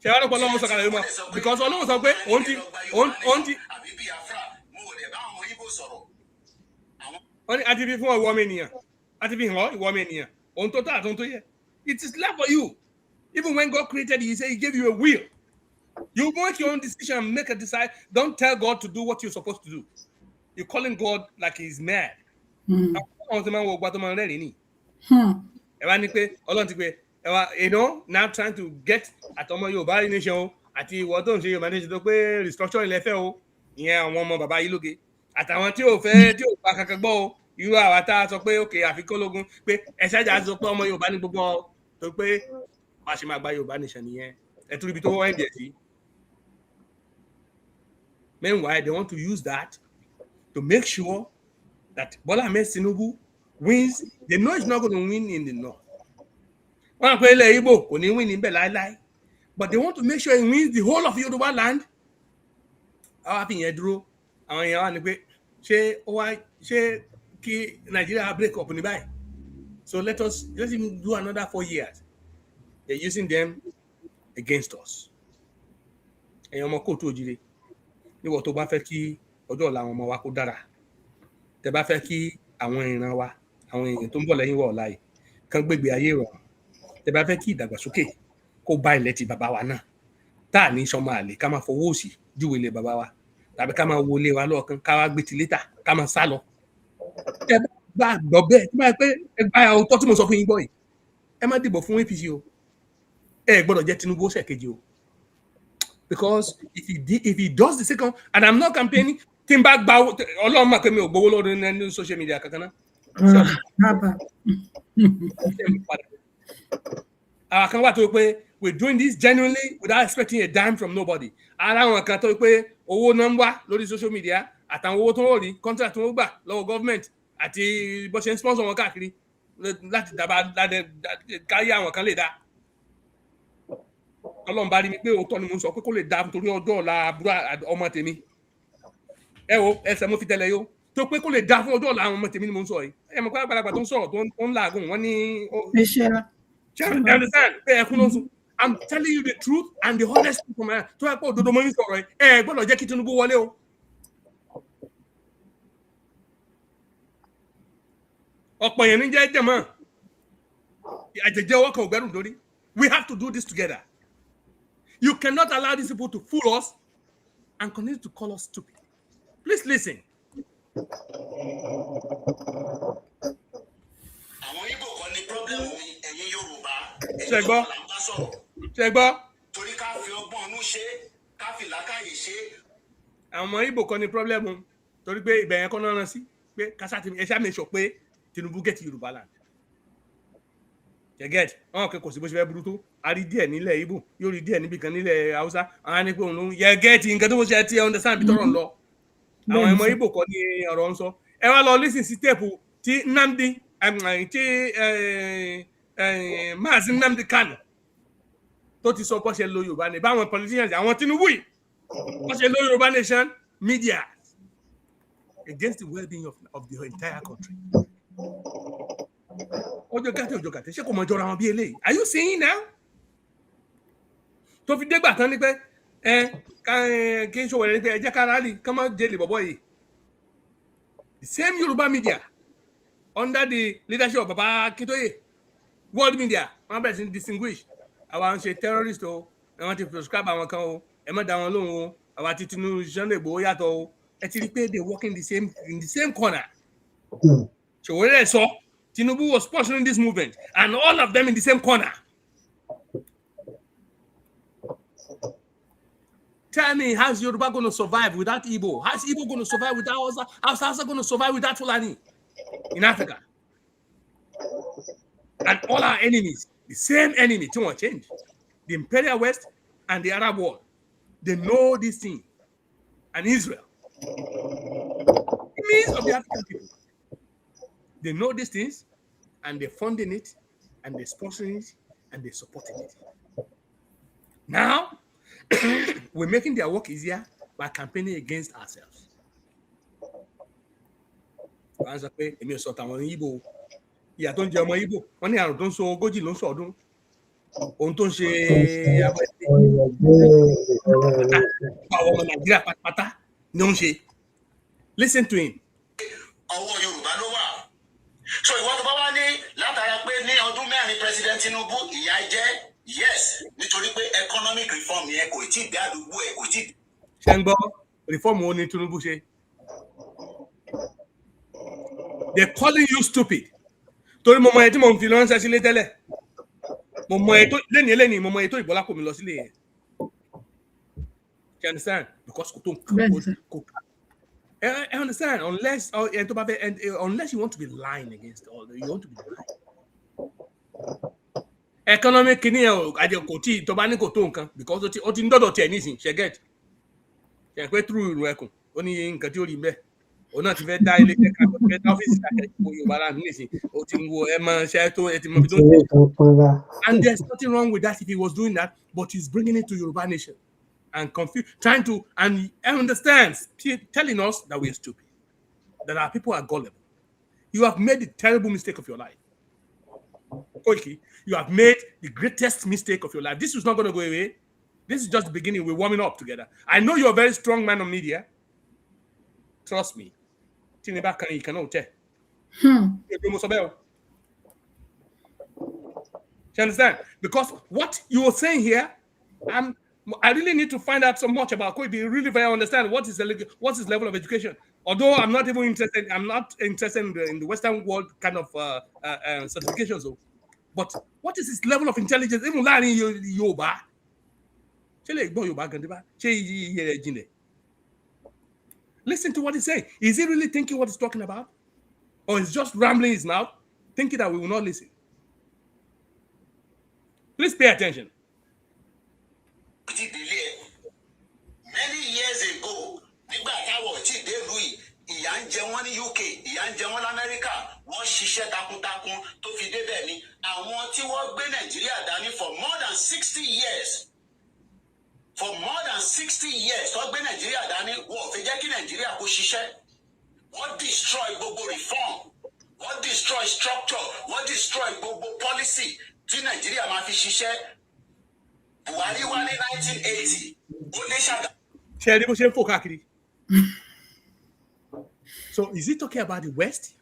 ṣe wá lọ́pọ̀ Ọlọ́run sọ̀kalẹ̀ ló mọ̀ because Ọlọ́run sọ pé òun ti wọ́n ní àti fi fún ìwọ ọmọ ènìyàn àti fi hàn ìwọ ọmọ ènìyàn ohun tó tọ́ àti ohun tó yẹ it is left for you even when God created you he said he gave you a will you make your own decision and make a decide don't tell God to do what you're supposed to do you're calling God like he's mad àwọn tó máa ń wọ ọgbà tó máa ń rẹ́rìn ní ẹ wá ní pé Ọlọ́run ti pé ẹ wá now trying to get àtọmọ Yorùbá nation o àti ìwọ tó ń ṣe Yorùbá nation tó pé restructure ilẹ̀ fẹ́ o ìyẹn àwọn ọmọ bàbá yìí lóge àtàwọn tí ò fẹ́ tí ò bá kankan gbọ́ o irú àwa tá a sọ pé òkè àfikún ológun pé ẹ̀ṣájà sọ pé ọmọ Yorùbá ní gbogbo tó pé wàá ṣe máa gba Yorùbá nation nìyẹn ẹ tún ibi tó wọ́n ẹ̀dẹ̀ sí. Meanwhile, they want to use that to make sure that Bola Ahmed Tinubu wins. They know he's not going to win in the north. Wọ́n á pè é ilẹ̀ Igbo kò ní win níbẹ̀ láéláé but they want to make sure he wins the whole of Yoruba land. Àwọn àfihàn dúró àwọn èèyàn wà ní pé ṣé kí Nigeria break up ní báyìí so let him do another 4 years. They're using them against us. Ẹ̀yin ọmọ kóòtù òjìrè níwọ̀ tó bá fẹ́ kí ọjọ́ ọ̀la àwọn ọmọ wa kó dára tẹ́ bá fẹ́ kí àwọn ìran wa àwọn èèyàn tó ń bọ̀ lẹ́yìn wa ọ̀la yìí kán gbégbé ayé rọrùn tẹ́ bá fẹ́ kí ìdàgbàsókè kó bá ilẹ̀ ti bàbá wa náà tá à ní sọmọ àlè ká máa fọwọ́ òsì júwe ilé bàbá wa tàbí ká máa wọlé wa lọ́ọ̀kan ká wá gbé ti létà ká máa sá lọ. Tẹ́ bá gbọ́ bẹ́ẹ̀ tí máa pé ẹgbà ọ̀tọ̀ tí mo sọ fún yín gbọ́ yìí ẹ má dìbò fún APC o ẹ gbọ́dọ̀ jẹ́ Tinubu ó ṣèkejì o because if he does the second and I'm not campaigning tí n bá gba Ọlọ́run máa pé mi ò gbowó lórí ní social media kankan náà. Àwọn kan wà tó pé we're doing this genuinely without expecting a dime from nobody. Ara àwọn kan tó pé owó náà ń wá lórí social media àtàwọn owó tó ń rí contract tó ń gbà lọ́wọ́ government àti bó ṣe ń sponsor wọn káàkiri láti dábàá káyé àwọn kan lè dá. Ọlọ́run bá rí mi pé òótọ́ ni mo ń sọ pé kó lè dá nítorí ọjọ́ ọ̀la àbúrò ọmọ tèmi. Ẹ wo ẹsẹ̀ mo fi tẹ́lẹ̀ yó tó pé kó lè dá fún ọjọ́ ọ̀la àwọn ọmọ tèmi ni mo ń sọ yìí. Ẹ mọ̀ pé àgbàlagbà tó ń sọ̀rọ̀ tó ń làágùn wọ́n ní. You understand? I'm telling you the truth and the honest truth man. Tó yẹ pé òdodo mo ń sọ̀rọ̀ yìí ẹ gbọ́dọ̀ jẹ́ kí Tinubu wọlé o. Ọ̀pọ̀ yẹn ní jẹ́ jẹ̀mọ́ àjẹjẹ́ ọwọ́ kan ò gbẹ́rù lórí. We have to do this together. You cannot allow these people to fool us and continue to call us stupid. Please listen. Àwọn Igbo kan ní problem ní ẹ̀yin Yorùbá. Ṣẹgbọ́. Torí ká fi ọgbọ́n inú ṣe, ká fi làákàyè ṣe. Àwọn Igbo kan ní problem torí pé ibẹ̀ yẹn kọ́ náà rán sí pé kásá ti ẹ̀ṣá mi sọ pé Tinubu get Yorùbá land. Get wọn kò sí bó ṣe fẹ́ burú tó a rí díẹ̀ nílẹ̀ Igbo yóò rí díẹ̀ níbi kan nílẹ̀ Haúsá àwọn ní pé òun yẹ gẹ́ẹ̀tì nǹkan tó wọ́n ṣe ti understand bí tọrọ ń lọ àwọn ọmọ Igbo kọ́ ní ọ̀rọ̀ ń sọ ẹ wá lọ lísìn sí tẹ́ẹ̀pù tí Nnamdi tí Maazị Nnamdi Kanu tó ti sọ bó ṣe lo Yorùbá ní báwọn politicians àwọn Tinubu yìí bó ṣe lo Yorùbá nation media against the well-being of the entire country. Ọjọ́ gàtẹ́ ṣé kò mọ jọra wọn bí eléyìí are you seeing now? Tó fi dégbà tán ní pé kí n ṣòwò rẹ̀ ní pé ẹ jẹ́ ká rálì kán má jẹ́lì bọ̀bọ̀ yìí. The same Yoruba media under the leadership of Baba Akintoye world media wọ́n bẹ̀rẹ̀ sí distinguish àwa ń ṣe terrorist o wọ́n ti prescribe àwọn kan o ẹ má dá wọn lóhùn o àwa ti Tinubu Sunday Igboho yàtọ̀ o ẹ ti rí pé they work in the same corner. Ṣòwò rẹ̀ sọ Tinubu was sponsoring this movement, and all of them in the same corner. Tell me, how's Yoruba going to survive without Igbo? How's Igbo going to survive without Hausa? How's Hausa going to survive without Fulani in Africa? And all our enemies, the same enemy, to won't change. The Imperial West and the Arab world, they know this thing. And Israel, enemies of the African people, they know these things, and they're funding it, and they're sponsoring it, and they're supporting it. Now, we're making their work easier by campaigning against ourselves. ìyà tó ń jẹ ọmọ Ìgbò wọn ní àrùn tó ń so ogójì ló ń sọdún ohun tó ń ṣe àwọn ọmọ Nàìjíríà pátápátá ni ó ń ṣe. Listen to him. ọwọ́ Yorùbá ló wà. So ìwọ́n tó bá wá ní látara pé ní ọdún mẹ́rin President Tinubu ìyà jẹ́ yes nítorí pé economic reform yẹn kò tí ì dé àdúgbò ẹ̀ kò tí ì. ṣé ń gbọ́ reform wo ni Tinubu ṣe? They're calling you stupid. Torí mo mọ ẹ tí mo ń fi ránṣẹ́ sílé tẹ́lẹ̀. Mo mọ ẹ tó lẹ́ni mo mọ ẹ tó ìbọ́lá kò mi lọ sílé yẹn. You understand? Because kò tó nǹkan kò ká. I understand. Unless you want to be lying against all, you want to be lying. Economic kini àjẹ kò tí tó bá ní kò tó nǹkan because ó ti ń dọ́dọ̀ tiẹ̀ nísìn ṣe get. Ṣe pé through ìrù ẹkùn ó ní nǹkan tí ó rí bẹ́ẹ̀. Òun náà ti fẹ́ dá ilé ẹ̀ka tó fẹ́ dá ọ́fíìsì akẹ́kọ̀ọ́ Yorùbá láàrin nísìn ó ti ń wo ẹ máa ṣe tó ẹ ti mọ ibi tó ń ṣe. And there's nothing wrong with that if he was doing that, but he's bringing it to Yoruba nation and trying to, and understands, telling us that we're stupid, that our people are gullible. You have made the terrible mistake of your life. Koiki, you have made the greatest mistake of your life. This is not going to go away. This is just the beginning. We're warming up together. I know you're a very strong man of media. Trust me. You understand? Because what you were saying here, I really need to find out so much about Koibi, really very understand what's his level of education. Although I'm not interested in the Western world kind of certifications. But what is his level of intelligence? Even learning Yoruba. Listen to what he's saying. Is he really thinking what he's talking about? Or is just rambling his mouth, thinking that we will not listen? Please pay attention. Many years ago, ìyà ń jẹ wọ́n ní UK, ìyà ń jẹ wọ́n l'Amẹ́ríkà, wọ́n ṣiṣẹ́ takuntakun tó fi débẹ̀ ni àwọn tí wọ́n gbé Nàìjíríà dání for more than 60 years. For more than 60 years, tó gbé Nàìjíríà dání, wọ́n fi jẹ́ kí Nàìjíríà kó ṣiṣẹ́. Wọ́n destroy gbogbo reform, wọ́n destroy structure, wọ́n destroy gbogbo policy tí Nàìjíríà máa fi ṣiṣẹ́. Buhari wá ní 1980, ó lé ṣàgà. Ṣé ẹ rí bó ṣe ń fò káàkiri? So is he talking about the West?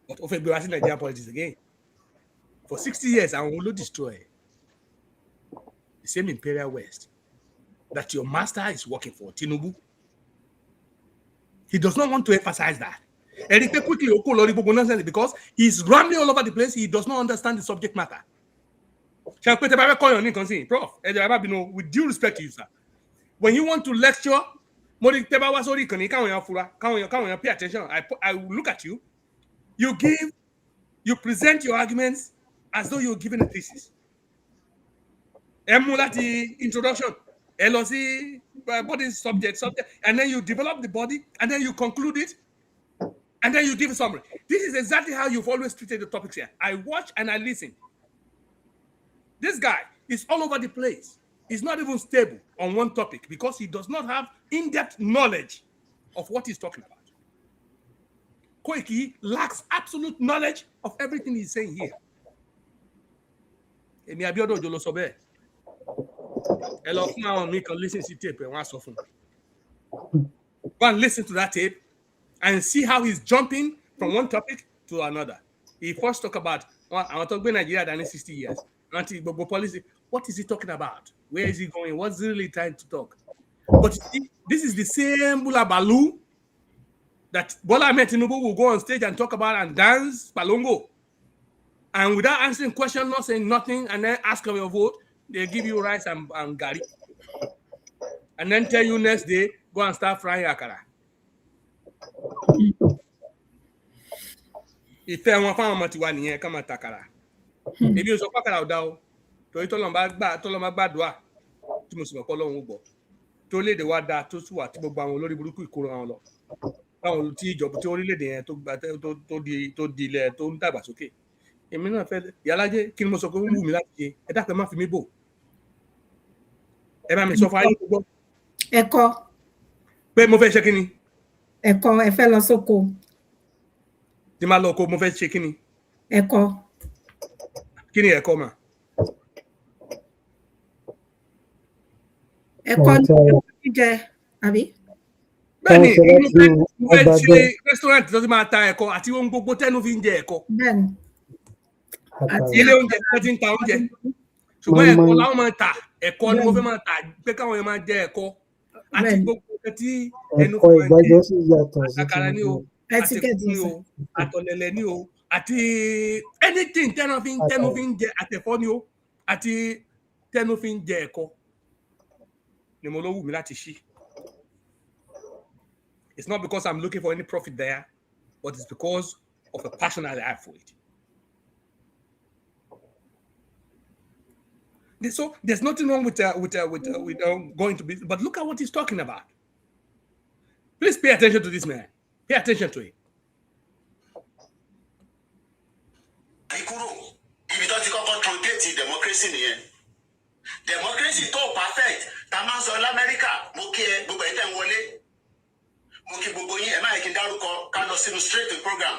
But of a Nigerian politics again. For 60 years, I will destroy the same Imperial West that your master is working for, Tinubu. He does not want to emphasize that. And he quickly because he's rambling all over the place. He does not understand the subject matter. Prof, with due respect to you, sir, when you want to lecture, pay attention. I will look at you. You present your arguments as though you're giving a thesis. Introduction, LOC, body subject, and then you develop the body, and then you conclude it, and then you give a summary. This is exactly how you've always treated the topics here. I watch and I listen. This guy is all over the place. He's not even stable on one topic because he does not have in-depth knowledge of what he's talking about. Koiki lacks absolute knowledge of everything he's saying here. ABIODUN jolo sobe. Hello, now me can listen to tape and what's often. Go and listen to that tape and see how he's jumping from one topic to another. He first talk about I want to talk about Nigeria than 60 years. Policy. What is he talking about? Where is he going? What's he really trying to talk? But this is the same Bulabalu that Bola Ahmed Tinubu will go on stage and talk about and dance Palongo, and without answering question, not saying nothing, and then ask for your vote, they give you rice and gari, and then tell you next day go and start frying akara. Ìfẹ́ wọn fáwọn ọmọ tiwa nìyẹn ká máa takara. Èmi ò sọ pé àkàrà ò dá o, torí tọ́lọ́mọ gbàdúrà tí mo sì mọ̀ pé Ọlọ́run ó gbọ́. Tó léde wá dáa tó sì wà tí gbogbo àwọn olórí burúkú ìkóró wọn lọ. Báwọn tí ìjọba tí orílẹ̀-èdè yẹn tó di ilẹ̀ tó ń dàgbàsókè. Èmi náà fẹ́ Ìyálájé kí ni mo sọ pé ó wù mí láti ṣe, ẹ dákun ẹ má fi mí bò. Ẹ bá mi sọ fún ayé gbogbo. Ẹ̀kọ́. Pé mo fẹ́ ṣe kí ni? Ẹ̀kọ́, ẹ fẹ́ lọ sóko. Tí máa lọ oko mo fẹ́ ṣe kí ni? Ẹ̀kọ́. Kí ni ẹ̀kọ́ mà? Ẹ̀kọ́ ní jẹ, àbí? Bẹ́ẹ̀ni, mo fẹ́ ṣe restaurant tó ti máa ta ẹ̀kọ́ àti ohun gbogbo tẹ́nu fi ń jẹ ẹ̀kọ́. Bẹ́ẹ̀ni. Àti ilé oúnjẹ tó ti ń ta oúnjẹ. Ṣùgbọ́n ẹ̀kọ́ láwọn máa ta, ẹ̀kọ́ ni mo fẹ́ máa ta pé káwọn yẹn máa jẹ ẹ̀kọ́. Àti gbogbo nǹkan tí ẹnu ẹ̀kọ́ ìgbàjọ́ sì yàtọ̀ sí àkàrà ni o, àti ẹ̀kọ́ ni o, àtọ̀lẹ̀lẹ̀ ni o, àti anything tẹ́nu fi ń jẹ àtẹ̀fọ́ ni o, àti tẹ́nu fi ń jẹ ẹ̀kọ́ ni mo ló wù mí láti ṣí. It's not because I'm looking for any profit there, but it's because of a passion I have for it. So there's nothing wrong with going to business, but look at what he's talking about. Please pay attention to this man. Pay attention to him. Democracy tó perfect tá máa sọ l'Amẹ́ríkà mo kí ẹ gbogbo ẹ̀ tẹ́ ń wọlé mo kí gbogbo yín ẹ má yẹ kí n dárúkọ ká lọ sínú straight to program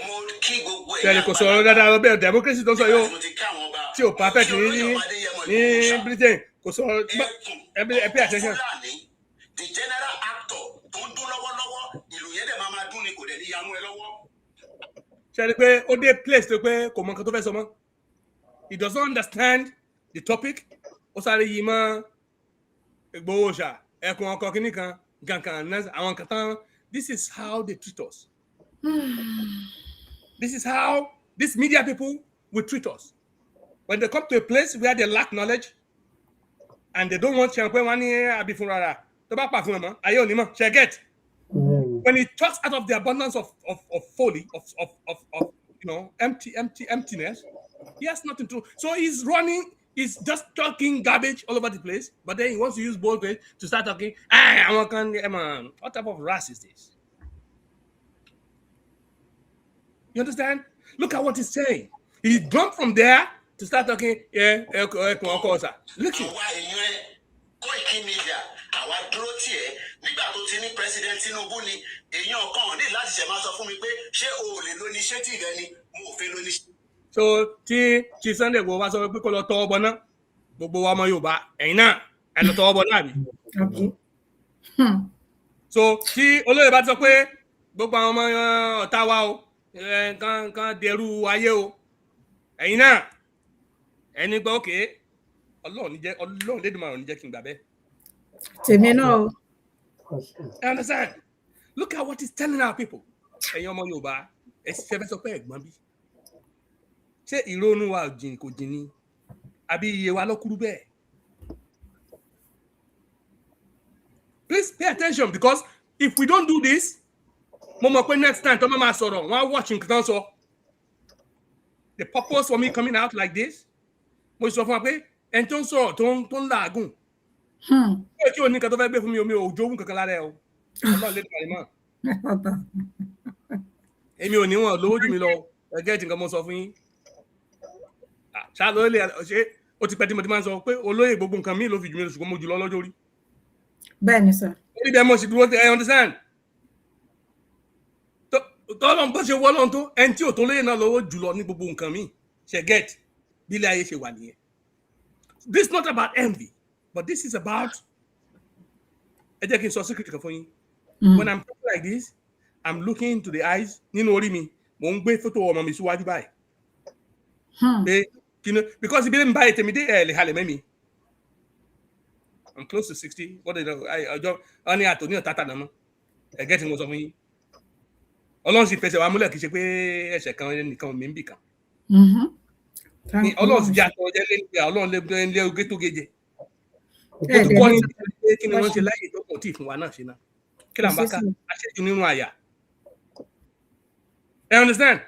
mo kí gbogbo ẹ̀. Ṣé kò sọ̀rọ̀ dáadáa lọ bẹ́ẹ̀ democracy tó sọ yóò tí ò perfect ní Britain kò sọ̀rọ̀ ẹ pay attention. The general actor tó ń dún lọ́wọ́lọ́wọ́ ìlú yẹn dẹ̀ máa dún ni kò dẹ̀ ní yamú ẹ lọ́wọ́. Ṣé ẹ rí pé ó dé place tó pé kò mọ nǹkan tó fẹ́ sọ mọ́? He does not understand the topic. Ó sáré yìí mọ́ Ìgbòho ṣá ẹkùn ọkọ̀ kìíní kan gankan àwọn nǹkan tán. This is how they treat us. This is how these media people will treat us. When they come to a place where they lack knowledge and they don't want champagne one year àbí fún rárá tó bá pa fún ẹ mọ́ ayé òní mọ́ ṣe get. When he talks out of the abundance of folly of emptiness, he has nothing to. So he's running. He's just talking garbage all over the place, but then he wants to use boldface to start talking. What type of race is this? You understand? Look at what he's saying. He jumped from there to start talking. Listen. Nígbà tó ti ní president Tinubu ni èèyàn kan ní láti ṣe máa sọ fún mi pé ṣé o ò lè lo initiative ẹni mo ò fẹ́ lo initiative. So tí Chief Sunday Igboho bá sọ pé kó lọ tọwọ́ bọ náà gbogbo wa ọmọ Yorùbá ẹ̀yin náà ẹ lọ tọwọ́ bọ náà bí. So tí olóyè bá sọ pé gbogbo àwọn ọmọ ọ̀tá wa o kan dẹrù ayé o ẹ̀yin náà ẹni gbọ́ òkè Ọlọ́run lédùmarè ní jẹ́ kí n gbà bẹ́ẹ̀. Tèmi náà o. I understand. Look at what he's telling our people. Ẹ̀yin ọmọ Yorùbá ẹ ṣe fẹ́ sọ pé ẹ̀gbọ́n bí. Ṣé ìrònú wa kò jìn ní àbí iye wa lọ́kùrú bẹ́ẹ̀? Please pay attention because if we don't do this, mo mọ̀ pé next time tó máa sọ̀rọ̀ wọ́n á watch nǹkan tán sọ. The purpose for me coming out like this, mo sọ fún wa pé ẹni tó ń sọ̀rọ̀ tó ń làágùn. Ṣé kí o ní nǹkan tó fẹ́ gbé fún mi omi ò jogún kankan lára ẹ o? Ọlọ́run lè dùn àìmọ́. Èmi ò ní wọn lówó jù mí lọ ẹgẹ́ tí nǹkan mo sọ fún yín. Ṣá ló lè ṣe ó ti pẹ́ tí mo ti máa ń sọ pé olóyè gbogbo nǹkan mi ló fi jù mí lọ ṣùgbọ́n mo jù lọ lọ́jọ́ orí. Bẹ́ẹ̀ni sir. Orí bẹ́ẹ̀ mo sì dúró ẹ understand? Tọ́lọ́n bó ṣe wọ́lọ́n tó ẹni tí ò tó lóyè náà lọ́wọ́ jùlọ ní gbogbo nǹkan mi ṣe get bí ilé ayé ṣe wà nìyẹn. This is not about envy, but this is about ẹ jẹ́ kí n sọ secret kan fún yín. When I'm talking like this, I'm looking into the eyes nínú orí mi mò ń gbé fótó ọmọ mi síwájú báyìí. Pé kí ni because ibi mi báyìí tèmi dé ẹ̀ lè halẹ̀ mẹ́mi. I'm close to 60. What did I ọjọ́ ọ ní àtò ní ọ̀tá tànà mọ́. Ẹ get mo sọ fún yín. Ọlọ́run sì fẹsẹ̀ wa múlẹ̀ kì í ṣe pé ẹ̀ṣẹ̀ kan nìkan mi ń bì kan. Ọlọ́run sì jẹ́ àtọ̀ jẹ́ lé Ọlọ́run lé ogé tó gé jẹ. Ó tún kọ́ ní pé kí ni wọ́n ṣe láyè tó kàn tí ì fún wa náà ṣe náà. Kí là ń bá ká aṣẹ́jú nínú àyà. I understand?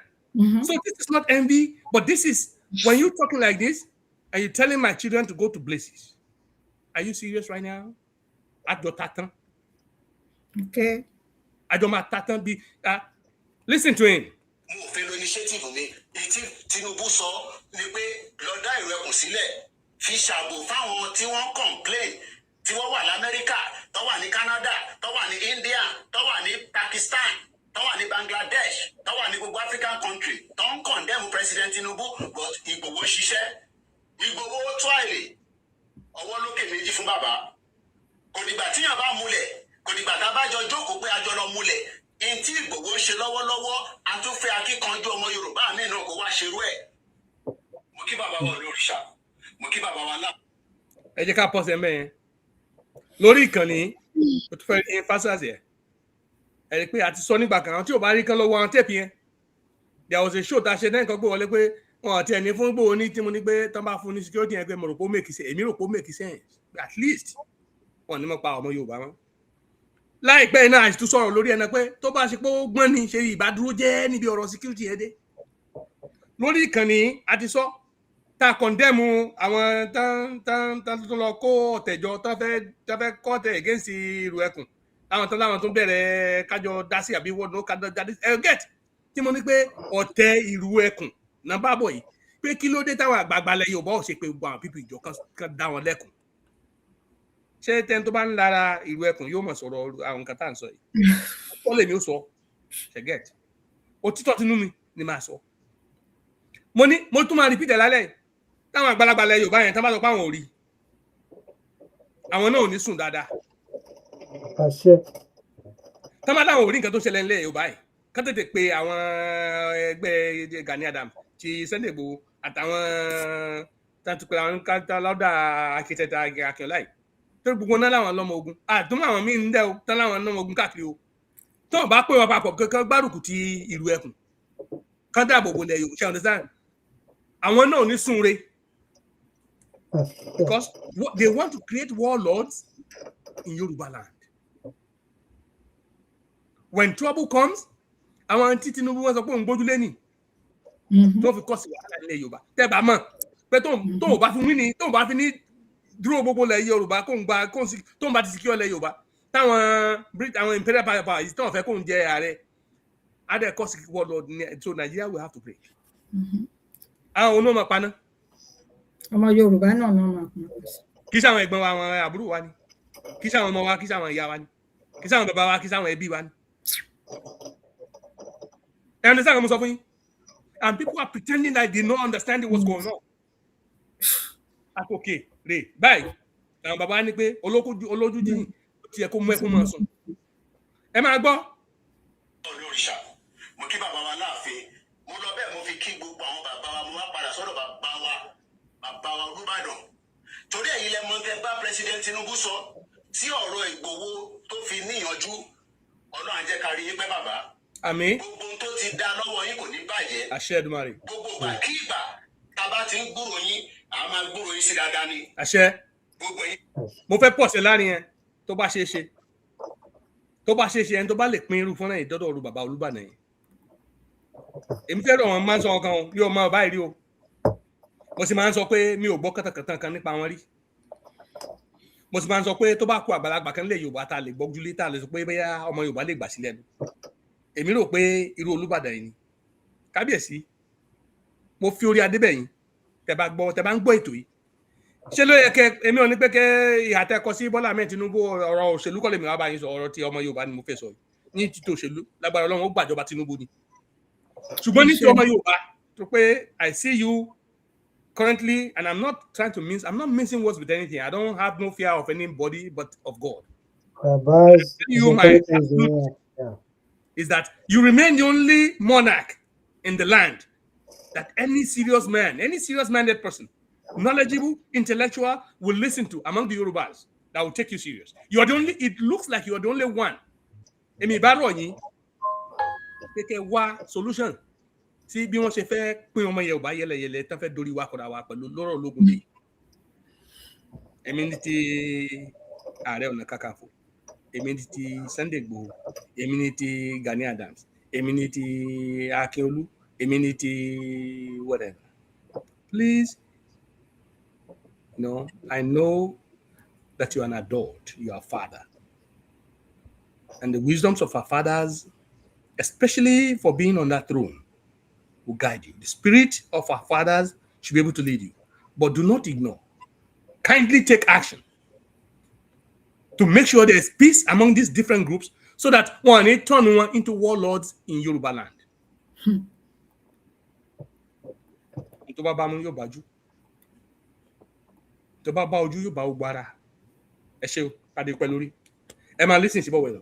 So this is not envy, but this is when you're talking like this and you're telling my children to go to places. Are you serious right now? Àjọ tatan. Okay. Àjọ máa tatan bí. Listen to him. Mo fẹ́ lo initiative mi. Tí Tinubu sọ ni pé lọ dá ìrẹ́kùn sílẹ̀ fi ṣàbò fáwọn tí wọ́n complain tí wọ́n wà l'Amẹ́ríkà, tó wà ní Canada, tó wà ní India, tó wà ní Pakistan, tó wà ní Bangladesh, tó wà ní gbogbo African country tó ń condemn President Tinubu but Ìgbòho ṣiṣẹ́. Ìgbòho tó àìlè ọwọ́ lókè méjì fún bàbá. Kò dìgbà tíyàn bá múlẹ̀, kò dìgbà tá a bá jọ jókòó pé a jọ lọ múlẹ̀. Ntí Ìgbòho ń ṣe lọ́wọ́lọ́wọ́ a tún fẹ́ akíkanjú ọmọ Yorùbá mi náà kó wá ṣerú ẹ̀. Mo kí bàbá wa lóríṣà, mo kí bàbá wa náà. Ẹ jẹ́ ká pọ̀ sí ẹ̀mẹ́ yẹn. Lórí ìkànnì, o tún fẹ́ emphasize ẹ̀. Ẹ rí i pé a ti sọ nígbà kan, àwọn tí ò bá rí kan lọ́wọ́ àwọn tẹ́ẹ̀pì yẹn. There was a show tá a ṣe náà nǹkan gbé wọlé pé wọn àti ẹni fún Ìgbòho ní tí mo ní pé tán bá fún ní security yẹn pé mo rò pé ó make sense. Èmi rò pé ó make sense. At least wọn ní mo pa ọmọ Yorùbá wọn. Láìpẹ́ iná àìsí tún sọ̀rọ̀ lórí ẹ̀nà pé tó bá ṣe pé ó gbọ́n ní ṣe ìbádúró jẹ́ níbi ọ̀rọ̀ security yẹn dé. Lórí ìkànnì a ti sọ tá a condemn àwọn tán tó lọ kó ọ̀tẹ̀jọ tán fẹ́ kọ́ ọ̀tẹ̀ against ìrù ẹkùn àwọn tán láwọn tó bẹ̀rẹ̀ kájọ dá sí àbí wọ́n kájọ jáde get tí mo ní pé ọ̀tẹ̀ ìrù ẹkùn náà bá bọ̀ yìí pé kí ló dé táwọn àgbààgbà lẹ Yorùbá ò ṣe pé gbogbo àwọn pípì ìjọ kan dá wọn lẹ́kùn. Ṣé tẹ́ni tó bá ń lára ìlú ẹkùn yóò mọ̀ sọ̀rọ̀ àwọn nǹkan tá à ń sọ yìí? Ó lè ní ó sọ ṣẹ̀gẹ́t. Òtítọ́ tinú mi ni máa sọ. Mo tún máa repeat lálẹ́ táwọn àgbàlagbà ilẹ̀ Yorùbá yẹn tán bá sọ pé àwọn ò rí. Àwọn náà ò ní sùn dáadáa. Tán bá dáwọn ò rí nǹkan tó ṣẹlẹ̀ nílẹ̀ Yorùbá yìí. Kán tètè pe àwọn ẹgbẹ́ Gani Adams ti Sunday Igboho àtàwọn tàǹtùpẹ̀ àwọn kátàlọ́dà akitẹ̀tà Akínọlá yìí. Tó gbogbo náà láwọn lọ́mọ ogun àtúmọ̀ àwọn míì ń dẹ́ o tán láwọn lọ́mọ ogun káàkiri o tó bá pè wọn papọ̀ kankan gbárùkù ti ìlú ẹkùn kán dáàbò bò lẹ̀ Yorùbá ṣe understand àwọn náà ní súnre because they want to create warlords in Yorùbá land. When trouble comes àwọn tí Tinubu wọn sọ pé òun gbójúlé nì tó fi kọ́ sí wàhálà ilẹ̀ Yorùbá tẹ́ bá mọ̀ pé tó bá fi ní dúró gbogbo lẹ Yorùbá kó ń gba tó ń bá ti secure lẹ Yorùbá táwọn imperial power yìí tó ń fẹ́ kó ń jẹ ààrẹ adé kọ́ sí warlord so Nigeria will have to break. Àwọn onímọ̀ paná. Ọmọ Yorùbá náà máa paná. Kì í ṣàwọn ẹ̀gbọ́n wa àwọn àbúrò wa ni kì í ṣàwọn ọmọ wa kì í ṣàwọn ìyá wa ni kì í ṣàwọn bàbá wa kì í ṣàwọn ẹbí wa ni. Ẹ understand what mo sọ fún yín? And people are pretending that they don't understand what's going on. Okay, rè báyìí àwọn bàbá ní pé olójú dín tí ẹ kó mú ẹkún máa sùn ẹ máa gbọ́. Olóríṣà mo kí bàbá wa láàfin mo lọ bẹ́ẹ̀ mo fi kí gbogbo àwọn bàbá wa mo wá padà sọ́dọ̀ bàbá wa Olúbàdàn torí ẹ̀yin lẹ mọ̀ tẹ́ bá President Tinubu sọ tí ọ̀rọ̀ Ìgbòho tó fi níyànjú Ọlọ́run á jẹ́ ká rí yín pẹ́ bàbá. Àmín. Gbogbo tó ti dá lọ́wọ́ yín kò ní bàjẹ́. Àṣẹ Èdùmàrè. Gbogbo ìgbà kí ìgbà tá a bá ti ń gbúrò yín a máa gbúrò yín sí dáadáa ni. Àṣẹ. Gbogbo yín. Mo fẹ́ pọ̀ sí láàrin yẹn tó bá ṣeé ṣe ẹni tó bá lè pín irú fúnra yìí dọ́dọ̀ ọ̀rọ̀ bàbá Olúbàdàn yìí. Èmi fẹ́ rọ̀ wọ́n máa ń sọ ọkàn o bí ọmọ ọba ìrí o mo sì máa ń sọ pé mi ò gbọ́ kàtàkàtà kan nípa wọn rí mo sì máa ń sọ pé tó bá kú àgbàlagbà kan lè Yorùbá tá a lè gbọ́júlé tá a lè sọ pé bóyá ọmọ Yorùbá lè gbà sílẹ̀ nu èmi rò pé irú Olúbàdàn yìí ni kábíyèsí mo fi orí adé bẹ̀yìn tẹ́ bá ń gbọ́ ètò yìí ṣé ló yẹ kẹ èmi ò ní pé kẹ ìhà tẹ́ kọ sí Bọ́lá Ahmed Tinubu ọ̀rọ̀ òṣèlú kọ́ lèmi wá bá yín sọ ọ̀rọ̀ ti ọmọ Yorùbá ni mo fẹ́ sọ yìí ní títí òṣèlú lágbára Ọlọ́run ó gbàjọba Tinubu ni ṣùgbọ́n ní ti ọmọ Yorùbá tó pé I see you currently and I'm not mincing words with anything. I don't have no fear of anybody but of God. Is that you remain the only monarch in the land that any serious-minded person, knowledgeable, intellectual, will listen to among the Yorubas that will take you serious. It looks like you are the only one. Emi Baronyi, pé kẹ́ wá solution tí bí wọ́n ṣe fẹ́ pín ọmọ Yorùbá yẹlẹyẹlẹ tán fẹ́ dorí wa kọ̀dà wa pẹ̀lú lọ́rọ̀ ológun dé. Èmi ní ti Ààrẹ Ọ̀nà Kakanfò, èmi ní ti Sunday Igboho, èmi ní ti Gani Adams, èmi ní ti Akínolú, èmi ní ti whatever. Please, I know that you are an adult, you are a father. And the wisdoms of our fathers, especially for being on that throne, will guide you. The spirit of our fathers should be able to lead you. But do not ignore. Kindly take action to make sure there is peace among these different groups so that one turn one into warlords in Yoruba land. Tó bá bá mú yóò bájú. Tó bá bá ojú yóò bá ogbó ara. Ẹ ṣé o, pàdé pẹ̀lú rí. Ẹ máa listen sí bọ̀wẹ̀ lọ.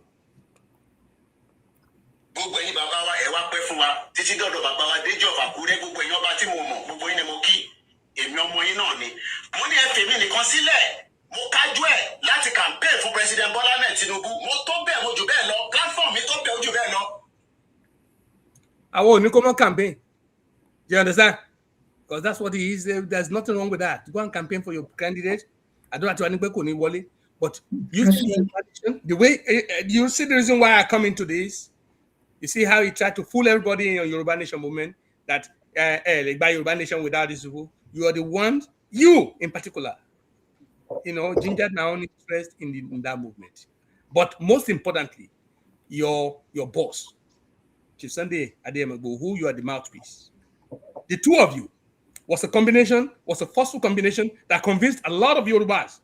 Gbogbo ẹ̀yin bàbá wa ẹ wá pẹ́ fún wa títí dọ̀dọ̀ bàbá wa Déjì of Àkúrẹ́, gbogbo ẹ̀yin ọba tí mo mọ̀, gbogbo yín ni mo kí, èmi ọmọ yín náà ni. Mo ní ẹ fèmí nìkan sílẹ̀, mo kájú ẹ̀ láti campaign fún President Bola Ahmed Tinubu. Mo tó bẹ́ẹ̀, mo jù bẹ́ẹ̀ lọ, platform mi tó bẹ́ẹ̀, ó jù bẹ́ẹ̀ lọ. Àwọn ò ní kó mọ́ campaign. Do you understand? Because that's what he is. There's nothing wrong with that. Go and campaign for your candidate. I don't have to anybody kò ní wọlé. But you see the way you see the reason why I come into this. You see how he tried to fool everybody in your Yoruba Nation movement that like by Yoruba Nation without this people. You are the one, you in particular, gingered my own interest in that movement. But most importantly, your boss, Chief Sunday Adeyemegbo, who you are the mouthpiece. The two of you was a forceful combination that convinced a lot of Yorubas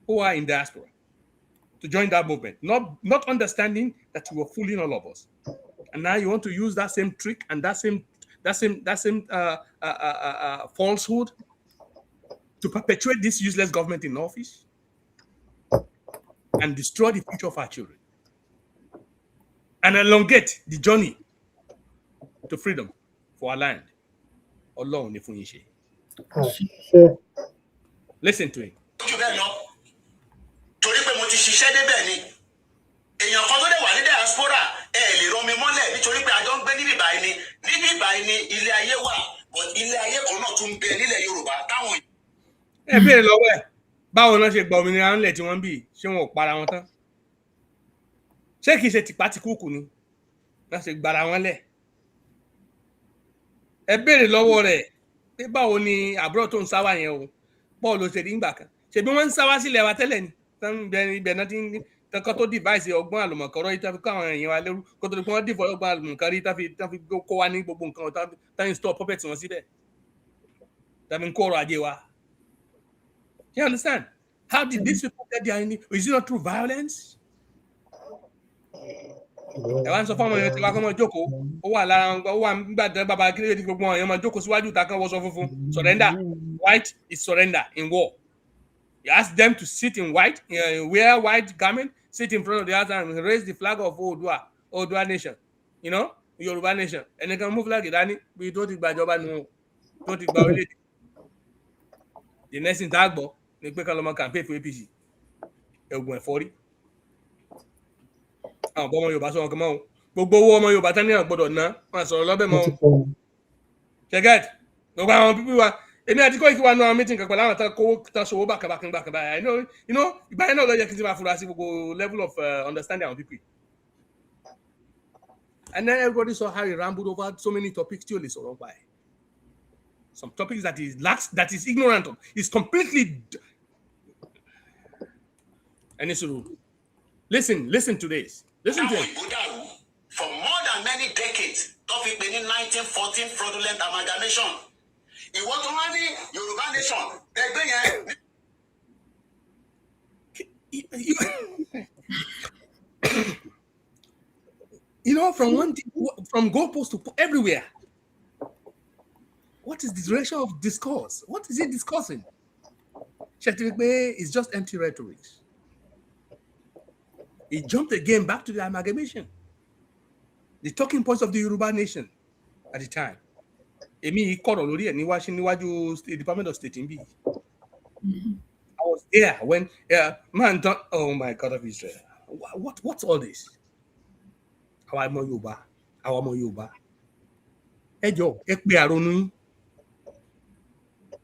who are in diaspora to join that movement, not understanding that you were fooling all of us. And now you want to use that same trick and that same falsehood to perpetuate this useless government in office and destroy the future of our children and elongate the journey to freedom for our land. Ọlọ́run ni fún yín ṣe. Listen to him. Torí pé mo ti ṣiṣẹ́ débẹ̀ ni èèyàn kan tó dẹ̀ wà ní diaspora lè rọ mi mọ́lẹ̀ nítorí pé a jọ ń gbé níbí báyìí ni ilé ayé wà, but ilé ayé kan náà tún bẹ nílẹ̀ Yorùbá táwọn. Ẹ béèrè lọ́wọ́ ẹ̀ báwo náà ṣe gba òmìnira ńlẹ̀ tí wọ́n ń bì ṣé wọn ò para wọn tán? Ṣé kìí ṣe tìpátìkúùkù ni wọ́n ṣe gbara wọn lẹ̀? Ẹ béèrè lọ́wọ́ rẹ̀ pé báwo ni àbúrò tó ń sáwà yẹn o bọ́ọ̀ ló ṣe rí ńgbà kan ṣebí wọ́n ń sáwà sílẹ̀ wa tẹ́lẹ̀ ni ibẹ̀ náà ti ń kankan tó device ọgbọ́n àlùmọ̀kọ́rọ́ yìí tàbí kó àwọn èèyàn wa lẹ́rú kó tó di pé wọ́n dìbò ọgbọ́n àlùmọ̀kọ́rọ́ yìí tàbí kó wá ní gbogbo nǹkan tàbí store puppet wọn síbẹ̀ tàbí kó ọrọ̀ ajé wa. You understand? How did these people get their is it not through violence? Ẹ wá ń sọ fún ọmọ yẹn tí wàá kọ́ mọ́ jókòó ó wà lára ó wà nígbà bàbá kí ló dé gbogbo ọ̀yàn máa jókòó síwájú ìta kan wọṣọ funfun surrender. White is surrender in war. You ask them to sit in white, wear white garment, sit in front of the house and raise the flag of Oodua nation. Yoruba nation. Ẹnìkan mú flag ìdání bí tó ti gbàjọba nù tó ti gba orílẹ̀-èdè. The next thing tá a gbọ́ ni pé ká lọ mọ campaign fún APC. Ẹ̀gùn ẹ̀fọ́rí. Àwọn ọmọ Yorùbá sọ wọn kan mọ́ o. Gbogbo owó ọmọ Yorùbá tán ní àwọn gbọ́dọ̀ ná wọn sọ̀rọ̀ lọ́bẹ̀ mọ́ o. Ṣẹ́gẹ́t gbogbo àwọn pípí wa èmi àti Koiki wa nú àwọn meeting kan pẹ̀lú àwọn tán ṣòwò bákàbákà ìgbà yẹn náà ló yẹ kí n ti máa fura sí gbogbo level of understanding àwọn people. And then everybody saw how he rambled over so many topics tí o lè sọ̀rọ̀ pa ẹ̀. Some topics that is ignorant of, is completely. And it's listen to this. Listen to it. For more than many decades, topic in 1914 fraudulent amalgamation. It was only Yoruba nation. From goalpost to everywhere. What is the direction of discourse? What is he discussing? Shetirikpe is just empty rhetoric. He jumped again back to the amalgamation. The talking points of the Yoruba nation at the time. Èmi kọ̀rọ̀ lórí ẹ̀ níwájú Department of State in B. I was there when oh my God of Israel. What's all this? Àwa ọmọ Yorùbá àwọn ọmọ Yorùbá ẹ jọ̀ọ́ ẹ pe àrònú yín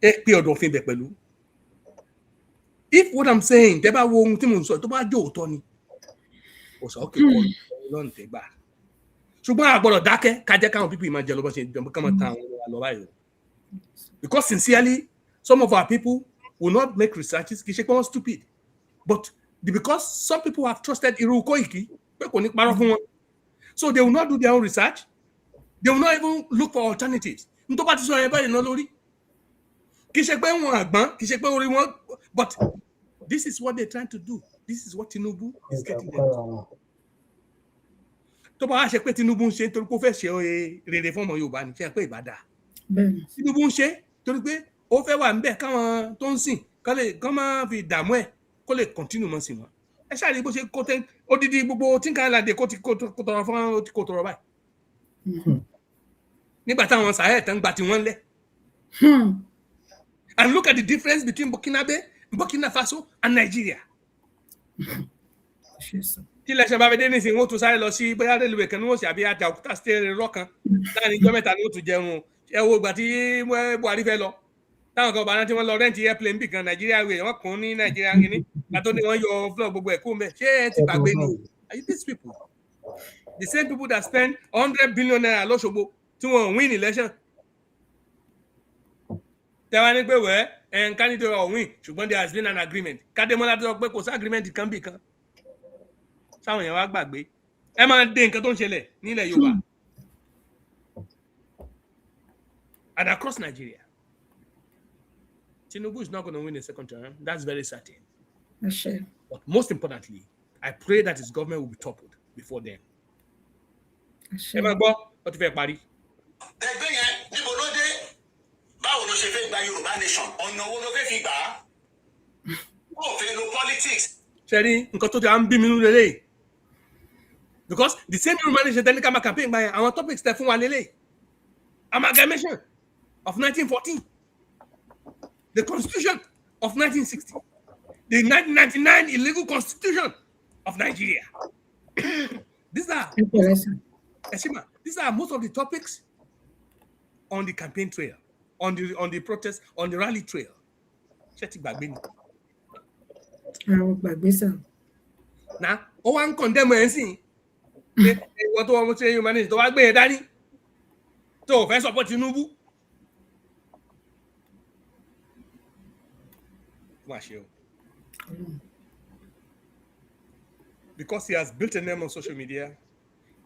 ẹ pe ọ̀dọ̀fin bẹ̀ pẹ̀lú. If what I'm saying tẹ́ bá wo ohun tí mo ń sọ tó bá jẹ́ òótọ́ ni ó sọ òkè kọ́ lọ́nà tẹ́ gbà ṣùgbọ́n a gbọ́dọ̀ dákẹ́ ká jẹ́ káwọn people máa jẹ lọ́bọ̀ ṣe jẹun ká máa tan àwọn ọmọ lọ báyìí because sincerely some of our people will not make researches kì í ṣe pé wọ́n stupid but because some people have trusted irú Koiki pé kò ní parọ́ fún wọn so they will not do their own research they will not even look for alternatives n tó bá ti sọ yẹn báyìí náà lórí kì í ṣe pé wọn àgbọn kì í ṣe pé orí wọn but this is what they're trying to do this is what Tinubu is getting them tó bá wá ṣe pé Tinubu ń ṣe torí pé ó fẹ́ ṣe rere fún ọmọ Yorùbá ní ṣe pé ìbàdà Tinubu ń ṣe torí pé ó fẹ́ wà níbẹ̀ káwọn tó ń sìn kán máa fi dààmú ẹ̀ kó lè continue mọ́ sí wọn ẹ ṣáà rí bó ṣe kó tẹ́ odidi gbogbo tí nǹkan aládé kó tọrọ fún ó ti kó tọrọ báyìí nígbà táwọn Sahel tán gba tiwọn lẹ̀ and look at the difference between Burkina Faso and Nigeria. Tí lẹ́sẹ̀ bá fi dé nísìnyí wọ́n tún sáré lọ sí bóyá rélùwé kan ní wọ́n sì àbí àjà òkúta stẹ́ẹ̀rì rọ́kan láàrin ìjọ mẹ́ta ni ó tún jẹun ẹ wo ìgbà tí Buhari fẹ́ lọ táwọn kan bàrán tí wọ́n lọ rẹ́ǹtì airplane bì kan Nàìjíríà wẹ̀ wọ́n kún ní Nàìjíríà kìíní àtó ni wọ́n yọ flọ gbogbo ẹ̀kú mẹ́ ṣé ẹ ti gbàgbé ni are you these people the same people that spend 100 billion naira lọ́ṣogbo tí wọ́n win election tẹ́wá ní pé wẹ́ nǹkan nítorí ọ̀wìn ṣùgbọ́n there has been an agreement Kádémọ́lá tó sọ pé kò sí agreement kan bì kan sáwọn èèyàn wá gbàgbé ẹ máa dé nǹkan tó ń ṣẹlẹ̀ nílẹ̀ Yorùbá and across Nigeria Tinubu is not going to win a second term that's very certain but most importantly I pray that his government will be toppled before then ẹ máa gbọ́ ó ti fẹ́ parí. ẹgbẹ́ yẹn níbo ló dé báwo ló ṣe fẹ́ gba Yorùbá nation ọ̀nà wo ló fẹ́ fi gbà á ó fẹ́ lo politics. ṣe rí nǹkan tó ti à ń bí mi nínú lélẹ́yìí because the same Yorùbá nation tẹ́lẹ̀ ká máa campaign gba yẹn àwọn topics tẹ fún wa lélẹ́yìí amalgamation of 1914 the constitution of 1960 the 1999 illegal constitution of Nigeria these are most of the topics on the campaign trail on the protest on the rally trail ṣé ti gbàgbé ni. àwọn gbàgbé sàn. na ó wá ń condemn ẹ̀ sìn pé ìwọ tó wọ́n ṣe humanity tó wá gbé e dání tó fẹ́ support Tinubu. wá ṣe o. Because he has built a name on social media,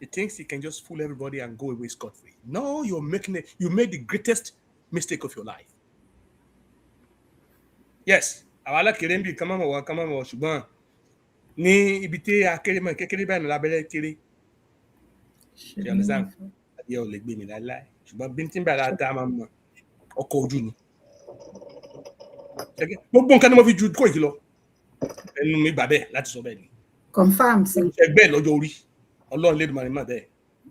he thinks he can just fool everybody and go away scot-free. No, you made the greatest mistake of your life. Yes, àwa alákèrè ń bì kán mọ̀ ṣùgbọ́n ní ibi tí akéré mọ̀ kékeré báyìí ní lábẹ́rẹ́ kéré. You understand? Adìyẹ ò lè gbé mi láíláí ṣùgbọ́n bí n tí ń bẹ̀rẹ̀ dá máa mọ̀ ọkọ̀ ojú ni. Gbogbo nǹkan ni mo fi ju Koiki lọ. Ẹnu mi gbà bẹ́ẹ̀ láti sọ bẹ́ẹ̀ ni. Confirm. Ẹgbẹ́ lọ́jọ́ orí. Ọlọ́run lè dùn mọ́ bẹ́ẹ̀.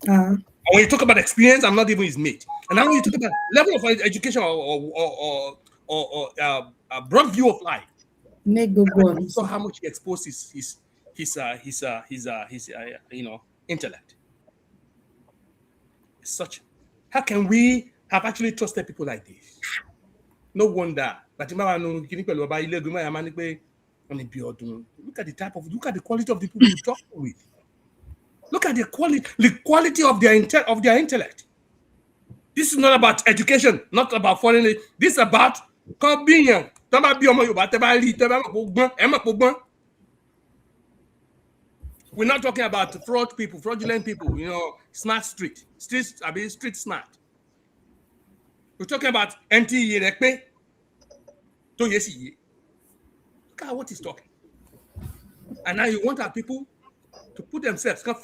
And when you talk about experience, I'm not even his mate. And now when you talk about level of education or a broad view of life, you saw how much he exposed his intellect. It's such. How can we have actually trusted people like this? No wonder. But look at the quality of the people you talk with. Look at the quality of their intellect. This is not about education, not about foreign. This is about convenience. We're not talking about fraudulent people, smart street smart. We're talking about NTE. Look at what he's talking. And now you want our people to put themselves, again.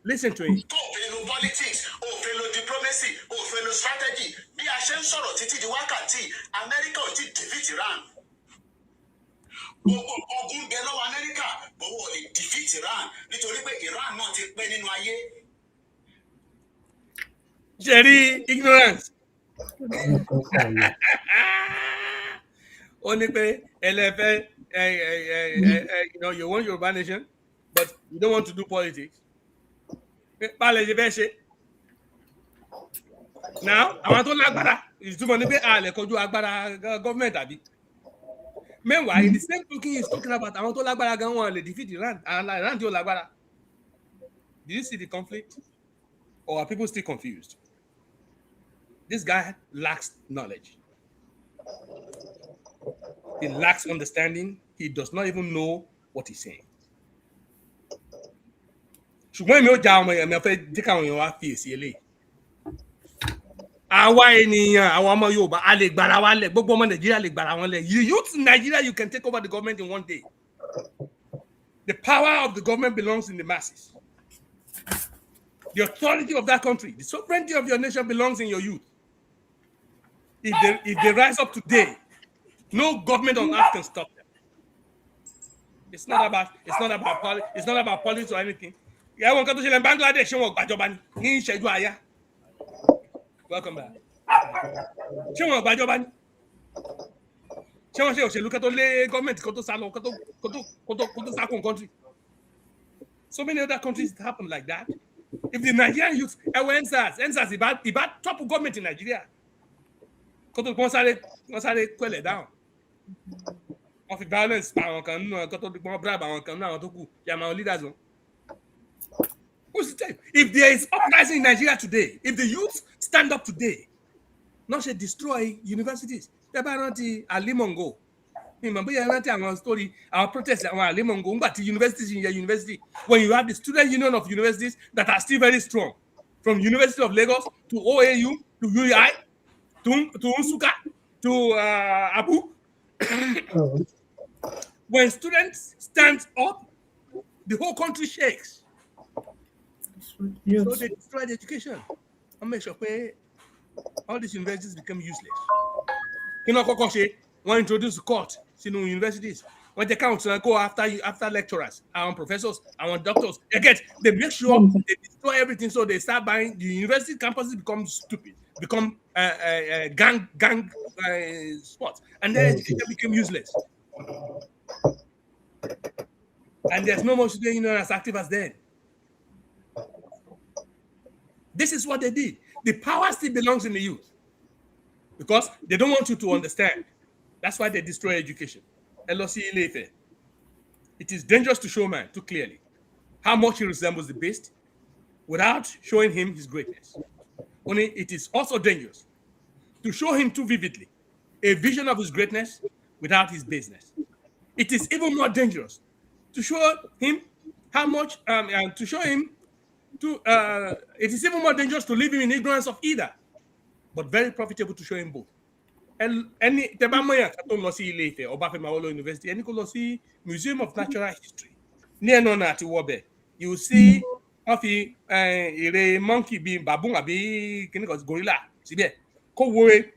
Listen to him. Politics, diplomacy, strategy. America will defeat Iran. America, but will defeat Iran. Iran not Jerry, ignorance. Only pay LFA, you want Yoruba nation? but you don't want to do politics. Now, I want to lágbára. It's too many people are kojú agbára government àbí. Meanwhile, in the same token he's talking about àwọn tó lágbára gan wọn lè defeat Iran and Iran tí ó lágbára. Do you see the conflict? Or are people still confused? This guy lacks knowledge. He lacks understanding. He does not even know what he's saying. Ṣùgbọ́n èmi ò já ọmọ yẹn mi fẹ́ jẹ́ káwọn èèyàn wá fi èsì eléyìí. Àwa ènìyàn, àwọn ọmọ Yorùbá, a lè gbára wa lẹ̀, gbogbo ọmọ Nàìjíríà lè gbára wọn lẹ̀. You youth in Nigeria, you can take over the government in one day. The power of the government belongs in the masses. The authority of that country, the sovereignty of your nation belongs in your youth. If they rise up today, no government on earth can stop them. It's not about politics or anything. Yeah, one country in Bangladesh, welcome back. Country. So many other countries happen like that. If the Nigerian youth, NSAS, about top government in Nigeria, once I quell it down. Of violence, leaders. Who's the time? If there is uprising in Nigeria today, if the youth stand up today, not to destroy universities, Alimongo. Remember, our story, our protests, our Alimongo, but universities in your university. When you have the student union of universities that are still very strong, from University of Lagos to OAU to UI to Unsuka to Abu. When students stand up, the whole country shakes. Yes. So they destroy the education and make sure all these universities become useless. When introduce court in universities, when they can't go after lecturers, our professors, our doctors, they make sure they destroy everything. So they start buying the university campuses become stupid, become gang spots, and then education become useless. And there's no more student union as active as then. This is what they did. The power still belongs in the youth because they don't want you to understand. That's why they destroy education. LOC Ilefe. It is dangerous to show man too clearly how much he resembles the beast without showing him his greatness. Only it is also dangerous to show him too vividly a vision of his greatness without his business. It is even more dangerous to show him how much, it is even more dangerous to leave him in ignorance of either, but very profitable to show him both. Any University, any Museum of Natural History, near Nonati Wobe, you will see a monkey being baboon, gorilla,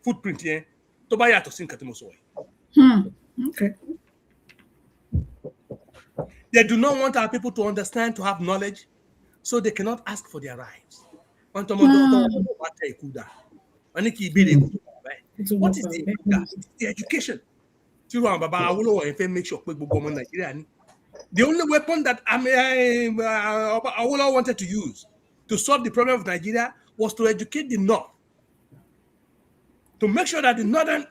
footprint here, Tobayato Sinkatimosoy. Okay. They do not want our people to understand, to have knowledge, so they cannot ask for their rights. What is the education? The only weapon that Awolowo wanted to use to solve the problem of Nigeria was to educate the North, to make sure that the northern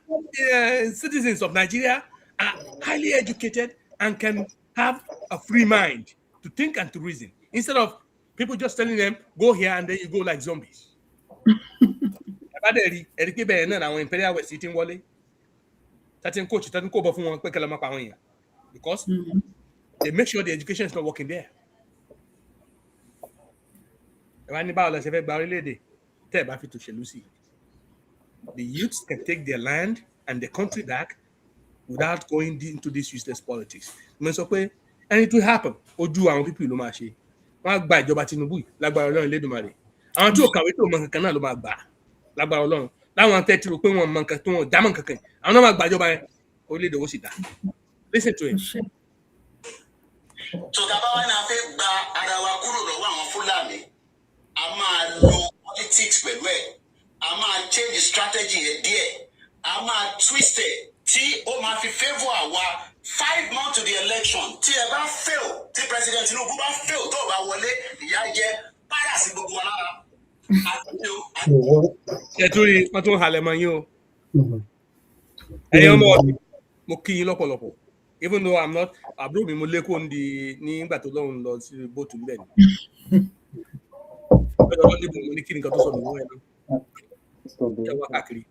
citizens of Nigeria are highly educated and can have a free mind to think and to reason, instead of people just telling them, go here and then you go like zombies. Imperial was sitting wally. Coach, because they make sure the education is not working there. The youths can take their land and the country back without going into this useless politics. And it will happen. Ojú àwọn people ló máa ṣe. Wọ́n á gba ìjọba Tinubu lágbára Ọlọ́run Elédùmarè. Àwọn tí ò kàwé tó mọ kankan náà ló máa gbà lágbára Ọlọ́run. Láwọn tẹ́tí rò pé wọ́n mọ nǹkan tó wọ́n jámọ́ kankan. Àwọn náà máa gba ìjọba yẹn. Orílẹ̀-èdè ó sì dá. Listen to him. So tàbá wá náà fẹ́ gba ara wa kúrò lọ́wọ́ àwọn Fúlàní, a máa lo politics pẹ̀lú ẹ̀, a máa change strategy ẹ̀ díẹ̀, a máa twist ẹ̀ tí ó máa fi favour àwa 5 months to the election. Tí ẹ bá fail, tí president president Tinubu bá fẹ́ òótọ́ bá wọlé ìyá jẹ para sí gbogbo wa lára. Ṣètúrí wọn tún halẹ̀ mọ́ yín o. Ẹ̀yin ọmọ mo kí yín lọ́pọ̀lọpọ̀. Even though I'm not àbúrò mi mo lékò nígbà tó lọ́run lọ sí bóòtù níbẹ̀ ni. Ọjọ́ wọn dìbò mo ní kí nǹkan tó sọ nìyẹn lọ. Ẹ wá káàkiri.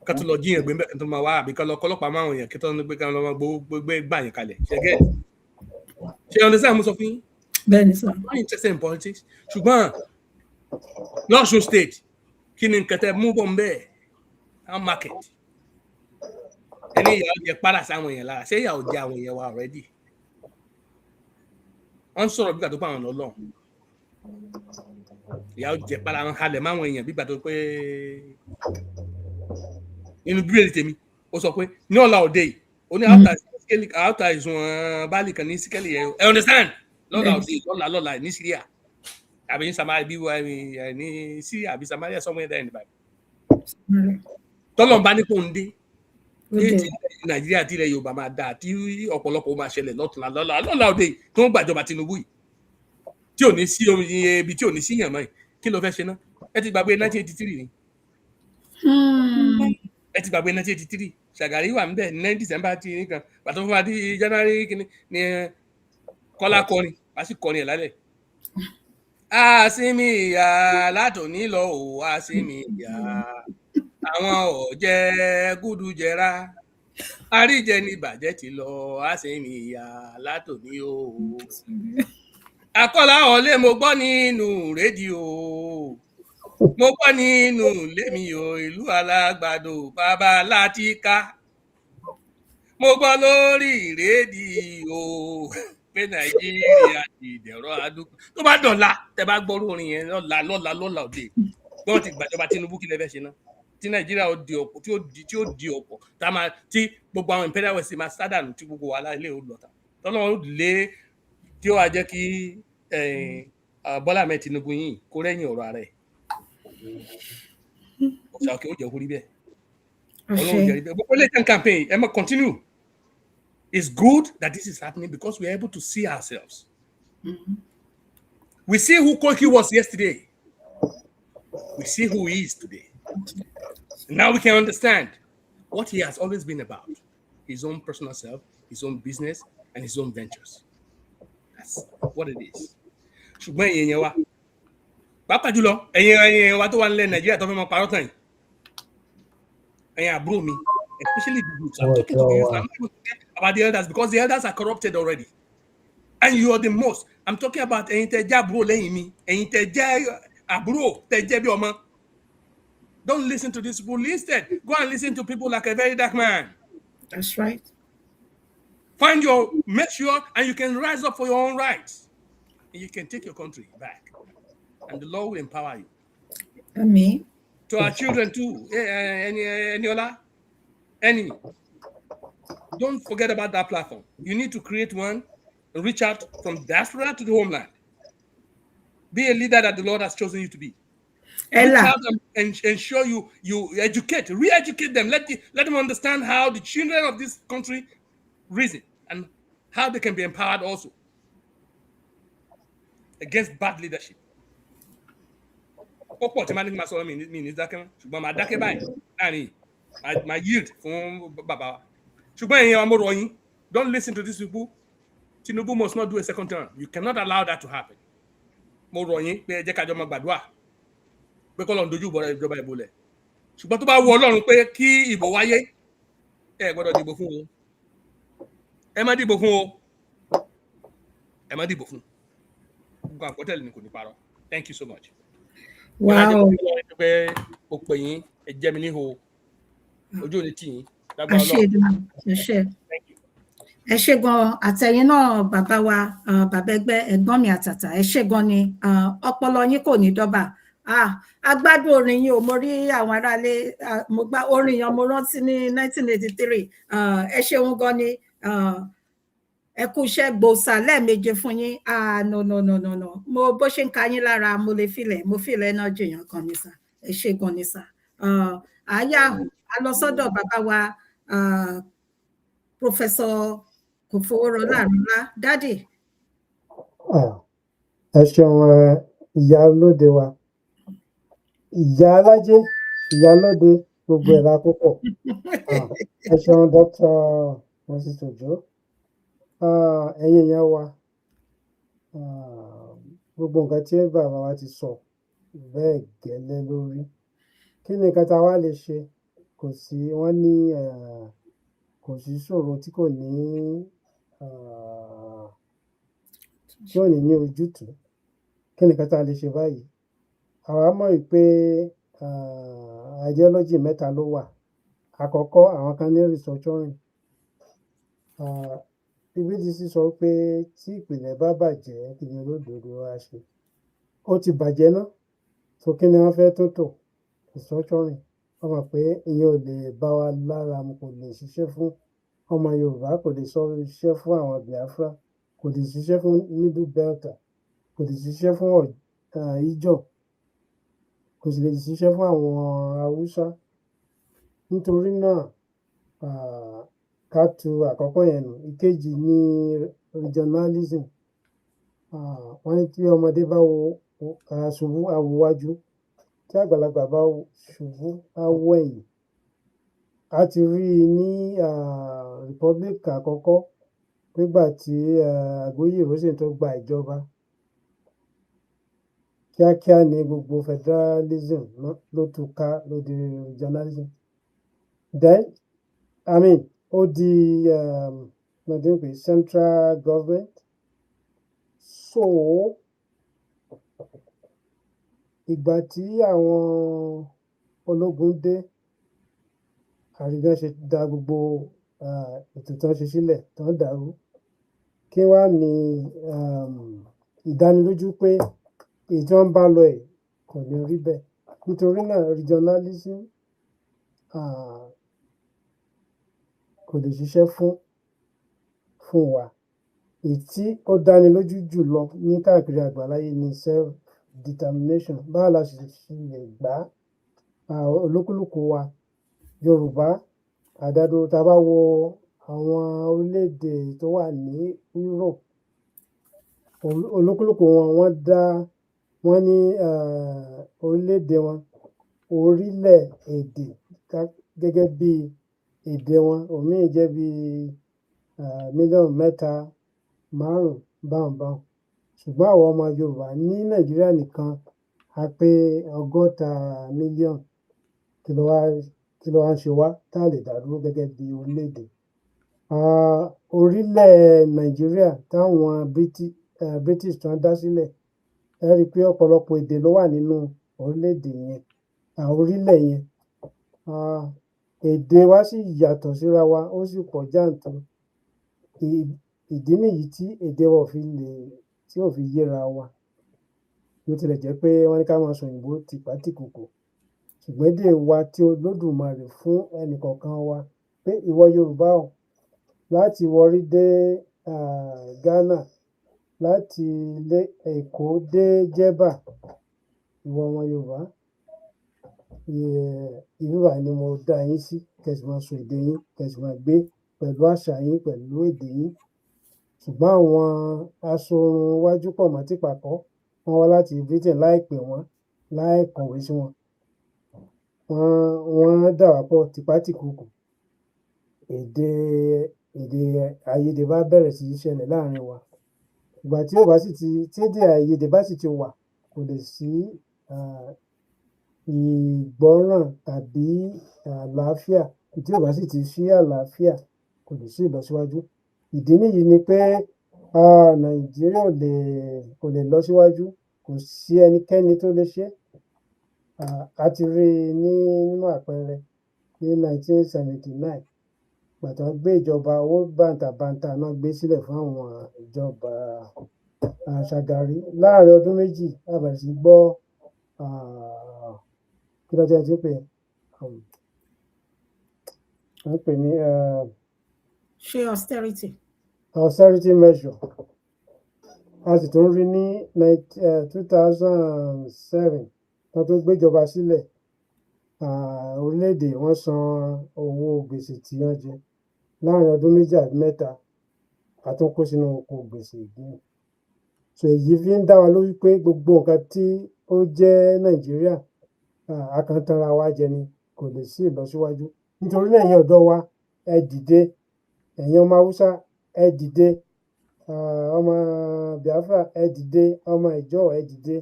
Ká tó lọ jíyàn gbé mbẹ́ tó máa wá àbí ká lọ kọ́lọ́pàá máa wọ̀nyàn kí tó ń gbé ká lọ máa gbé gbà yẹn kalẹ̀. Ṣé understand mo sọ fún yín? Bẹ́ẹ̀ni sọ. I'm not interested in politics. Ṣùgbọ́n l'Ọ̀ṣun state kí ni nǹkan tẹ́ mú bọ̀ ń bẹ́ẹ̀? How market? Ẹni ìyàwó jẹ para sáwọn èèyàn lára ṣé ìyàwó jẹ àwọn èèyàn wa already? Wọ́n sọ̀rọ̀ bí gbà tó pa àwọn ọlọ́run. Ìyàwó jẹ para wọn halẹ̀ máwọn èèyàn bí gbà tó pé nínú bíbélì tèmi ó sọ pé ní ọ̀la òde yìí ó ní àwòtà ìsùn báàlì kan ní síkẹ́lì yẹn ẹ understand lọ́la òde lọ́la ní Syria àbí ní Samaria bí wà ní Syria àbí Samaria somewhere there in the Bible. Tọ́lọ̀ bá ní kò ń dé Nàìjíríà tí ilẹ̀ Yorùbá máa dáa tí ọ̀pọ̀lọpọ̀ máa ṣẹlẹ̀ lọ́la òde tó ń gbàjọba Tinubu yìí tí ò ní sí ibi tí ò ní sí yàn mọ́ yìí kí ló fẹ́ ṣe ná ẹ ti gbàgbé 1983 ni ẹ ti gbàgbé 1983 Ṣàgàrí wà níbẹ̀ ní December tí nìkan pàtó fún wa di January kìíní ní Kọ́lá kọrin wá sí kọrin ẹ̀ lálẹ́ àsìmí ìyá látòní lọ ò àsìmí ìyá àwọn ọ̀jẹ̀ gúdú jẹra àríjẹ ní bàjẹ́ ti lọ àsìmí ìyá látòní o. Àkọ́lá ọ̀lẹ́ mo gbọ́ nínú rédíò mo gbọ́ nínú lémi o ìlú alágbàdo bàbá Látíká mo gbọ́ lórí rédíò pé Nàìjíríà ti dẹ̀rọ̀ àdúgbò tó bá dọ̀la tẹ bá gbọ́ orin yẹn lọ́la òde gbọ́n ti gbàjọba Tinubu kí lẹ fẹ́ ṣe náà tí Nàìjíríà ó di ọ̀pọ̀ tí ó di ọ̀pọ̀ tí gbogbo àwọn imperial west máa sádànù tí gbogbo wàhálà ilé ò lọ́ta tọ́lọ́ lé tí ó wá jẹ́ kí Bọ́lá Ahmed Tinubu yìí kó rẹ́yìn ọ̀rọ̀ rẹ̀ ọ̀sà òkè ó jẹ́ orí bẹ́ẹ̀ ọlọ́run jẹ́ orí bẹ́ẹ̀ gbogbo election campaign ẹ máa continue. It's good that this is happening because we're able to see ourselves. We see who Koiki was yesterday. We see who he is today. Now we can understand what he has always been about. His own personal self, his own business, and his own ventures. That's what it is. Ṣùgbọ́n èèyàn wa, pàápàá jùlọ, èèyàn wa tó wà nílẹ̀ Nàìjíríà tó fẹ́ mọ parọ́ tàn yìí. Ẹ̀yin àbúrò mi, especially the youth. I'm talking to the youth. I'm not talking about the elders because the elders are corrupted already. And you are the most. I'm talking about ẹ̀yin tẹ́ jẹ́ àbúrò lẹ́yìn mi, ẹ̀yin tẹ́ jẹ́ àbúrò tẹ́ jẹ́ bí ọmọ. Don't listen to these people. Instead, go and listen to people like a very dark man. That's right. Make sure, and you can rise up for your own rights. And you can take your country back. And the Lord will empower you. Amen. To our children too. Eniola, don't forget about that platform. You need to create one and reach out from diaspora to the homeland. Be a leader that the Lord has chosen you to be. Reach out and ensure you educate, re-educate them. Let them understand how the children of this country reason and how they can be empowered also against bad leadership. My yield from Baba. Don't listen to these people. Tinubu must not do a second term. You cannot allow that to happen. Pé kọ́ lọ́n dojú ìbọn ìjọba ìbò lẹ̀ ṣùgbọ́n tó bá wù Ọlọ́run pé kí ìbò wáyé ẹ gbọ́dọ̀ dìbò fún o ẹ má dìbò fún gbogbo àpótẹ́lì ni kò ní parọ́. Thank you so much. Wow. pé o pè yín ẹ jẹ́ mi níhò ojú ò ní tì yín lágbára Ọlọ́run. Ẹ ṣé gan àtẹ̀yin náà bàbá wa bàbá ẹgbẹ́ ẹ̀gbọ́n mi àtàtà ẹ ṣé gan ni ọpọlọ yín kò ní dọ́bà. Agbádùn orin yìí ò mo rí àwọn aráalé mo gbá orin yẹn mo rántí ní 1983 ẹ ṣeun gan ni ẹ kú iṣẹ́ gbòòsà lẹ́ẹ̀méje fún yín no mo bó ṣe ń ka yín lára mo lè mo fìlẹ̀ energy yẹn kan ní sà ẹ ṣé gan ni sà àyà a lọ sọ́dọ̀ bàbá wa Professor KOFO ABIODUN Daddy Ẹ ṣeun ìyá lóde wa, ìyá alájẹ, ìyá lóde, gbogbo ẹ̀ la kó pọ̀. Ẹ ṣeun Dr. Moses Ojo. Ẹ̀yin ìyá wa, gbogbo nǹkan tí bàbá wa ti sọ bẹ́ẹ̀ gẹ́lẹ́ lórí. Kí ni nǹkan tá a wá lè ṣe? Kò sí, wọ́n ní kò sí ìṣòro tí kò ní ojútùú. Kí ni nǹkan tá a lè ṣe báyìí? Àwa mọ̀ wípé ideology mẹ́ta ló wà. Àkọ́kọ́, àwọn kan ní restructuring. Bíbélì sì sọ pé tí ìpìlẹ̀ bá bàjẹ́, kí ni olódodo á ṣe? Ó ti bàjẹ́ ná, so kí ni wọ́n fẹ́ tún tò? Restructuring. Wọ́n mọ̀ pé ìyẹn ò lè bá wa lára mu, kò lè ṣiṣẹ́ fún ọmọ Yorùbá, kò lè ṣiṣẹ́ fún àwọn Biafra, kò lè ṣiṣẹ́ fún Middle Delta, kò lè ṣiṣẹ́ fún Ijaw, kò sì lè ṣiṣẹ́ fún àwọn Haúsá. Nítorí náà, ká tu àkọ́kọ́ yẹn nù. Ìkejì ni regionalism. Wọ́n ní tí ọmọdé bá ṣubú á wo wájú, tí àgbàlagbà bá ṣubú á wo ẹ̀yìn. A ti rí i ní Republic àkọ́kọ́ nígbà tí Àgbóyè sì tó gba ìjọba. Kíákíá ni gbogbo federalism ló túká, ló di regionalism. Then, ó di central government. So, ìgbà tí àwọn ológun dé, àrí bí wọ́n ṣe da gbogbo ètò tí wọ́n ṣe sílẹ̀, tí wọ́n dàrú. Kí wá ní ìdánilójú pé èyí tí wọ́n ń bá lọ ẹ̀ kò ní rí bẹ́ẹ̀. Nítorí náà, regionalism kò lè ṣiṣẹ́ fún wa. Èyí tí ó dáni lójú jùlọ ní káàkiri àgbáláyé ni self-determination. Báwo la ṣe lè gbà olúkúlùkù wa, Yorùbá, àdádúró. Tá a bá wo àwọn orílẹ̀-èdè tó wà ní Europe, olúkúlùkù wọn wọ́n ní orílẹ̀-èdè wọn, orílẹ̀-èdè gẹ́gẹ́ bí èdè wọn. Òmíì jẹ́ bí mílíọ̀nù 3, 5 báhùn. Ṣùgbọ́n àwọn ọmọ Yorùbá ní Nàìjíríà nìkan a pé 60 mílíọ̀nù. Kí ló wá ń ṣe wá tá a lè dá dúró gẹ́gẹ́ bí orílẹ̀-èdè? Orílẹ̀ Nàìjíríà táwọn British tán dá sílẹ̀, ẹ rí i pé ọ̀pọ̀lọpọ̀ èdè ló wà nínú orílẹ̀-èdè yẹn, orílẹ̀ yẹn. Èdè wa sì yàtọ̀ síra wa, ó sì pọ̀ jàǹtùrú. Ìdí nìyí tí èdè wa ò fi yéra wa. Bó tilẹ̀ jẹ́ pé wọ́n ní ká máa sọ òyìnbó tìpátìkùkù. Ṣùgbọ́n èdè wa tí Olódùmarè fún ẹnìkọ̀ọ̀kan wa, pé ìwọ Yorùbá o, láti Warri dé Ghana, láti Èkó dé Jẹ̀bà, ìwọ ọmọ Yorùbá, ibí báyìí ni mo dá yín sí, kẹ́ sì máa sọ èdè yín, kẹ́ sì máa gbé pẹ̀lú àṣà yín, pẹ̀lú èdè yín. Ṣùgbọ́n àwọn asorun wájú pọ̀ mọ́ tìpàkọ́, wọ́n wá láti Britain láì pè wọ́n, láì kọ̀wé sí wọn. Wọ́n dà wá pọ̀ tìpátìkùkù. Èdè àìyedè bá bẹ̀rẹ̀ sí í ṣẹlẹ̀ láàrin wa. Ìgbà tí èdè àìyedè bá sì ti wà, kò lè sí ìgbọ́ràn tàbí àlàáfíà. Tí ò bá sì ti sí àlàáfíà, kò lè sí ìlọsíwájú. Ìdí nìyí ni pé Nàìjíríà kò lè lọ síwájú, kò sí ẹnikẹ́ni tó lè ṣe. A ti rí i nínú àpẹẹrẹ ní 1979, ìgbà tí wọ́n gbé ìjọba owó bàǹtàbàǹtà náà gbé sílẹ̀ fún àwọn ìjọba Ṣàgàrí. Láàárín ọdún méjì, a bẹ̀rẹ̀ sí gbọ́ kí ló jẹ́ tí pé wọ́n pè ní ṣe austerity measure. A sì tún rí ní 2007 wọ́n tó gbéjọba sílẹ̀. Orílẹ̀-èdè wọ́n san owó gbèsè tí wọ́n jẹ. Láàárín ọdún méjì àbí mẹ́ta, a tún kó sínú oko gbèsè ìgbín. so èyí fi ń dá wa lójú pé gbogbo nǹkan tí ó jẹ́ Nàìjíríà a kàn tanra wa jẹ ni, kò lè sí ìlọsíwájú. Nítorí náà ẹ̀yin ọ̀dọ́ wa ẹ dìde, ẹ̀yin ọmọ Haúsá ẹ dìde, ọmọ Biafra ẹ dìde, ọmọ Ìjọ ẹ dìde,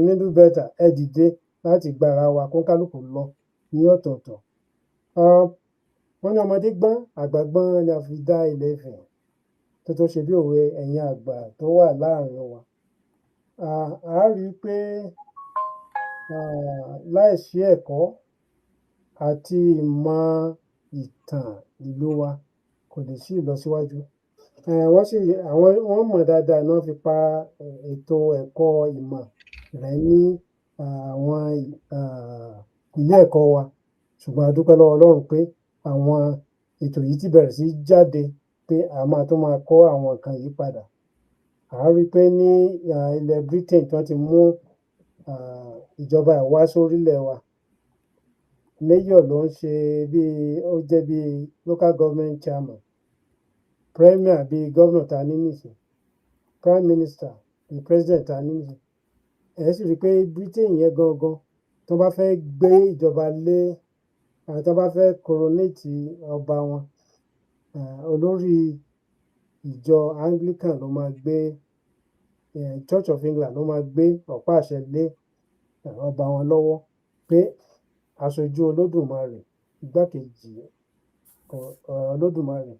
Middle Delta ẹ dìde láti gba ara wa kó kálukú lọ ní ọ̀tọ̀ọ̀tọ̀. Wọ́n ní ọmọdé gbọ́n, àgbà gbọ́n ni a fi dá Ilé Ifẹ̀, tó ṣe bí òwe ẹ̀yin àgbà tó wà láàrin wa. A rí i pé láìsí ẹ̀kọ́ àti ìmọ̀ ìtàn ìlú wa kò lè sí ìlọsíwájú. Wọ́n mọ̀ dáadáa ni wọ́n fi pa ètò ẹ̀kọ́ ìmọ̀ rẹ̀ ní àwọn ilé ẹ̀kọ́ wa, ṣùgbọ́n a dúpẹ́ lọ́wọ́ Ọlọ́run pé àwọn ètò yìí ti bẹ̀rẹ̀ sí jáde pé a máa tó máa kọ́ àwọn nǹkan yìí padà. A rí i pé ní ilẹ̀ Britain tí wọ́n ti mú ìjọba ẹ̀ wá sórílẹ̀ wa, mayor ló ń ṣe ó jẹ́ bí local government chairman, premier bí governor ta ní nísìn, prime minister bí president ta ní nísìn. Ẹ sì rí i pé Britain yẹn gangan tó bá fẹ́ gbé ìjọba lé tó bá fẹ́ coronate ọba wọn, olórí ìjọ Anglican ló máa gbé Church of England ló máa gbé ọ̀pá àṣẹ lé ọba wọn lọ́wọ́ pé aṣojú Olódùmarè, igbákejì Olódùmarè.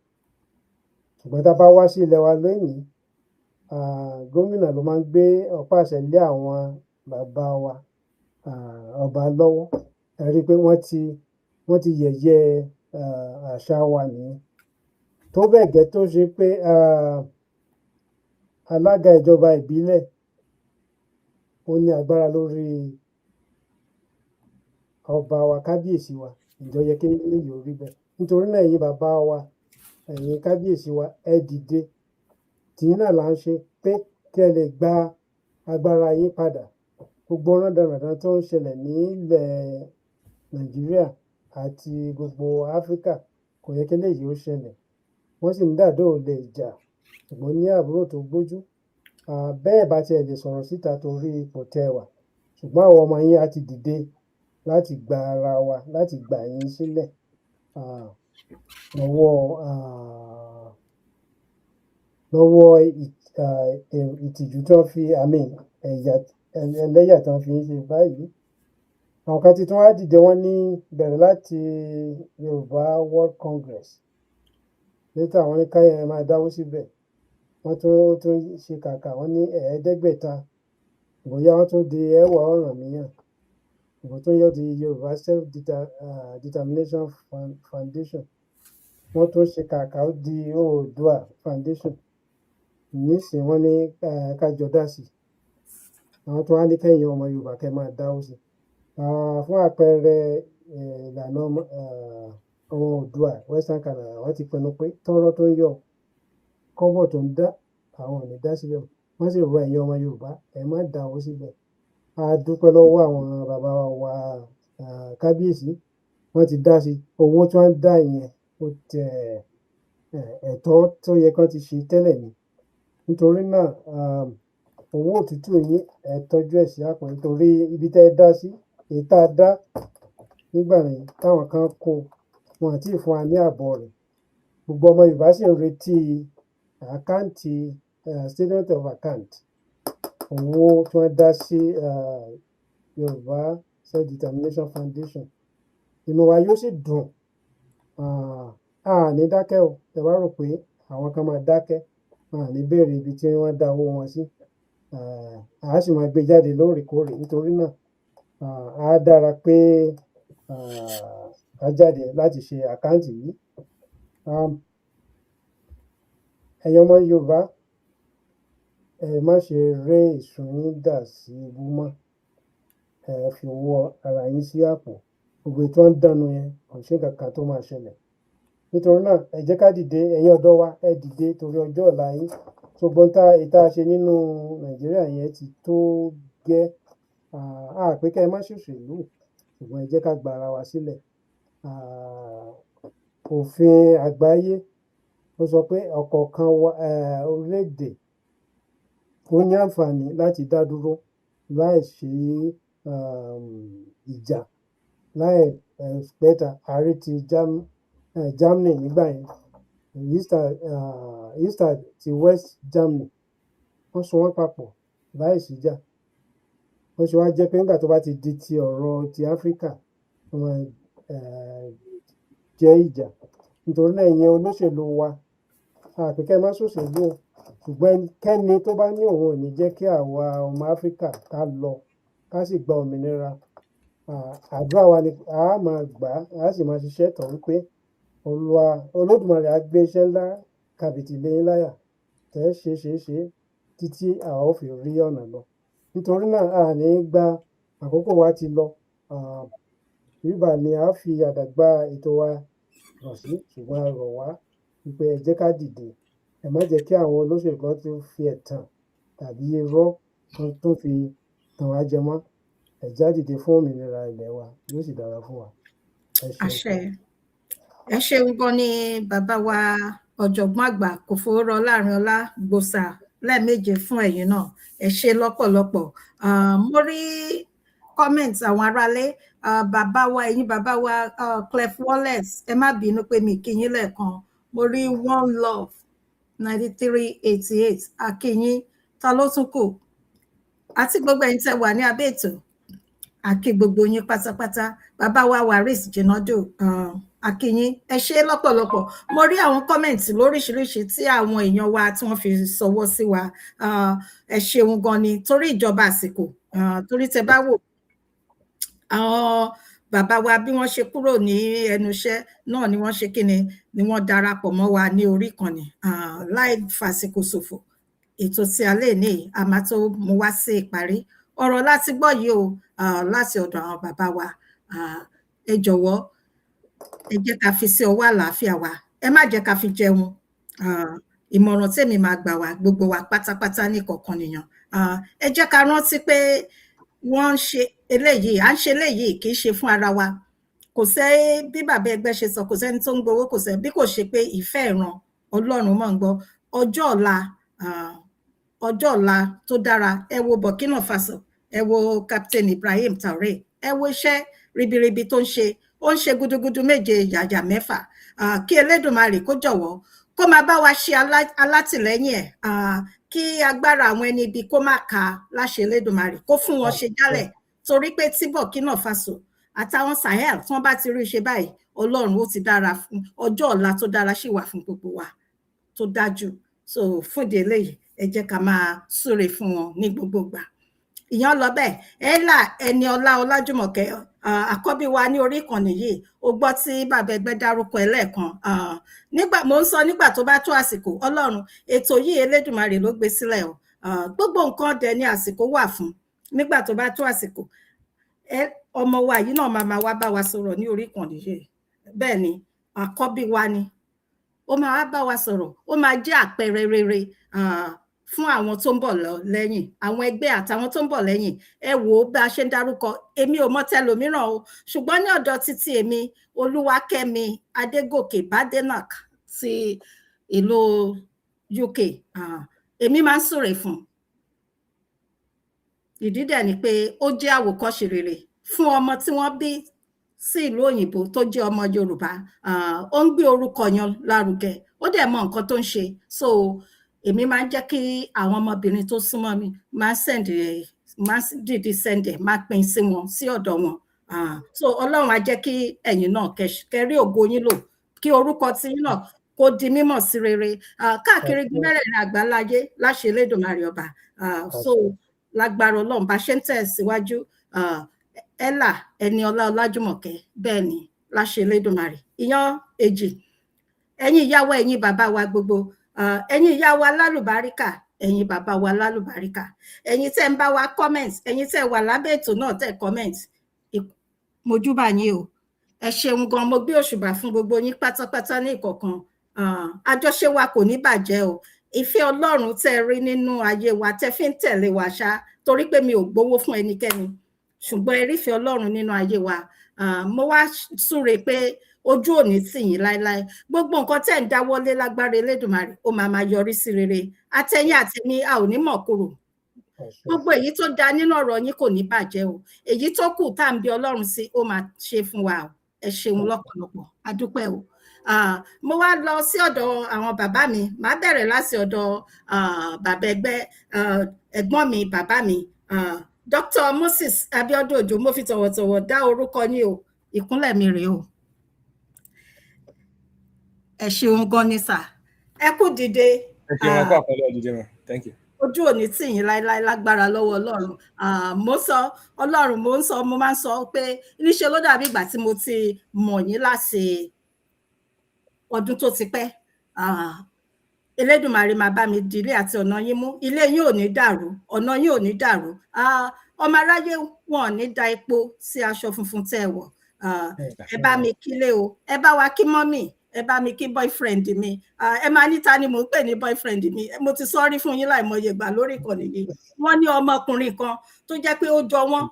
Ṣùgbọ́n tá a bá wá sí ilẹ̀ wa lónìí, gómìnà ló máa ń gbé ọ̀pá àṣẹ lé àwọn bàbá wa ọba lọ́wọ́. Ẹ rí i pé wọ́n ti yẹ̀yẹ́ àṣà wa nìyẹn. Tó bẹ́ẹ̀ gẹ́ tó ṣe pé alága ìjọba ìbílẹ̀ ó ní agbára lórí ọba wa, kábíyèsí wa. Ǹjẹ́ ó yẹ kí eléyìí ó rí bẹ́ẹ̀? Nítorí náà ẹ̀yin bàbá wa, ẹ̀yin kábíyèsí wa, ẹ dìde. Tìyín náà là ń ṣe pé kí ẹ lè gba agbára yín padà. Gbogbo rándanràndan tó ń ṣẹlẹ̀ nílẹ̀ Nàìjíríà àti gbogbo Áfíríkà kò yẹ kí eléyìí ó ṣẹlẹ̀. Wọ́n sì ń dàdó olè jà, ṣùgbọ́n ní àbúrò tó gbójú. Bẹ́ẹ̀ bá tiẹ̀ lè sọ̀rọ̀ síta torí ipò tẹ́ wà, ṣùgbọ́n àwọn ọmọ yín á ti dìde láti gba ara wa, láti gbà yín sílẹ̀ lọ́wọ́ ìtìjú tó fi ẹlẹ́yà tó fi ń ṣe báyìí. Àwọn kan ti tún wá dìde, wọ́n ní bẹ̀rẹ̀ láti Yorùbá World Congress, létà wọ́n ní káyọ̀ máa dáwó síbẹ̀. Wọ́n tún ṣe kàkà, wọ́n ní 500, bóyá wọ́n tún di ẹwà Ọ̀rànmíyàn, ìbò tó yọ di Yorùbá Self Determination Foundation. Wọ́n tún ṣe kàkà ó di Oòduà Foundation. Nísìn wọ́n ní kájọ dá sí. Àwọn tó wá ní kẹ́yìn ọmọ Yorùbá kẹ́ máa dáwó sí. Fún àpẹẹrẹ ìlànà ọmọ Oòduà Western Canada, wọ́n ti pinnu pé tọ́rọ́ tó ń yọ, kọ́bọ̀ tó ń dá, àwọn ò ní dá síbẹ̀. Wọ́n sì rọ ẹ̀yin ọmọ Yorùbá ẹ má dáwó síbẹ̀. A dúpẹ́ lọ́wọ́ àwọn bàbá wa kábíyèsí, wọ́n ti dá sí. Owó tí wọ́n ń dá yẹn ó tẹ ẹ̀tọ́ tó yẹ kán ti ṣe tẹ́lẹ̀ ni. Nítorí náà owó òtútù yín ẹ tọ́jú ẹ̀ sí àpò, nítorí ibi tẹ́ ẹ dá sí, èyí tá a dá nígbà yẹn táwọn kan kó, wọn àti fún wa ní àbọ̀ rẹ̀. Gbogbo ọmọ Yorùbá sì ń retí àkáǹtì statement of account owó tí wọ́n dá sí Yorùbá Self Determination Foundation. Inú wa yóò sì dùn. Ní dákẹ́ o, ẹ wá rò pé àwọn kan máa dákẹ́, ní béèrè ibi tí wọ́n dá owó wọn sí. A sì máa gbé jáde lóòrèkóòrè. Nítorí náà á dára pé ká jáde láti ṣe àkáǹtì yìí. Ẹ̀yin ọmọ Yorùbá, ẹ má ṣe ré ìsun yín dà sí ibú mọ́. Ẹ fi owó ara yín sí àpò. Gbogbo èyí tí wọ́n ń dánu yẹn kò sí nǹkan kan tó máa ṣẹlẹ̀. Nítorí náà ẹ jẹ́ ká dìde, ẹ̀yin ọ̀dọ́ wa ẹ dìde torí ọjọ́ ọ̀la yín. Gbogbo ìta ṣe nínú Nàìjíríà yẹn ti tó gẹ́. Pé kẹ́ ẹ má ṣòṣèlú, ṣùgbọ́n ẹ jẹ́ ká gba ara wa sílẹ̀. Òfin àgbáyé ó sọ pé ọ̀kọ̀ọ̀kan orílẹ̀-èdè ó ní àǹfààní láti dá dúró láì sí ìjà láì pẹ́ta. Ààrẹ ti Germany nígbà yẹn, East àti West Germany wọ́n so wọ́n papọ̀ láì síjà. Ó ṣe wá jẹ́ pé nígbà tó bá ti di ti ọ̀rọ̀ ti Áfíríkà wọ́n máa jẹ́ ìjà. Nítorí náà ìyẹn olóṣèlú wa àpèkẹ́ má ṣòṣèlú o, ṣùgbọ́n ẹnikẹ́ni tó bá ní òun ò ní jẹ́ kí àwa ọmọ Áfíríkà ká lọ ká sì gba òmìnira, àdúrà wa ni a máa gbà á sì máa ṣiṣẹ́ tọ̀ wípé Olódùmarè á gbé iṣẹ́ ńlá kàbìtì lé yín láyà tẹ́ ṣe títí àwa ó fi rí ọ̀nà lọ. Nítorí náà a ní gba àkókò wa ti lọ, bíbà ni a fi àdàgbà ètò wa rọ̀ sí, ṣùgbọ́n a rọ̀ wá wípé ẹ jẹ́ ká dìde, ẹ má jẹ́ kí àwọn olóṣèlú kan tó fi ẹ̀tàn tàbí irọ́ kan tó fi tàn wá jẹ mọ́. Ẹ já dìde fún òmìnira ilẹ̀ wa, yóò sì dára fún wa. Àṣẹ. Ẹ ṣeun gan ni bàbá wa ọ̀jọ̀gbọ́n àgbà KOFO AARINOLA gbòòsà lẹ́ẹ̀méje fún ẹ̀yin náà. Ẹ ṣe lọ́pọ̀lọpọ̀. Mo rí comment àwọn aráalé, bàbá wa ẹ̀yin bàbá wa Clef Wallace, ẹ má bínú pé mi kí yín lẹ́ẹ̀kan. Mo rí One Love 9388 akíyín. Ta ló tún kù? Àti gbogbo ẹ̀yin tẹ́ wà ní abẹ́ ètò, àkí gbogbo yín pátápátá. Bàbá wa Waris Jinadu, akíyín. Ẹ ṣe lọ́pọ̀lọpọ̀. Mo rí àwọn kọ́mẹ̀ntì lóríṣiríṣi tí àwọn èèyàn wa tí wọ́n fi ṣọwọ́ sí wa. Ẹ ṣeun gan ni torí ìjọba àsìkò, torí tẹ́ bá wò àwọn bàbá wa bí wọ́n ṣe kúrò ní ẹnu iṣẹ́ náà ni wọ́n ṣe kíni ni wọ́n darapọ̀ mọ́ wa ní orí ìkànnì láì fàsìkò ṣòfò. Ètò tí a lè ní a máa tó mú wá sí ìparí. Ọ̀rọ̀ láti gbọ́ yìí o láti ọ̀dọ̀ àwọn bàbá wa. Ẹ jọ̀wọ́ ẹ jẹ́ ká fi sí ọwọ́ àlàáfíà wa, ẹ má jẹ́ ká fi jẹun. Ìmọ̀ràn tèmi máa gbà wá gbogbo wa pátápátá ní kọ̀ọ̀kan nìyàn. Ẹ jẹ́ ká rántí pé wọ́n ń ṣe eléyìí, à ń ṣe eléyìí kì í ṣe fún ara wa. Kò sẹ́ bí bàbá ẹgbẹ́ ṣe sọ, kò sẹ́ni tó ń gbowó, kò sẹ́ bí kò ṣe pé ìfẹ́ ìran Ọlọ́run mọ̀ ń gbọ́. Ọjọ́ ọ̀la tó dára, ẹ wo Burkina Faso, ẹ wo Captain Ibrahim Traoré, ẹ wo iṣẹ́ ribiribi tó ń ṣe gudugudu méje yàyà mẹ́fà. Kí Elédùmarè kó jọ̀wọ́ kó máa bá wa ṣe alátìlẹ́yìn ẹ̀, kí agbára àwọn ẹni ibi kó má ka láṣẹ Elédùmarè, kó fún wọn ṣe jálẹ̀. Torí pé tí Burkina Faso àtàwọn Sahel tí wọ́n bá ti rí ṣe báyìí, Ọlọ́run ó ti dára fún ọjọ́ ọ̀la tó dára ṣì wà fún gbogbo wa tó dájú. So fún ìdí eléyìí ẹ jẹ́ ká máa súre fún wọn ní gbogbo ìgbà. Ìyẹn lọ bẹ́ẹ̀. Ella Ẹniọlá Ọlájùmọ̀kẹ́, àkọ́bí wa ní orí ìkànnì yìí, ó gbọ́ tí bàbá ẹgbẹ́ dárúkọ ẹ lẹ́ẹ̀kan. Mo ń sọ nígbà tó bá tó àsìkò, Ọlọ́run ètò yìí Elédùmarè ló gbé sílẹ̀ o. Gbogbo nǹkan dẹ̀ ní àsìkò wà fún. Nígbà tó bá tó àsìkò, ọmọ wa yìí náà máa wá bá wa sọ̀rọ̀ ní orí ìkànnì yìí. Bẹ́ẹ̀ ni àkọ́bí wa ni, ó máa wá bá wa sọ̀rọ̀, ó máa jẹ́ àpẹẹrẹ rere fún àwọn tó ń bọ̀ lẹ́yìn, àwọn ẹgbẹ́ àtàwọn tó ń bọ̀ lẹ́yìn. Ẹ wò ó bá a ṣe ń dárúkọ, èmi ò mọ̀ tẹlòmíràn o, ṣùgbọ́n ní ọ̀dọ̀ títí èmi, Olúwakẹ́mi Adégòkè Badenoch ti ìlú UK, èmi máa ń súre fún. Ìdí dẹ̀ ni pé ó jẹ́ àwòkọ́ṣe rere fún ọmọ tí wọ́n bí sí ìlú òyìnbó tó jẹ́ ọmọ Yorùbá. Ó ń gbé orúkọ yan lárugẹ, ó dẹ̀ mọ nǹkan tó ń ṣe. So èmi máa ń jẹ́ kí àwọn ọmọbìnrin tó súnmọ́ mi máa dìde sẹ́ndẹ̀, máa pín sí wọn sí ọ̀dọ̀ wọn. So Ọlọ́run á jẹ́ kí ẹ̀yin náà kẹrí ògo yín lò, kí orúkọ tí yín náà kó di mímọ̀ sí rere káàkiri mẹ́rẹ̀ẹ̀rin àgbáláyé láṣẹ Elédùmarè ọba. So lágbára Ọlọ́run bá ṣe ń tẹ̀síwájú, Ella Ẹniọlá Ọlájùmọ̀kẹ́, bẹ́ẹ̀ ni láṣẹ Elédùmarè. Ìyàn èjì, ẹ̀yin ìyá wa, ẹ̀yin bàbá wa gbogbo, ẹ̀yin ìyá wa lálùbáríkà, ẹ̀yin bàbá wa lálùbáríkà, ẹ̀yin tẹ́ ń bá wa comment, ẹ̀yin tẹ́ wà lábẹ́ ètò náà tẹ́ comment, mojúbà yín o. Ẹ ṣeun gan, mo gbé òṣùbà fún gbogbo yín pátápátá ní ìkọ̀kan. Àjọṣe wa kò ní bàjẹ́ o. Ìfẹ́ Ọlọ́run tẹ́ rí nínú ayé wa tẹ́ fi ń tẹ̀lé wa ṣá, torí pé mi ò gbowó fún ẹnikẹ́ni, ṣùgbọ́n ẹ rí ìfẹ́ Ọlọ́run nínú ayé wa. Mo wá súre pé ojú òní tì yín láéláé gbogbo nǹkan tẹ́ ń dáwọ́lé lágbára Elédùmarè ó máa yọrí sí rere àtẹ̀yìn àtẹ̀mí a ò ní mọ̀ kúrò gbogbo èyí tó da nínú ọ̀rọ̀ yín kò ní bàjẹ́ o èyí tó kù tá à ń bí Ọlọ́run sí ó máa ṣe fún wa o ẹ ṣeun lọ́pọ̀lọpọ̀ a dúpẹ́ o mo wá lọ sí ọ̀dọ̀ àwọn bàbá mi màá bẹ̀rẹ̀ láti ọ̀dọ̀ bàbá ẹgbẹ́ ẹ̀gbọ́n mi bàbá mi Dr. Moses Abiodun Ojo mo fi tọ̀wọ̀tọ̀wọ̀ dá orúkọ ní o ìkúnlẹ̀ mi rèé o ẹ ṣeun gan ni sà ẹ kú dìde ẹ ṣeun ẹ kú àpẹẹrẹ dìde mọ thank you. ojú òní tì yín láéláé lágbára lọ́wọ́ Ọlọ́run mo sọ Ọlọ́run mo máa ń sọ pé níṣe ló dàbí ìgbà tí mo ti mọ̀ yín láti ọdún tó ti pẹ́ Elédùmarè máa bá mi di ilé àti ọ̀nà yín mú ilé yín ò ní dàrú ọ̀nà yín ò ní dàrú ọmọ aráyé wọn ò ní da epo sí aṣọ funfun tẹ́ ẹ wọ̀ ẹ bá mi kílé o ẹ bá wa kí mọ́mì ẹ bá mi kí boyfriend mi ẹ máa níta ni mò ń pè ní boyfriend mi mo ti sọrí fún yín láìmọye ìgbà lórí ìkànnì yìí wọ́n ní ọmọkùnrin kan tó jẹ́ pé ó jọ wọ́n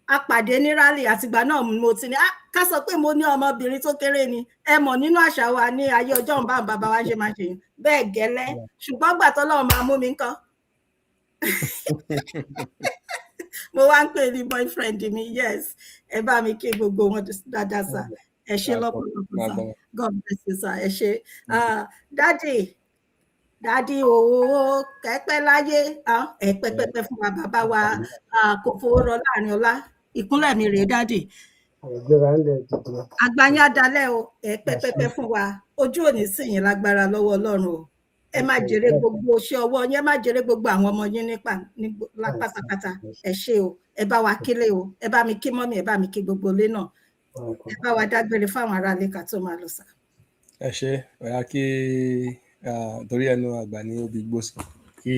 a pàdé ní rally àtìgbà náà mo ti ní ká sọ pé mo ní ọmọbìnrin tó kéré ni ẹ mọ̀ nínú àṣà wa ní ayé ọjọ́ ń bá bàbá wa ṣe máa ṣe bẹ́ẹ̀ gẹ́lẹ́ ṣùgbọ́n gbà tọ́lọ́run máa mú mi nǹkan mo wá ń pè ní boyfriend mi yes ẹ bá mi kí gbogbo wọn dáadáa sá ẹ ṣé lọ́pọ̀lọpọ̀ sá God bless you sá ẹ ṣé dádì owó kẹ́pẹ́ láyé ẹ pẹ́pẹ́pẹ́ fún wa bàbá wa kò fowó rọ láàrin ọlá ìkúnlẹ̀ mi rèé dádì àgbáyé adalẹ́ o ẹ pẹ́pẹ́pẹ́ fún wa ojú òní sì yín lágbára lọ́wọ́ Ọlọ́run o ẹ má jèrè gbogbo iṣẹ́ ọwọ́ yín ẹ má jèrè gbogbo àwọn ọmọ yín nípa pátápátá ẹ ṣé o ẹ bá wa kílé o ẹ bá mi kí mọ́mì ẹ bá mi kí gbogbo ilé náà ẹ bá wa dágbére fáwọn aráalé ká tó máa lọ sá. ẹ ṣé ọ̀yá kí torí ẹnu àgbà ní obì gbòsì kí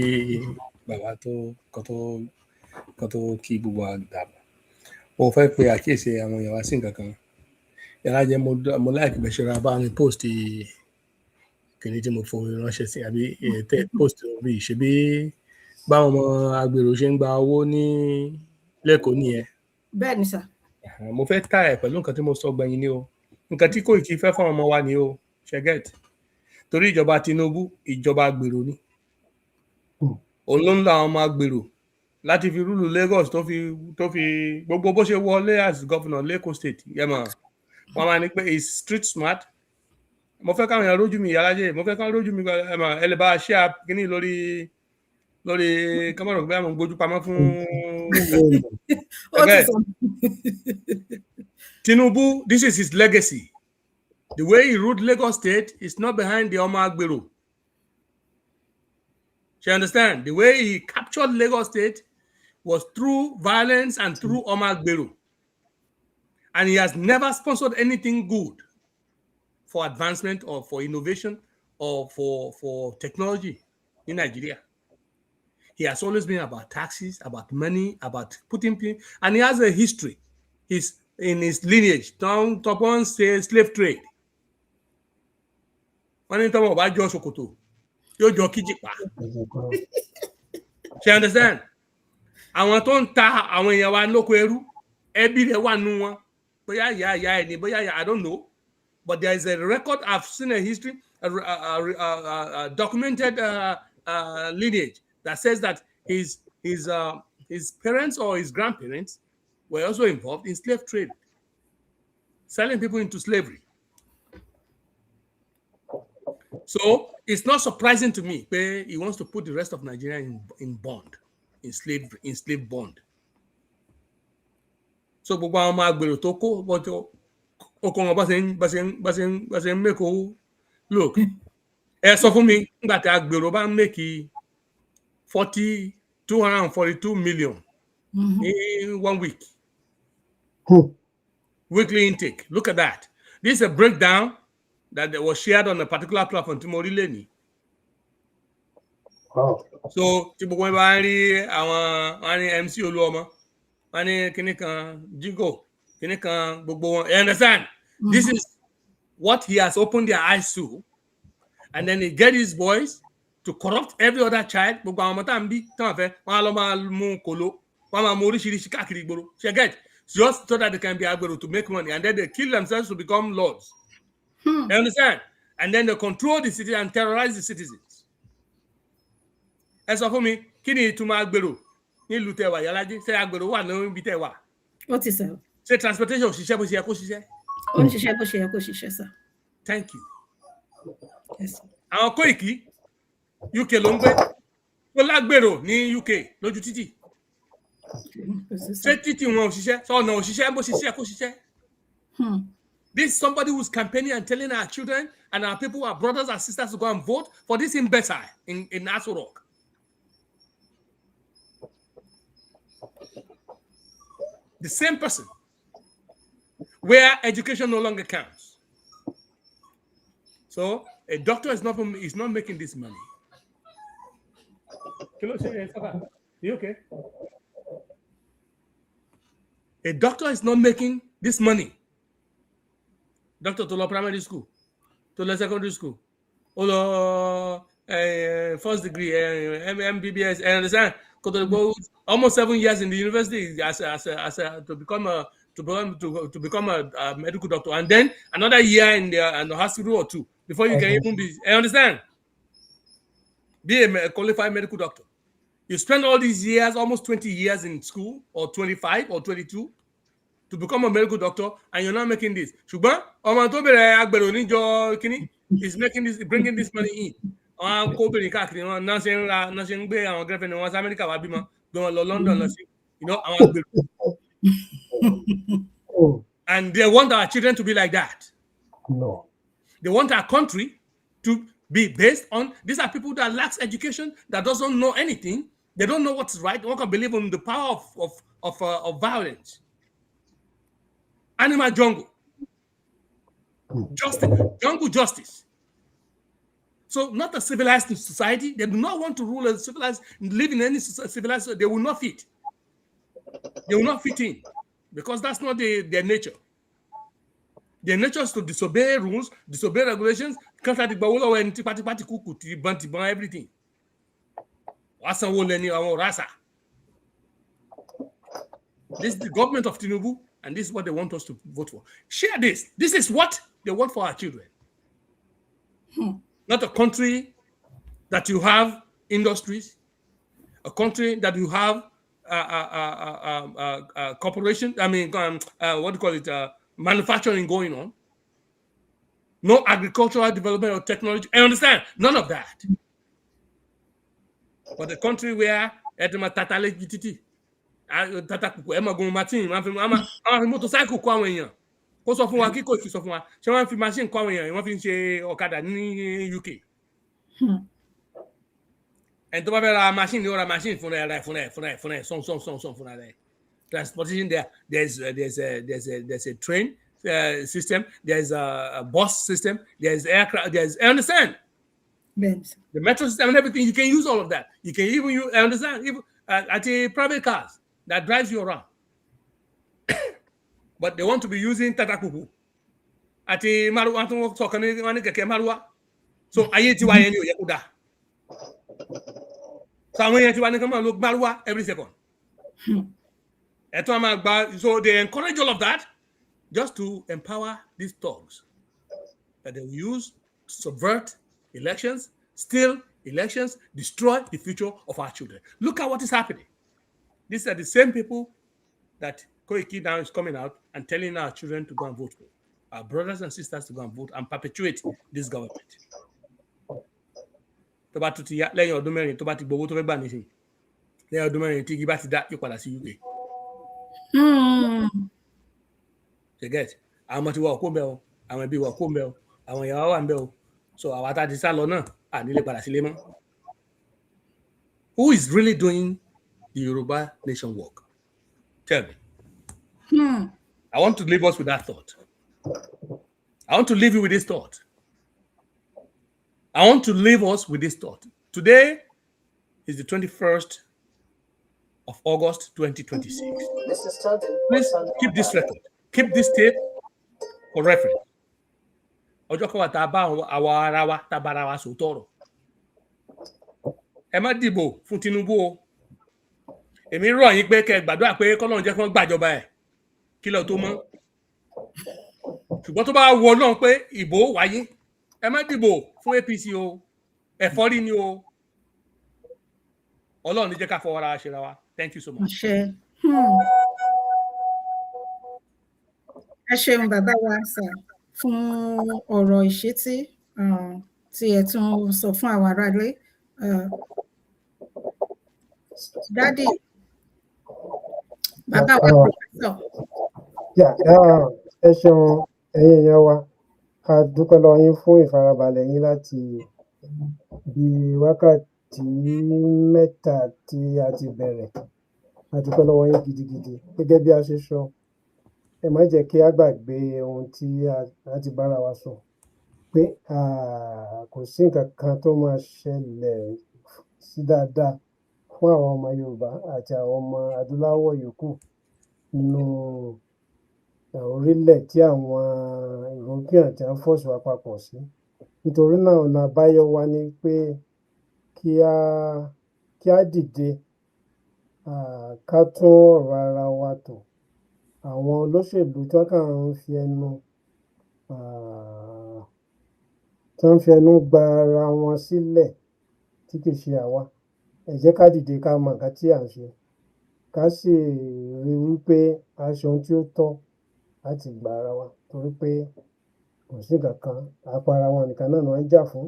bàbá kan tó kí gbogbo àgbà mo fẹ́ pe àkíyèsí àwọn èèyàn wá sí nǹkan kan yàrá jẹ́ mo láìpẹ́ bẹ́ẹ̀ ṣe ra bá mi post kìíní tí mo forí ránṣẹ́ sí àbí tẹ post orí ìṣebí báwọn ọmọ agbèrò ṣe ń gba owó ní lẹ́kọ̀ọ́ nìyẹn. bẹ́ẹ̀ ni sà. mo fẹ́ tà ẹ̀ pẹ̀lú nǹkan tí mo sọ gbẹ̀yìn ni o nǹkan tí Koiki fẹ́ fún ọmọ wa ni o ṣẹ́gẹ́t torí ìjọba Tinubu ìjọba agbèrò ni òun ló ń lo àwọn ọmọ agbèrò láti fi rúlù Lagos tó fi gbogbo bó ṣe wọlé as governor Lagos state yẹmọ wọn máa ní pé is street smart mo fẹ́ káwọn èèyàn rójú mi yàrájẹ mo fẹ́ káwọn rójú mi ẹ lè bá a ṣe kíní lórí kámọrò gbé àwọn gbójú pamọ́ fún Tinubu. This is his legacy. The way he ruled Lagos state is not behind the ọmọ agbèrò. You understand? The way he captured Lagos state was through violence and through ọmọ agbèrò. And he has never sponsored anything good for advancement or for innovation or for technology in Nigeria. He has always been about taxes, about money, about putting people, and he has a history. He's in his lineage, top one slave trade. Wọ́n ní tọ́mọ̀ bá jọ ṣòkòtò yóò jọ kíjìpá. Ṣé understand? Àwọn tó ń ta àwọn èèyàn wa lóko ẹrú, ẹbí rẹ̀ wà nù wọn. Bóyá ìyá ẹ̀ ni, bóyá I don't know. But there is a record, I've seen a history, a documented lineage that says that his parents or his grandparents were also involved in slave trade, selling people into slavery. So it's not surprising to me that he wants to put the rest of Nigeria in bond, in slave bond. So gbogbo àwọn ọmọ agbèrò tó kó bọ́tọ̀ ọkọ̀ wọn bá ṣe ń make owó. Look, ẹ sọ fún mi nígbà tí agbèrò bá ń make 242 million in 1 week. Weekly intake. Look at that. This is a breakdown that was shared on a particular platform tí mo rí lẹ́ni. So tí gbogbo wọn bá ń rí àwọn MC Olúọmọ wọ́n ní kíní kan Jigo kíní kan gbogbo wọn. You understand? This is what he has opened their eyes to, and then he get his boys to corrupt every other child. Gbogbo àwọn ọmọ tá à ń bí tán fẹ́ wọ́n á lọ máa mú kòló wọ́n á máa mú oríṣiríṣi káàkiri ìgboro. Ṣe get? just so that they can be able to make money, and then they kill themselves to become lords. You understand? And then they control the city and terrorize the citizens. Ẹ sọ fún mi, kí ni ìtumọ̀ agbèrò nílùú tẹwà Yàlájí? Ṣé agbèrò wà níbi tẹwà? Ó ti sọ. Ṣé transportation òṣìṣẹ́ bó ṣe yẹ kó ṣiṣẹ́? Ó ń ṣiṣẹ́ bó ṣe yẹ kó ṣiṣẹ́ sà. Thank you. Yes. Àwọn Kóìkì UK ló ń gbé. Ó lágbèrò ní UK lójú títì. Ṣé títì wọn òṣìṣẹ́? Sọ̀nà òṣìṣẹ́ bó ṣe ṣiṣẹ́ kó ṣiṣẹ́? This is somebody who's campaigning and telling our children and our people, our brothers and sisters, to go and vote for this imbecile in Aso Rock. The same person where education no longer counts. So a doctor is not making this money. You okay? A doctor is not making this money. Doctor to law primary school, to law secondary school, or first degree, MBBS, and understand? Almost 7 years in the university to become a medical doctor, and then another year in the hospital or 2 before you can even be. I understand? Be a qualified medical doctor. You spend all these years, almost 20 years in school, or 25 or 22. To become a medical doctor, and you're not making this. Ṣùgbọ́n ọmọ tó bẹ̀rẹ̀ agbèrò níjọ kínní is making this, bringing this money in. Àwọn kóbìnrin káàkiri wọn náà ṣe ń gbé àwọn girlfriend wọn sí Amẹ́ríkà wá bímọ, gbé wọn lọ London lọ sí, àwọn agbèrò. And they want our children to be like that. No. They want our country to be based on, these are people that lacks education, that doesn't know anything. They don't know what's right. They don't believe in the power of violence. Animal jungle. Justice. Jungle justice. So not a civilized society. They do not want to rule a civilized, live in any civilized society. They will not fit. They will not fit in. Because that's not their nature. Their nature is to disobey rules, disobey regulations, everything. This is the government of Tinubu. And this is what they want us to vote for. Share this. This is what they want for our children. Not a country that you have industries, a country that you have corporation. I mean, what do you call it? Manufacturing going on. No agricultural development or technology. I understand. None of that. But a country where tatakuku ẹ máa gun machine máa fi motorcycle kó àwọn èèyàn kó sọ fún wa kíkó ìkì sọ fún wa ṣé wọ́n fi machine kó àwọn èèyàn wọ́n fi ń ṣe ọ̀kadà ní UK. ẹni tó bá fẹ́ ra machine ni ó ra machine fúnra ẹ̀ sọ̀n fúnra ẹ̀. Transportation there's a train system, there's a bus system, there's aircraft, I understand. Yes. The metro system and everything, you can use all of that. You can even use, I understand, even at a private cars that drives you around. But they want to be using tatakuku. At a maruwa so aye ti wa yen ni o ye ko da. So àwọn yẹn ti wa ni kan ma lo maruwa every second. So they encourage all of that just to empower these thugs that they will use to subvert elections, steal elections, destroy the future of our children. Look at what is happening. These are the same people that Koiki now is coming out and telling our children to go and vote for, our brothers and sisters to go and vote and perpetuate this government. Tó bá tuti ya lẹ́yìn ọdún mẹ́rin tó bá ti gbowó tó fẹ́ gbà nísìn. Lẹ́yìn ọdún mẹ́rin tí igi bá ti dá yóò padà sí UK. You get? Àwọn ọmọ ti wà kó ńbẹ̀ o, àwọn ẹbí wà kó ńbẹ̀ o, àwọn ìyàwó wà ńbẹ̀ o. So àwa tá ti sá lọ náà à nílé padà sílé mọ́. Who is really doing the Yoruba nation work? Tell me. I want to leave us with that thought. I want to leave you with this thought. I want to leave us with this thought. Today is the 21st of August, 2026. Please keep this record. Keep this tape for reference. Ọjọ́ kan wà tá a bá àwa ara wa tá a bá ara wa sòótọ́ ọ̀rọ̀. Ẹ má dìbò fún Tinubu o. Èmi rọ̀ yín pé kẹ́ gbàdúrà pé k'Ọlọ́run jẹ́ kí wọ́n gbàjọba ẹ̀. kílẹ̀ tó mọ́ ṣùgbọ́n tó bá wọ náà pé ìbò wáyé ẹ má dìbò fún APC o ẹ̀fọ́rí ni o Ọlọ́run ní jẹ́ ká fọwọ́ ra ṣe ra wa. Thank you so much. Ẹ ṣeun bàbá wa sà fún ọ̀rọ̀ ìṣítí tí ẹ tún sọ fún àwọn aráalé. Dádì, bàbá wa pòfẹ́sọ̀. Ẹ ṣeun ẹ̀yin èèyàn wa, a dúpẹ́ lọ́wọ́ yín fún ìfarabalẹ̀ yín láti bí wákàtí mẹ́ta tí a ti bẹ̀rẹ̀. A dúpẹ́ lọ́wọ́ yín gidigidi. Gẹ́gẹ́ bí a ṣe sọ, ẹ má jẹ́ kí a gbàgbé ohun tí a ti bára wa sọ pé kò sí nǹkan kan tó máa ṣẹlẹ̀ sí dáadáa fún àwọn ọmọ Yorùbá àti àwọn ọmọ adúláwọ̀ yòókù nínú orílẹ̀ tí àwọn European tí wọ́n fọ́ọ̀sì wa papọ̀ sí. Nítorí náà ọ̀nà àbáyọ wa ni pé kí á dìde ká tún ọ̀rọ̀ ara wa tò. Àwọn olóṣèlú tí wọ́n kàn ń fi ẹnu gba ara wọn sílẹ̀ tí kì í ṣe àwa. Ẹ jẹ́ ká dìde ká mọ nǹkan tí à ń ṣe, ká sì rí wípé a ṣe ohun tí ó tọ́ láti gba ara wa, torí pé kò sí nǹkan kan, apá ara wọn nìkan náà ni wọ́n ń jà fún.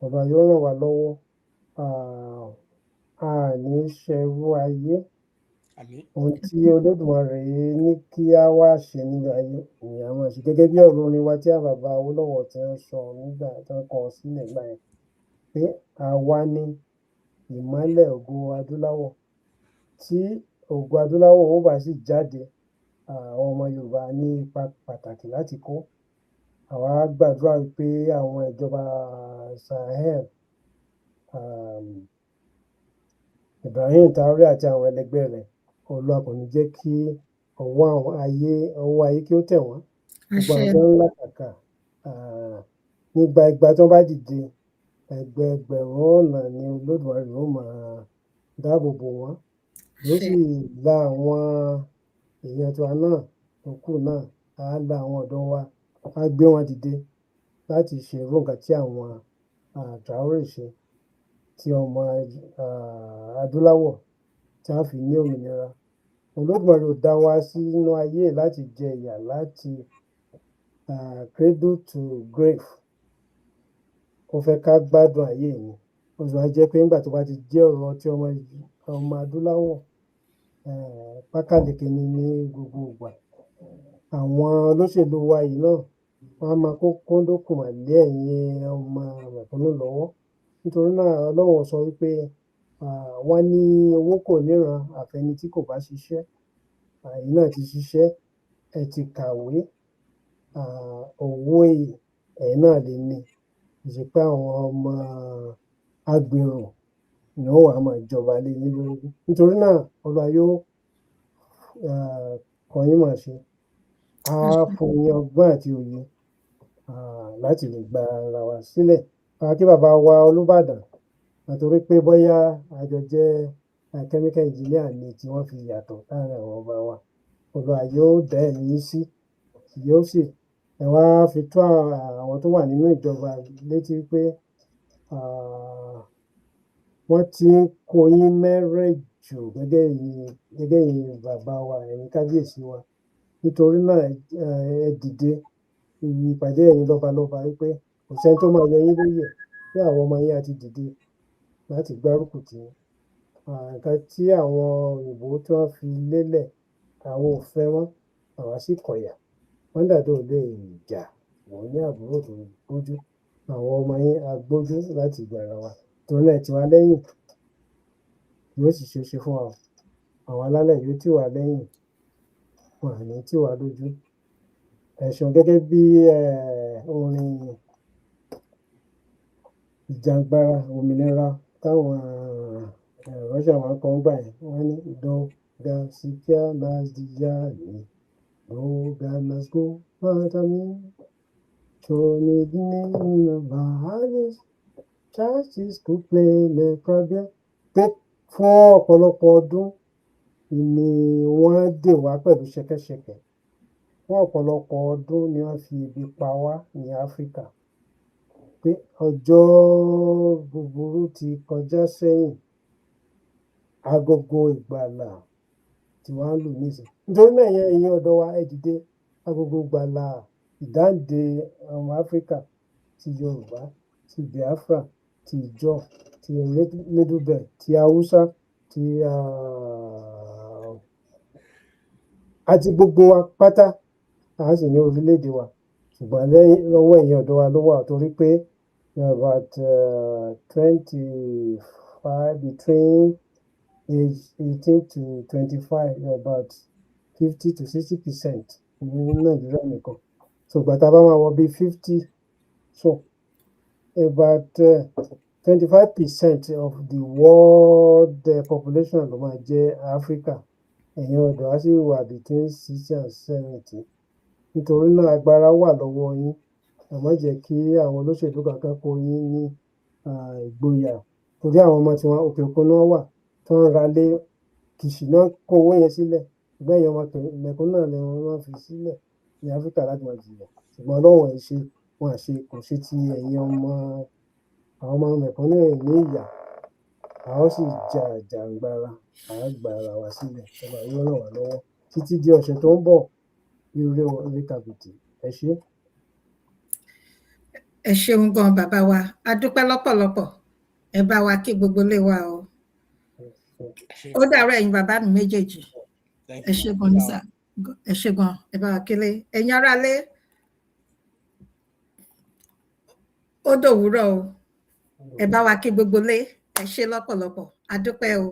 Ọba yóò ràn wá lọ́wọ́, a ní ṣẹrú ayé. Ohun tí Olódùmarè ní kí á wá ṣe nínú ayé ni a máa ṣe. Gẹ́gẹ́ bí ọ̀rọ̀ orin wa tí àwọn bàbá Awólọ́wọ̀ tí wọ́n sọ nígbà tí wọ́n kọ sílẹ̀ nígbà yẹn pé àwa ni ìmọ́lẹ̀ ògo adúláwọ̀. Tí ògo adúláwọ̀ ó bá sì jáde, àwọn ọmọ Yorùbá ní ipa pàtàkì láti kó. Àwa gbàdúrà pé àwọn ìjọba Sahel, Ibrahim Traoré àti àwọn ẹlẹgbẹ́ rẹ̀, Olúwa kò ní jẹ́ kí ọwọ́ ayé kí ó tẹ̀ wọ́n. Gbogbo àwọn tó ń làkàkà nígbà ìgbà tí wọ́n bá dìde, ẹgbẹẹgbẹ̀rún ọ̀nà ni Olódùmarè yóò máa dáàbò bò wọ́n. Yóò sì la àwọn èèyàn tiwa náà tó kù náà, á la àwọn ọ̀dọ́ wa, á gbé wọn dìde láti ṣe irú nǹkan tí àwọn Traoré ṣe, tí ọmọ adúláwọ̀ tí a fi ní òmìnira. Olódùmarè ò dá wa sínú ayé láti jẹ ìyà láti cradle to grave. Ó fẹ́ ká gbádùn ayé ni. Ó sì wá jẹ́ pé nígbà tó bá ti jẹ́ ọ̀rọ̀ tí ọmọ adúláwọ̀, pákáleke ni ní gbogbo ìgbà. Àwọn olóṣèlú wa yìí náà wọ́n á máa kó kóńdókùn lé ẹ̀yin ọmọ mẹ̀kúnnù lọ́wọ́. Nítorí náà Ọlọ́run sọ wípé wọ́n ní owó kò níran àfẹni tí kò bá ṣiṣẹ́. Ẹ̀yin náà ti ṣiṣẹ́, ẹ ti kàwé, owó ẹ̀yin náà lè ní. Kì í ṣe pé àwọn ọmọ agbèrò ni ó wà máa jọba lé yín lórí. Nítorí náà Olúwa yóò kọ́ yín máa ṣe. Á fún yín ọgbọ́n àti òye láti lè gba ara wa sílẹ̀. Kí bàbá wa Olúbàdàn, nítorí pé bóyá àjọ jẹ́ chemical engineer ni tí wọ́n fi yàtọ̀ láàrin àwọn ọba wa. Olúwa yóò dá ẹ̀mí yín sí, yóò sì ẹ wá fi tó àwọn tó wà nínú ìjọba létí pé wọ́n ti ń kó yín mẹ́rẹ̀ jù gẹ́gẹ́ ẹ̀yin bàbá wa, ẹ̀yin kábíyèsí wa. Nítorí náà ẹ dìde ìpàdé ẹ̀yin lọ́balọ́ba wípé kò sẹ́ni tó máa yọ yín lóyè, pé àwọn ọmọ yín á ti dìde láti gbárùkù tì yín. Nǹkan tí àwọn òyìnbó tí wọ́n fi lélẹ̀, àwọn ò fẹ́ mọ́, àwa sì kọ̀yà. Wọ́n dàdó lè jà wọ́n ní àbúrò tó gbójú. Àwọn ọmọ yín á gbójú láti gba ara wa. Torí náà ẹ tì wá lẹ́yìn, yóò sì ṣe é ṣe fún wa. Àwọn alálẹ̀ yóò tì wá lẹ́yìn, wọn à ní tì wá lójú. Ẹ ṣeun. Gẹ́gẹ́ bí orin ìjàngbara òmìnira táwọn Russia máa ń kọ ńgbà yẹn, wọ́n ní Dolga Sikia Nazdiyani, Dolga Nazgo Matami, Chonidini Bahalis, Churches to play le Prabia. Pé fún ọ̀pọ̀lọpọ̀ ọdún ni wọ́n dè wá pẹ̀lú ṣẹ̀kẹ̀ṣẹ̀kẹ̀ fún ọ̀pọ̀lọpọ̀ ọdún ni wọ́n fi ebi pa wá ní Áfíríkà pé ọjọ́ búburú ti kọjá sẹ́yìn, agogo ìgbàlà tí wọ́n ń lù nísìn. Nítorí náà ẹ̀yin ọ̀dọ́ wa ẹ dìde, agogo ìgbàlà ìdáǹdè ọmọ Áfíríkà ti Yorùbá, ti Biafra, ti Ìjọ, ti Middle Belt, ti Haúsá, ti àti gbogbo wa pátá a sì ní orílẹ̀-èdè wa. Ṣùgbọ́n lọ́wọ́ ẹ̀yin ọ̀dọ́ wa ló wà torí pé about 25 between age 18 to 25, about 50 to 60% ní Nàìjíríà nìkan. So ìgbà tá a bá máa wọ bí 50, so about 25% of the world population ló máa jẹ́ Áfíríkà. Ẹ̀yin ọ̀dọ́ á sì wà between 60 and 70. Nítorí náà agbára wà lọ́wọ́ yín. Ẹ má jẹ́ kí àwọn olóṣèlú kankan kó yín ní ìgboyà. Torí àwọn ọmọ tiwọn òkè òkun náà wà tó ń ralé kìsì náà kó owó yẹn sílẹ̀. Ṣùgbọ́n ẹ̀yin ọmọ mẹ̀kúnnù náà ni wọ́n fi sílẹ̀ ní Áfíríkà láti máa jìyà. Ṣùgbọ́n Ọlọ́run kò ṣe ti ẹ̀yin ọmọ àwọn ọmọ mẹ̀kúnnù ní ìyà. A ó sì jàǹgbara, a á gba ara wa sílẹ̀. Ọba yóò ràn wá lọ́wọ́ títí di ọ̀sẹ̀ tó ń bọ̀. Ire kàbìtì. Ẹ ṣé. Ẹ ṣeun gan bàbá wa, a dúpẹ́ lọ́pọ̀lọpọ̀. Ẹ bá wa kí gbogbo ilé wa o. Ó dàárọ̀ ẹ̀yin bàbá mi méjèèjì. Ẹ ṣé gan ní sà. Ẹ ṣé gan, ẹ bá wa kílé. Ẹ̀yin aráalé, ó dòwúrọ̀ o. Ẹ bá wa kí gbogbo ilé. Ẹ ṣé lọ́pọ̀lọpọ̀. A dúpẹ́ o.